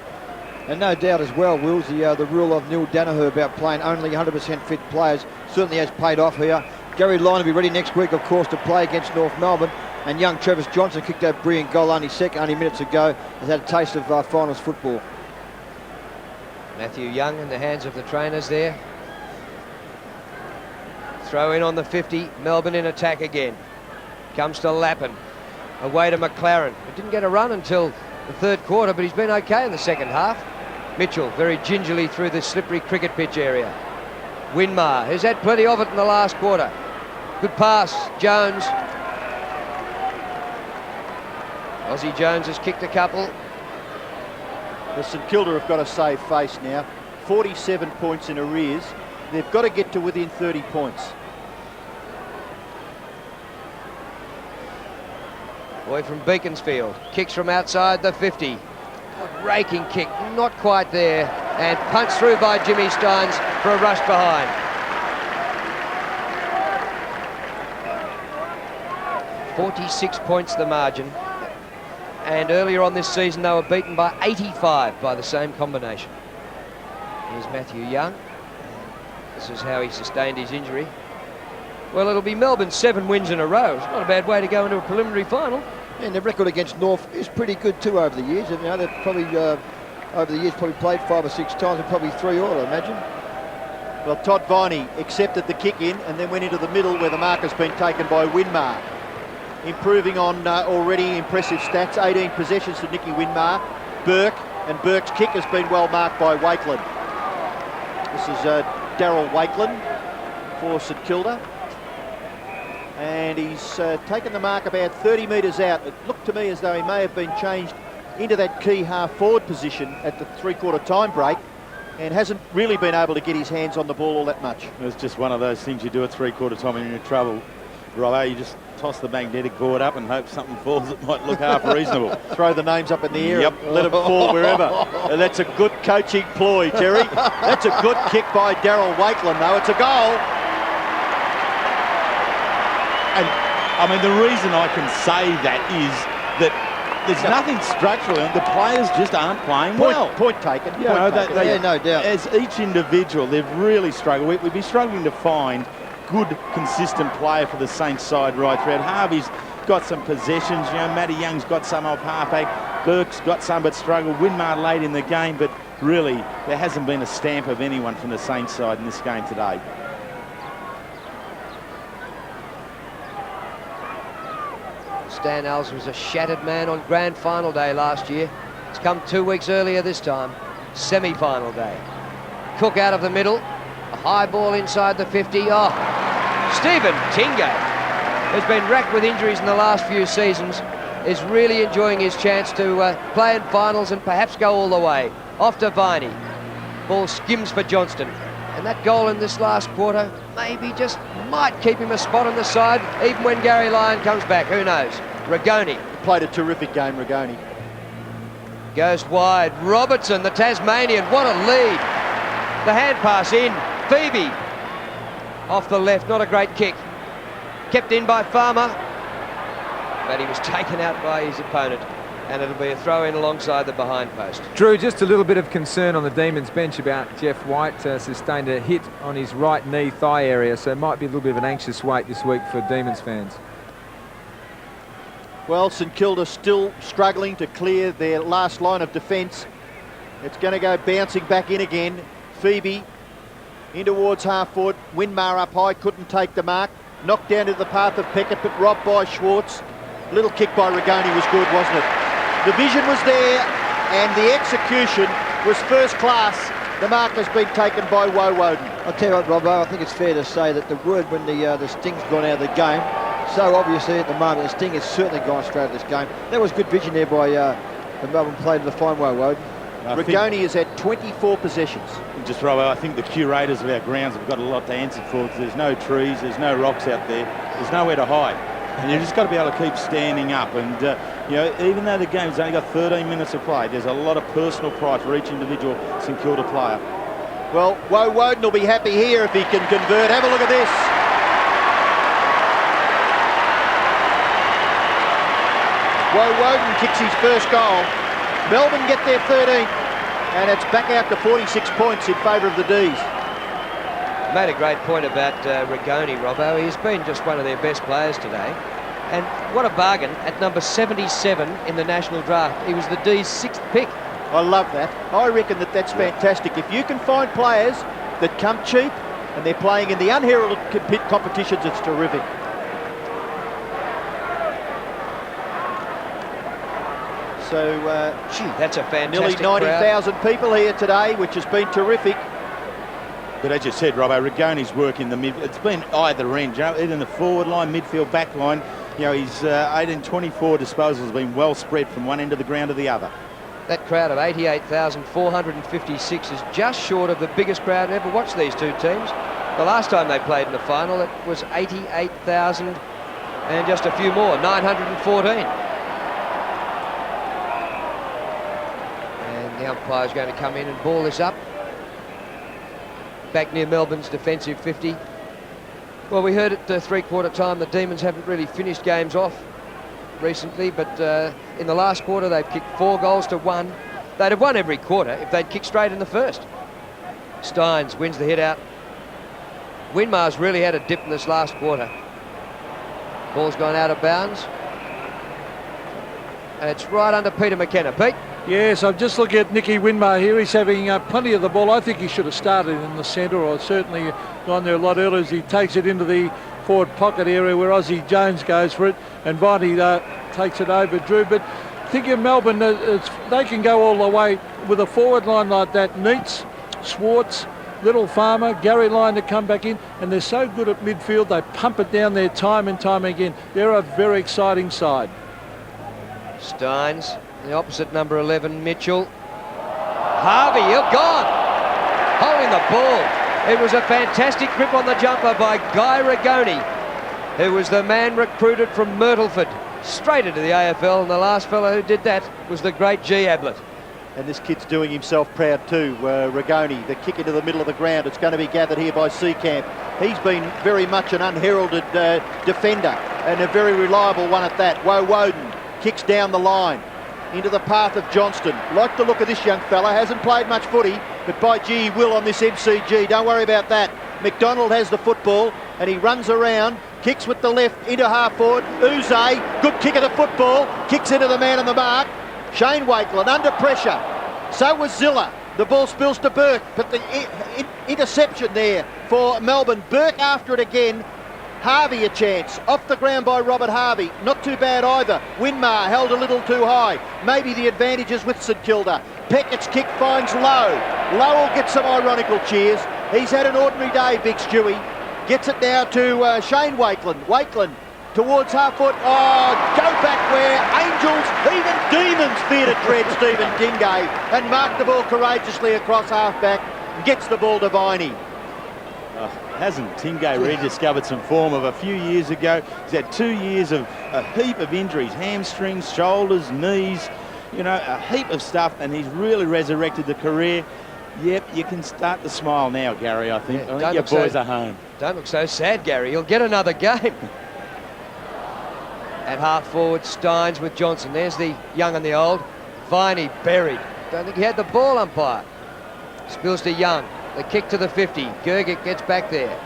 And no doubt as well, Wills, the rule of Neil Danaher about playing only 100% fit players certainly has paid off here. Gary Lyon will be ready next week, of course, to play against North Melbourne. And young Travis Johnson kicked that brilliant goal only minutes ago. Has had a taste of finals football. Matthew Young in the hands of the trainers there. Throw in on the 50. Melbourne in attack again. Comes to Lappin. Away to McLaren. He didn't get a run until the third quarter, but he's been okay in the second half. Mitchell very gingerly through the slippery cricket pitch area. Winmar, who's had plenty of it in the last quarter. Good pass, Jones. Aussie Jones has kicked a couple. The St Kilda have got to save face now. 47 points in arrears. They've got to get to within 30 points. Boy from Beaconsfield. Kicks from outside the 50. A raking kick, not quite there. And punched through by Jimmy Steins for a rush behind. .46 points the margin. And earlier on this season, they were beaten by 85 by the same combination. Here's Matthew Young. This is how he sustained his injury. Well, it'll be Melbourne's 7 wins in a row. It's not a bad way to go into a preliminary final. And their record against North is pretty good too over the years. You know, they've probably over the years probably played 5 or 6 times, and probably 3 all, I imagine. Well, Todd Viney accepted the kick in and then went into the middle where the mark has been taken by Winmar. Improving on already impressive stats. 18 possessions to Nicky Winmar. Burke, and Burke's kick has been well marked by Wakeland. This is Daryl Wakeland for St Kilda. And he's taken the mark about 30 metres out. It looked to me as though he may have been changed into that key half-forward position at the 3-quarter time break and hasn't really been able to get his hands on the ball all that much. It's just one of those things you do at 3-quarter time and you're in trouble. Robbo, you just toss the magnetic board up and hope something falls that might look half reasonable. Throw the names up in the air Yep. and let them fall wherever. And that's a good coaching ploy, Terry. That's a good kick by Daryl Wakeland, though. It's a goal. And I mean, the reason I can say that is that there's nothing structural. The players just aren't playing well. Point taken. You know, Yeah, no doubt. As each individual, they've really struggled. We'd be struggling to find good, consistent player for the Saints side right throughout. Harvey's got some possessions. You know, Matty Young's got some off halfback. Burke's got some but struggled. Winmar late in the game, but really there hasn't been a stamp of anyone from the Saints side in this game today. Stan Alves was a shattered man on grand final day last year. It's come 2 weeks earlier this time, semi-final day. Cook out of the middle, a high ball inside the 50. Oh, Stephen Tingay has been racked with injuries in the last few seasons, is really enjoying his chance to play in finals and perhaps go all the way. Off to Viney. Ball skims for Johnston. And that goal in this last quarter maybe just might keep him a spot on the side, even when Gary Lyon comes back. Who knows? Rigoni. Played a terrific game, Rigoni. Goes wide. Robertson, the Tasmanian. What a lead. The hand pass in. Phoebe. Off the left. Not a great kick. Kept in by Farmer. But he was taken out by his opponent. And it'll be a throw-in alongside the behind post. Drew, just a little bit of concern on the Demons bench about Jeff White. Sustained a hit on his right knee thigh area, so it might be a little bit of an anxious wait this week for Demons fans. Well, St Kilda still struggling to clear their last line of defence. It's going to go bouncing back in again. Phoebe in towards half forward. Winmar up high, couldn't take the mark. Knocked down to the path of Peckett, but robbed by Schwartz. Little kick by Rigoni was good, wasn't it? The vision was there, and the execution was first class. The mark has been taken by Woden. I'll tell you what, Robbo, I think it's fair to say that the word when the Sting's gone out of the game, so obviously at the moment the Sting has certainly gone straight out of this game. That was good vision there by the Melbourne player to find Woden. Rigoni has had 24 possessions. Just Robbo, I think the curators of our grounds have got a lot to answer for, because there's no trees, there's no rocks out there, there's nowhere to hide. And you've just got to be able to keep standing up. And, you know, even though the game's only got 13 minutes of play, there's a lot of personal pride for each individual St Kilda player. Well, Woden will be happy here if he can convert. Have a look at this. Woden kicks his first goal. Melbourne get their 13th, and it's back out to 46 points in favour of the D's. Made a great point about Rigoni, Robbo. He's been just one of their best players today. And what a bargain at number 77 in the national draft. He was the D's 6th pick. I love that. I reckon that that's fantastic. If you can find players that come cheap and they're playing in the unheralded competitions, it's terrific. So, That's a fantastic nearly 90,000 people here today, which has been terrific. But as you said, Robbo, Rigoni's work in the mid, it's been either end, you know, either in the forward line, midfield, back line. You know, his 18-24 disposals have been well spread from one end of the ground to the other. That crowd of 88,456 is just short of the biggest crowd ever watched these two teams. The last time they played in the final, it was 88,000 and just a few more, 914. And the umpire's going to come in and ball this up. Back near Melbourne's defensive 50. Well, we heard at three-quarter time the Demons haven't really finished games off recently, but in the last quarter they've kicked 4 goals to 1. They'd have won every quarter if they'd kicked straight in the first. Steins wins the hit out. Winmar's really had a dip in this last quarter. Ball's gone out of bounds. It's right under Peter McKenna. Pete? Yes, I'm just looking at Nicky Winmar here. He's having plenty of the ball. I think he should have started in the centre, or certainly gone there a lot earlier, as he takes it into the forward pocket area where Ozzy Jones goes for it, and Viney takes it over, Drew. But think of Melbourne, they can go all the way with a forward line like that. Neitz, Schwartz, Little Farmer, Gary Lyon to come back in, and they're so good at midfield, they pump it down there time and time again. They're a very exciting side. Steins, the opposite number 11, Mitchell. Harvey, you're gone. Holding the ball. It was a fantastic grip on the jumper by Guy Rigoni, who was the man recruited from Myrtleford straight into the AFL, and the last fellow who did that was the great G. Ablett. And this kid's doing himself proud too, Rigoni. The kick into the middle of the ground. It's going to be gathered here by Seacamp. He's been very much an unheralded defender and a very reliable one at that. Woden kicks down the line into the path of Johnston. Like the look of this young fella. Hasn't played much footy, but by gee, he will on this MCG. Don't worry about that. McDonald has the football and he runs around, kicks with the left into half forward. Uze, good kick of the football, kicks into the man on the mark. Shane Wakeland under pressure. So was Zilla. The ball spills to Burke, but the interception there for Melbourne. Burke after it again. Harvey a chance. Off the ground by Robert Harvey. Not too bad either. Winmar held a little too high. Maybe the advantage is with St Kilda. Peckett's kick finds Lowe. Lowe will get some ironical cheers. He's had an ordinary day, Big Stewie. Gets it now to Shane Wakeland. Wakeland towards half foot. Oh, go back where angels, even demons fear to tread Stephen Tingay, and mark the ball courageously across half back. Gets the ball to Viney. Hasn't Tingay rediscovered some form of a few years ago? He's had 2 years of a heap of injuries, hamstrings, shoulders, knees, you know, a heap of stuff, and he's really resurrected the career. Yep, you can start to smile now, Gary, I think. I think your boys are home. Don't look so sad, Gary. He'll get another game. At half forward, Steins with Johnson. There's the young and the old. Viney buried. Don't think he had the ball, umpire. Spills to Young. The kick to the 50. Gergic gets back there.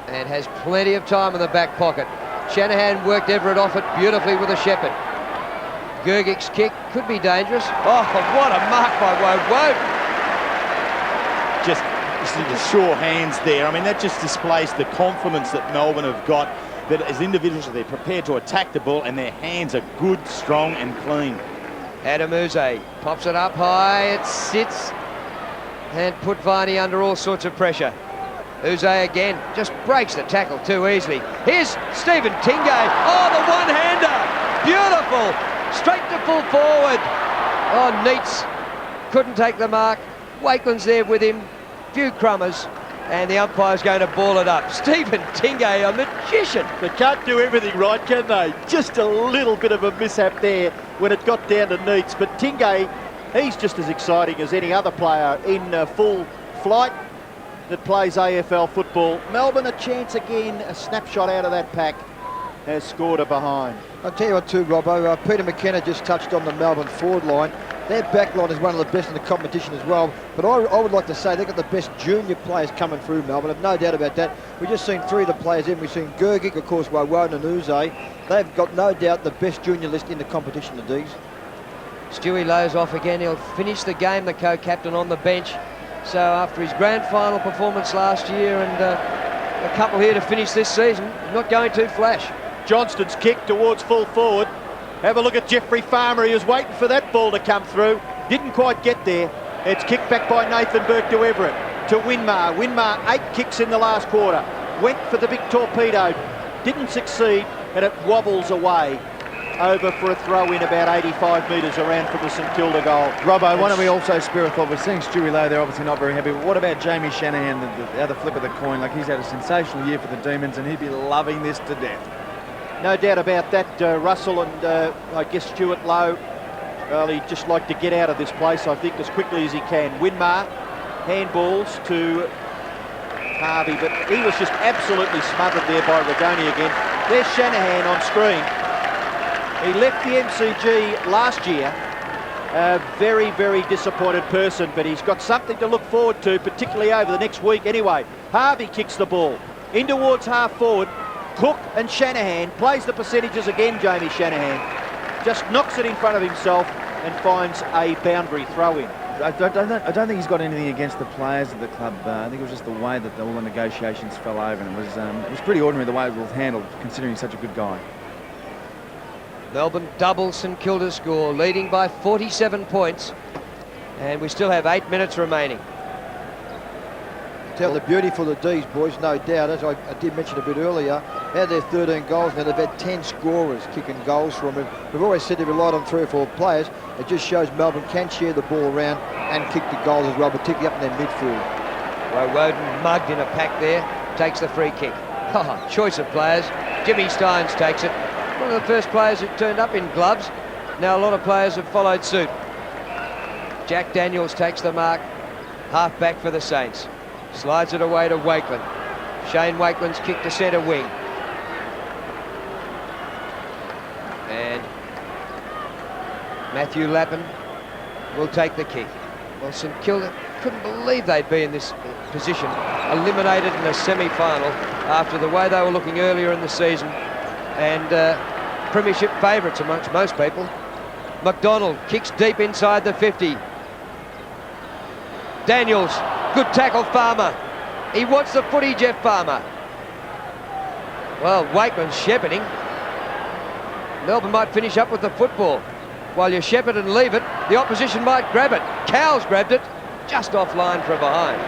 And has plenty of time in the back pocket. Shanahan worked Everett off it beautifully with a Shepherd. Gergic's kick could be dangerous. Oh, what a mark by Woden. Just the sure hands there. I mean, that just displays the confidence that Melbourne have got, that as individuals they're prepared to attack the ball and their hands are good, strong and clean. Adam Uze pops it up high, it sits and put Viney under all sorts of pressure. Uze again just breaks the tackle too easily. Here's Stephen Tingay. Oh, the one-hander, beautiful, straight to full forward. Oh, Neitz couldn't take the mark. Wakeland's there with him, few crummers, and the umpire's going to ball it up. Stephen Tingay, a magician. They can't do everything right, can they? Just a little bit of a mishap there when it got down to Neitz. But Tingay, he's just as exciting as any other player in full flight that plays AFL football. Melbourne a chance again, a snapshot out of that pack, has scored a behind. I'll tell you what too, Robbo, Peter McKenna just touched on the Melbourne forward line. Their back line is one of the best in the competition as well, but I would like to say they've got the best junior players coming through Melbourne. I've no doubt about that. We've just seen three of the players in. We've seen Gergic, of course, Woden and Uze. They've got no doubt the best junior list in the competition, the D's. Stewie Lowe's off again. He'll finish the game, the co-captain on the bench. So after his grand final performance last year and a couple here to finish this season, not going too flash. Johnston's kick towards full forward. Have a look at Jeffrey Farmer. He was waiting for that ball to come through. Didn't quite get there. It's kicked back by Nathan Burke to Everett. To Winmar. Winmar, 8 kicks in the last quarter. Went for the big torpedo. Didn't succeed, and it wobbles away over for a throw in about 85 metres around from the St Kilda goal. Robbo, why don't we also spare a thought? We're seeing Stewie Lowe, they're obviously not very happy, but what about Jamie Shanahan, the other flip of the coin? Like, he's had a sensational year for the Demons and he'd be loving this to death. No doubt about that, Russell, and I guess Stuart Lowe. Well, he'd just like to get out of this place, I think, as quickly as he can. Winmar, handballs to Harvey, but he was just absolutely smothered there by Rigoni again. There's Shanahan on screen. He left the MCG last year, a very, very disappointed person, but he's got something to look forward to, particularly over the next week anyway. Harvey kicks the ball in towards half forward. Cook and Shanahan plays the percentages again. Jamie Shanahan just knocks it in front of himself and finds a boundary throw in. I don't think he's got anything against the players of the club. I think it was just the way that all the negotiations fell over, and it was pretty ordinary the way it was handled, considering he's such a good guy. Melbourne double St Kilda score, leading by 47 points, and we still have 8 minutes remaining. Tell the beauty for the D's, boys, no doubt. As I did mention a bit earlier, out there 13 goals now, they've had 10 scorers kicking goals from him. We've always said they relied on 3 or 4 players. It just shows Melbourne can share the ball around and kick the goals as well, particularly up in their midfield. Well, Woden mugged in a pack there, takes the free kick. Oh, choice of players. Jimmy Steins takes it. One of the first players who turned up in gloves. Now a lot of players have followed suit. Jack Daniels takes the mark, half back for the Saints. Slides it away to Wakeland. Shane Wakeland's kick to centre wing. And Matthew Lappin will take the kick. Well, St Kilda couldn't believe they'd be in this position, eliminated in a semi-final after the way they were looking earlier in the season, and premiership favourites amongst most people. McDonald kicks deep inside the 50. Daniels, good tackle, Farmer. He wants the footy, Jeff Farmer. Well, Wakeland's shepherding. Melbourne might finish up with the football. While you shepherd and leave it, the opposition might grab it. Cowles grabbed it, just offline from behind.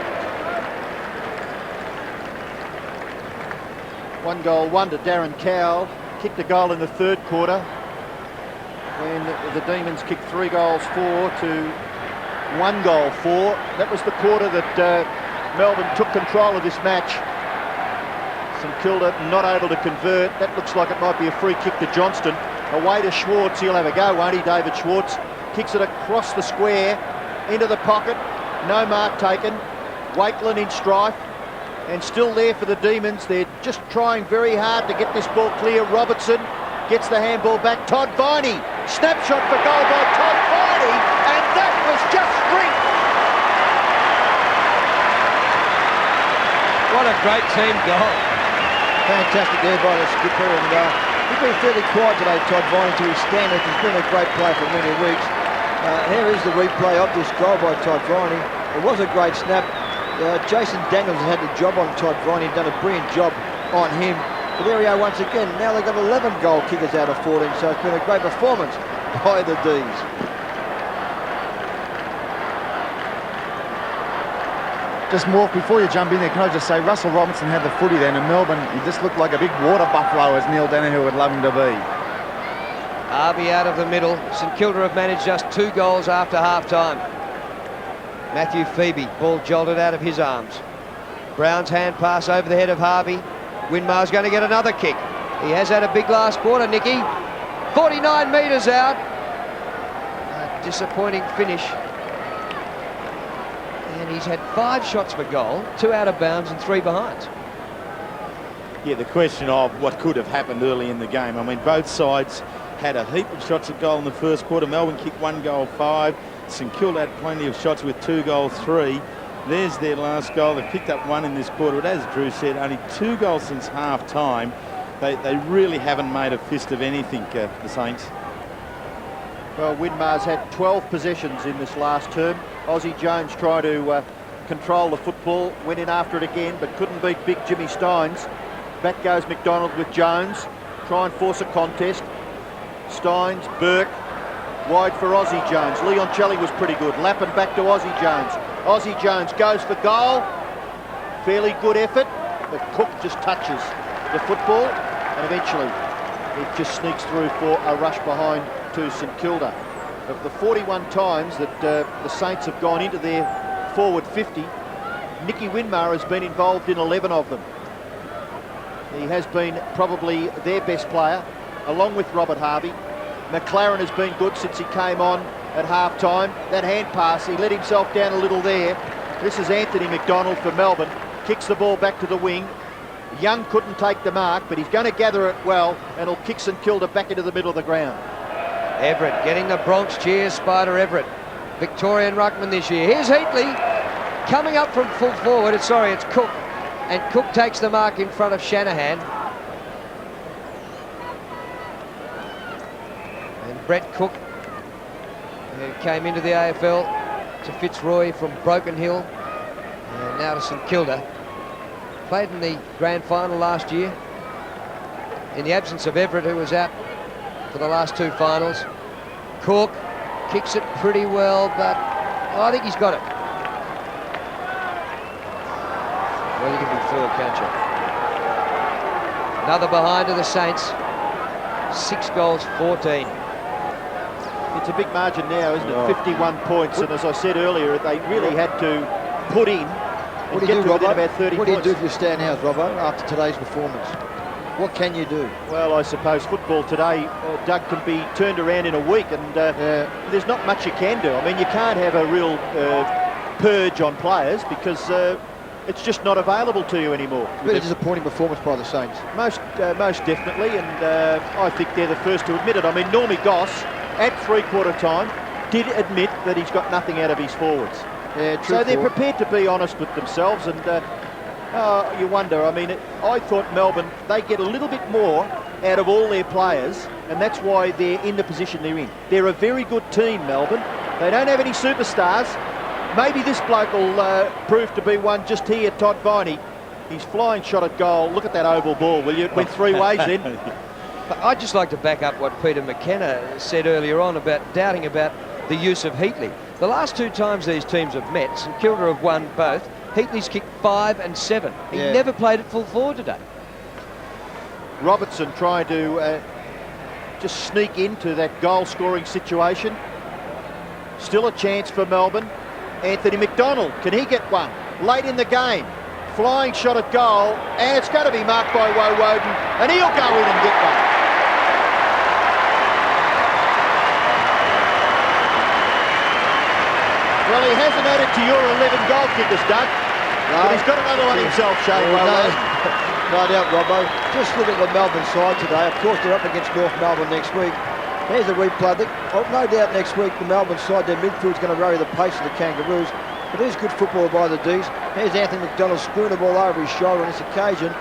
1 goal, 1 to Darren Cowell. Kicked a goal in the third quarter when the Demons kicked 3 goals 4 to 1 goal 4. That was the quarter that Melbourne took control of this match. St Kilda not able to convert. That looks like it might be a free kick to Johnston. Away to Schwartz. He'll have a go, won't he, David Schwartz? Kicks it across the square, into the pocket. No mark taken. Wakeland in strife. And still there for the Demons. They're just trying very hard to get this ball clear. Robertson gets the handball back. Todd Viney. Snapshot for goal by Todd Viney. And that was just strength. What a great team goal. Fantastic there by the skipper, and he's been fairly quiet today, Todd Viney, to his standard. He's been a great player for many weeks. Here is the replay of this goal by Todd Viney. It was a great snap. Jason Daniels has had the job on Todd Viney, done a brilliant job on him. But there we are once again. Now they've got 11 goal kickers out of 14, so it's been a great performance by the D's. Just Morph, before you jump in there, can I just say Russell Robinson had the footy then, and Melbourne, he just looked like a big water buffalo, as Neil Danaher would love him to be. Arby out of the middle. St Kilda have managed just 2 goals after half-time. Matthew Phoebe, ball jolted out of his arms. Brown's hand pass over the head of Harvey. Winmar's going to get another kick. He has had a big last quarter, Nicky. 49 metres out. A disappointing finish. And he's had 5 shots for goal, 2 out of bounds and 3 behind. Yeah, the question of what could have happened early in the game. I mean, both sides had a heap of shots at goal in the first quarter. Melbourne kicked 1 goal 5. St Kilda had plenty of shots with 2 goals 3. There's their last goal. They picked up 1 in this quarter. But as Drew said, only 2 goals since half-time. They really haven't made a fist of anything, the Saints. Well, Winmar's had 12 possessions in this last term. Aussie Jones tried to control the football, went in after it again, but couldn't beat big Jimmy Steins. Back goes McDonald with Jones. Try and force a contest. Steins, Burke, wide for Aussie Jones. Leon Celli was pretty good. Lappin back to Aussie Jones. Aussie Jones goes for goal. Fairly good effort, but Cook just touches the football, and eventually it just sneaks through for a rush behind to St Kilda. Of the 41 times that the Saints have gone into their forward 50, Nicky Winmar has been involved in 11 of them. He has been probably their best player, along with Robert Harvey. McLaren has been good since he came on at half-time. That hand pass, he let himself down a little there. This is Anthony McDonald for Melbourne. Kicks the ball back to the wing. Young couldn't take the mark, but he's going to gather it well, and he'll kick St Kilda back into the middle of the ground. Everett getting the Bronx cheers, Spider Everett. Victorian ruckman this year. Here's Heatley coming up from full forward. It's Cook. And Cook takes the mark in front of Shanahan. And Brett Cook, who came into the AFL to Fitzroy from Broken Hill, and now to St Kilda. Played in the grand final last year in the absence of Everett, who was out for the last 2 finals. Cook kicks it pretty well, but I think he's got it. Well, you can be fooled, can't you? Another behind to the Saints. 6 goals, 14. It's a big margin now, isn't it? 51 points, and as I said earlier, they really had to put in and get to within about 30 points. What do you do for your Stanhouse, Robbo, after today's performance? What can you do? Well, I suppose football today, Doug, can be turned around in a week, and there's not much you can do. I mean, you can't have a real purge on players because it's just not available to you anymore. It's been a disappointing performance by the Saints. Most definitely, and I think they're the first to admit it. I mean, Normie Goss, at three-quarter time, did admit that he's got nothing out of his forwards. Yeah, true. So they're prepared to be honest with themselves, and you wonder. I mean, I thought Melbourne, they get a little bit more out of all their players, and that's why they're in the position they're in. They're a very good team, Melbourne. They don't have any superstars. Maybe this bloke will prove to be one just here, Todd Viney. His flying shot at goal. Look at that oval ball, will you? It went three ways then. I'd just like to back up what Peter McKenna said earlier on about doubting about the use of Heatley. The last two times these teams have met, St Kilda have won both. Heatley's kicked 5 and 7. He never played at full forward today. Robertson trying to just sneak into that goal-scoring situation. Still a chance for Melbourne. Anthony McDonald, can he get one? Late in the game, flying shot at goal, and it's going to be marked by Woden, and he'll go in and get one. Well, he hasn't added to your 11 goal kickers, Doug. No. But he's got another one himself, Shane. No doubt, Robbo. Just look at the Melbourne side today. Of course, they're up against North Melbourne next week. Here's a replay. No doubt next week, the Melbourne side, their midfield's going to vary the pace of the Kangaroos. But it is good football by the D's. Here's Anthony McDonald screwing the ball over his shoulder on this occasion.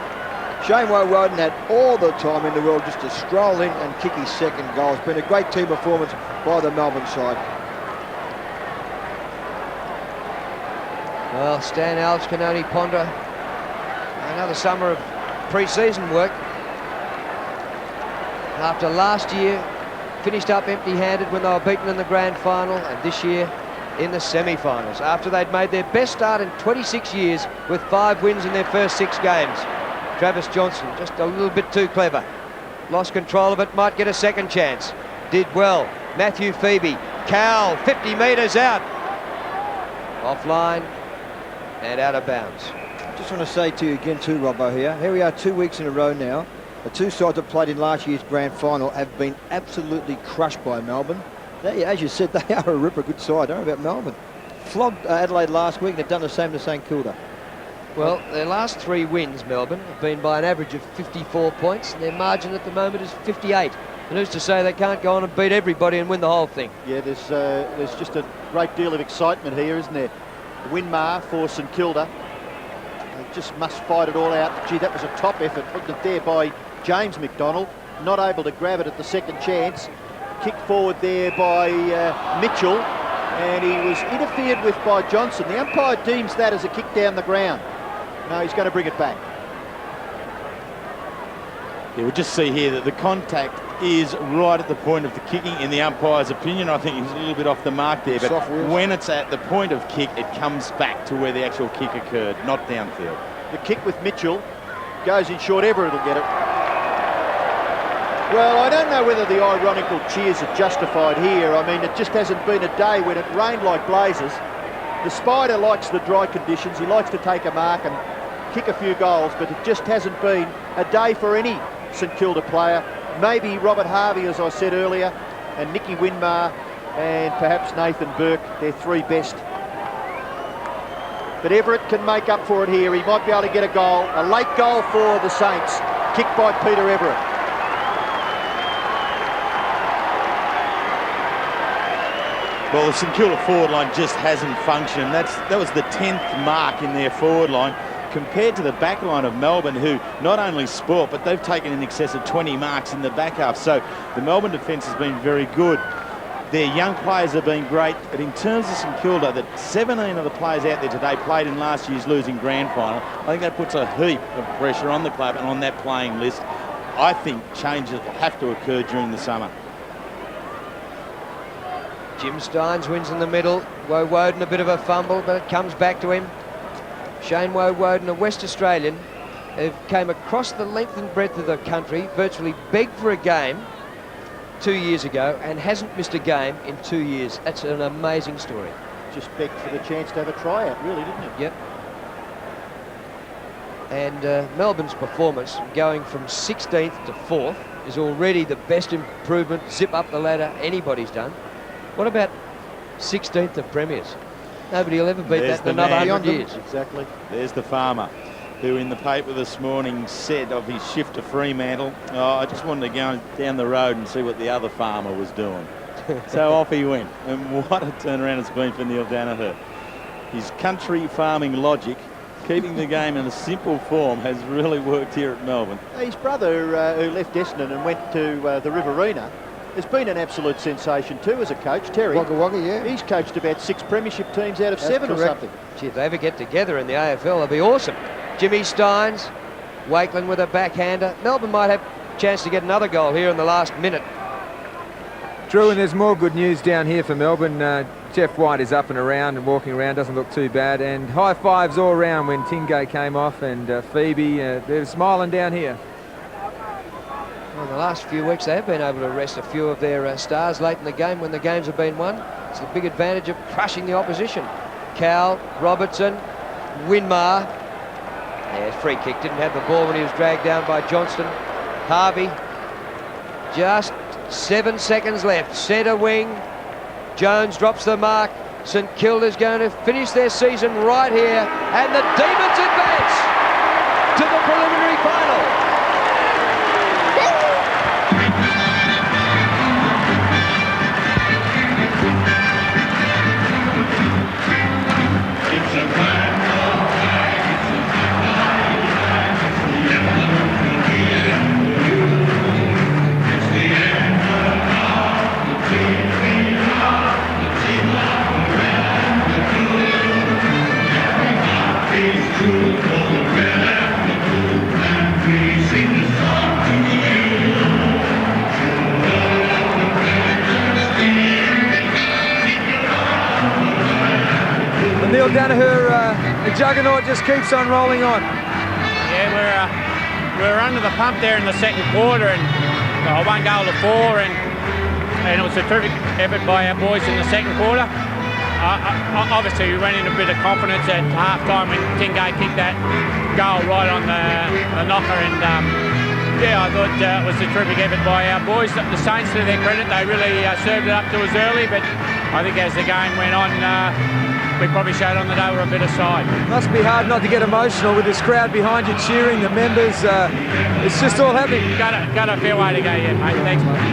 Shane Woden had all the time in the world just to stroll in and kick his second goal. It's been a great team performance by the Melbourne side. Well, Stan Alves can only ponder another summer of pre-season work. After last year, finished up empty-handed when they were beaten in the grand final, and this year in the semi-finals, after they'd made their best start in 26 years with 5 wins in their first 6 games. Travis Johnson, just a little bit too clever. Lost control of it, might get a second chance. Did well. Matthew Phoebe, Cowell, 50 metres out. Offline. And out of bounds. Just want to say to you again too, Robbo, here we are 2 weeks in a row now. The two sides that played in last year's grand final have been absolutely crushed by Melbourne. They, as you said, they are a ripper good side. Don't know about Melbourne. Flogged Adelaide last week and they've done the same to St Kilda. Well, their last 3 wins, Melbourne, have been by an average of 54 points, and their margin at the moment is 58. And who's to say they can't go on and beat everybody and win the whole thing? Yeah, there's just a great deal of excitement here, isn't there? Winmar for St Kilda. They just must fight it all out. Gee, that was a top effort put it there by James McDonald. Not able to grab it at the second chance. Kicked forward there by Mitchell, and he was interfered with by Johnson. The umpire deems that as a kick down the ground. No, he's going to bring it back. Yeah, we'll just see here that the contact is right at the point of the kicking. In the umpire's opinion, I think he's a little bit off the mark there, but when it's at the point of kick, it comes back to where the actual kick occurred, not downfield. The kick with Mitchell goes in short. Everett will get it. Well, I don't know whether the ironical cheers are justified here. I mean, it just hasn't been a day when it rained like blazes. The Spider likes the dry conditions. He likes to take a mark and kick a few goals, but it just hasn't been a day for any St Kilda player. Maybe Robert Harvey, as I said earlier, and Nicky Winmar, and perhaps Nathan Burke, their 3 best. But Everett can make up for it here. He might be able to get a goal. A late goal for the Saints, kicked by Peter Everett. Well, the St Kilda forward line just hasn't functioned. That was the 10th mark in their forward line, compared to the back line of Melbourne, who not only sport, but they've taken in excess of 20 marks in the back half. So the Melbourne defence has been very good. Their young players have been great, but in terms of St Kilda, that 17 of the players out there today played in last year's losing grand final. I think that puts a heap of pressure on the club and on that playing list. I think changes will have to occur during the summer. Jim Steins wins in the middle. Woden a bit of a fumble, but it comes back to him. Shane Woden, a West Australian, who came across the length and breadth of the country, virtually begged for a game 2 years ago and hasn't missed a game in 2 years. That's an amazing story. Just begged for the chance to have a tryout, really, didn't it? Yep. And Melbourne's performance, going from 16th to 4th, is already the best improvement, zip up the ladder, anybody's done. What about 16th of premiers? Nobody will ever beat There's that in the another man. 100 years. Exactly. There's the farmer who in the paper this morning said of his shift to Fremantle, oh, I just wanted to go down the road and see what the other farmer was doing. So off he went. And what a turnaround it's been for Neil Danaher. His country farming logic, keeping the game in a simple form, has really worked here at Melbourne. His brother, who left Essendon and went to the Riverina, has been an absolute sensation too as a coach. Terry. Wagga Wagga, yeah. He's coached about 6 premiership teams out of That's 7 or correct. something. Gee, if they ever get together in the AFL, it'll be awesome. Jimmy Steins, Wakeland with a backhander. Melbourne might have a chance to get another goal here in the last minute. Drew, and there's more good news down here for Melbourne. Jeff White is up and around and walking around, doesn't look too bad. And high fives all round when Tingay came off, and Phoebe, they're smiling down here. Well, in the last few weeks, they have been able to rest a few of their stars late in the game when the games have been won. It's a big advantage of crushing the opposition. Cowell, Robertson, Winmar. Yeah, free kick. Didn't have the ball when he was dragged down by Johnston. Harvey. Just 7 seconds left. Centre wing. Jones drops the mark. St Kilda's going to finish their season right here. And the Demons advance to the preliminary final. Neil Danaher, the juggernaut just keeps on rolling on. Yeah, we're under the pump there in the second quarter, and 1 goal to 4, and it was a terrific effort by our boys in the second quarter. Obviously, we went in a bit of confidence at half-time when Tingay kicked that goal right on the knocker, and yeah, I thought it was a terrific effort by our boys. The Saints, to their credit, they really served it up to us early, but I think as the game went on, we probably showed on the day we're a better side. Must be hard not to get emotional with this crowd behind you cheering, the members. It's just all happening. Got a fair way to go yet, mate. Thanks, mate.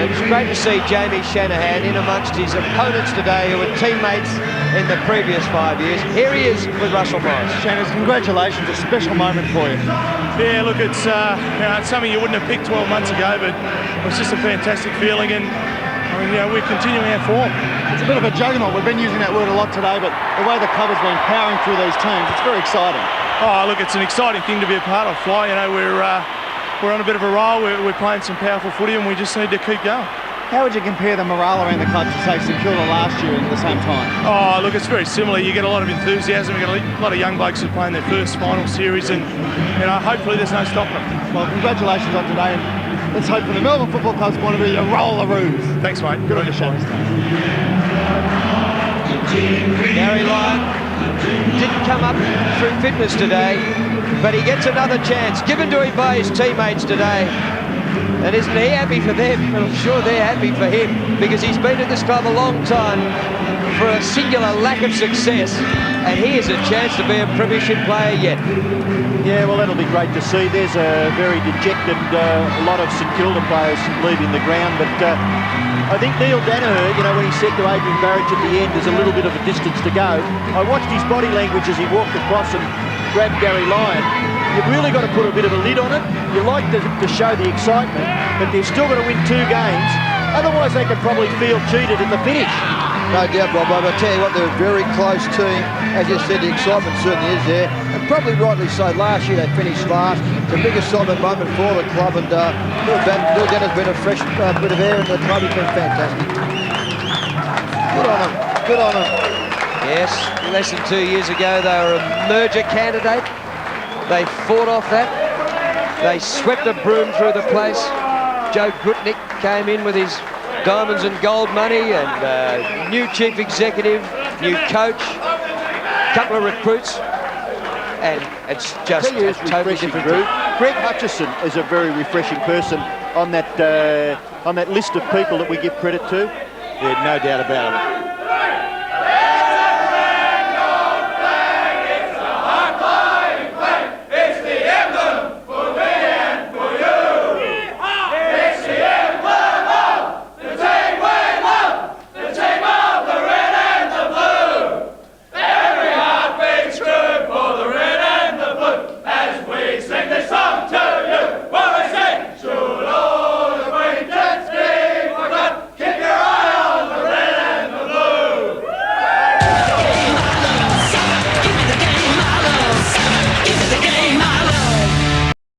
It's great to see Jamie Shanahan in amongst his opponents today who were teammates in the previous 5 years. Here he is with Russell Morris. Shanners, congratulations, a special moment for you. Yeah, look, it's something you wouldn't have picked 12 months ago, but it was just a fantastic feeling, and I mean, we're continuing our form. It's a bit of a juggernaut. We've been using that word a lot today, but the way the club has been powering through these teams, it's very exciting. Oh, look, it's an exciting thing to be a part of, Fly. We're on a bit of a roll. We're playing some powerful footy, and we just need to keep going. How would you compare the morale around the club to, say, St Kilda last year at the same time? Oh, look, it's very similar. You get a lot of enthusiasm. We've got a lot of young blokes who are playing their first final series, and hopefully there's no stopping them. Well, congratulations on today, and let's hope for the Melbourne Football Club's point of view, a roll-a-roos. Thanks, mate. Good on your Shanners. Gary Lyon didn't come up through fitness today, but he gets another chance given to him by his teammates today. And isn't he happy for them? And I'm sure they're happy for him, because he's been at this club a long time for a singular lack of success, and he has a chance to be a premiership player yet. Yeah, well, that'll be great to see. There's a very dejected lot of St Kilda players leaving the ground, but I think Neil Danaher, when he said to Adrian Barrett at the end, there's a little bit of a distance to go. I watched his body language as he walked across and grabbed Gary Lyon. You've really got to put a bit of a lid on it. You like to show the excitement, but they've still got to win 2 games. Otherwise, they could probably feel cheated at the finish. No doubt, Bob. I tell you what, they're a very close team. As you said, the excitement certainly is there, and probably rightly so. Last year they finished last. It's a big excitement moment for the club, and Neil Danaher's been a fresh bit of air in the club. He's been fantastic. Good on him. Good on him. Yes, less than 2 years ago they were a merger candidate. They fought off that. They swept a broom through the place. Joe Gutnick came in with his diamonds and gold money, and new chief executive, new coach, couple of recruits. and it's just Tell you a who's totally refreshing, different. Drew. Greg Hutchison is a very refreshing person on that list of people that we give credit to. Yeah, no doubt about it.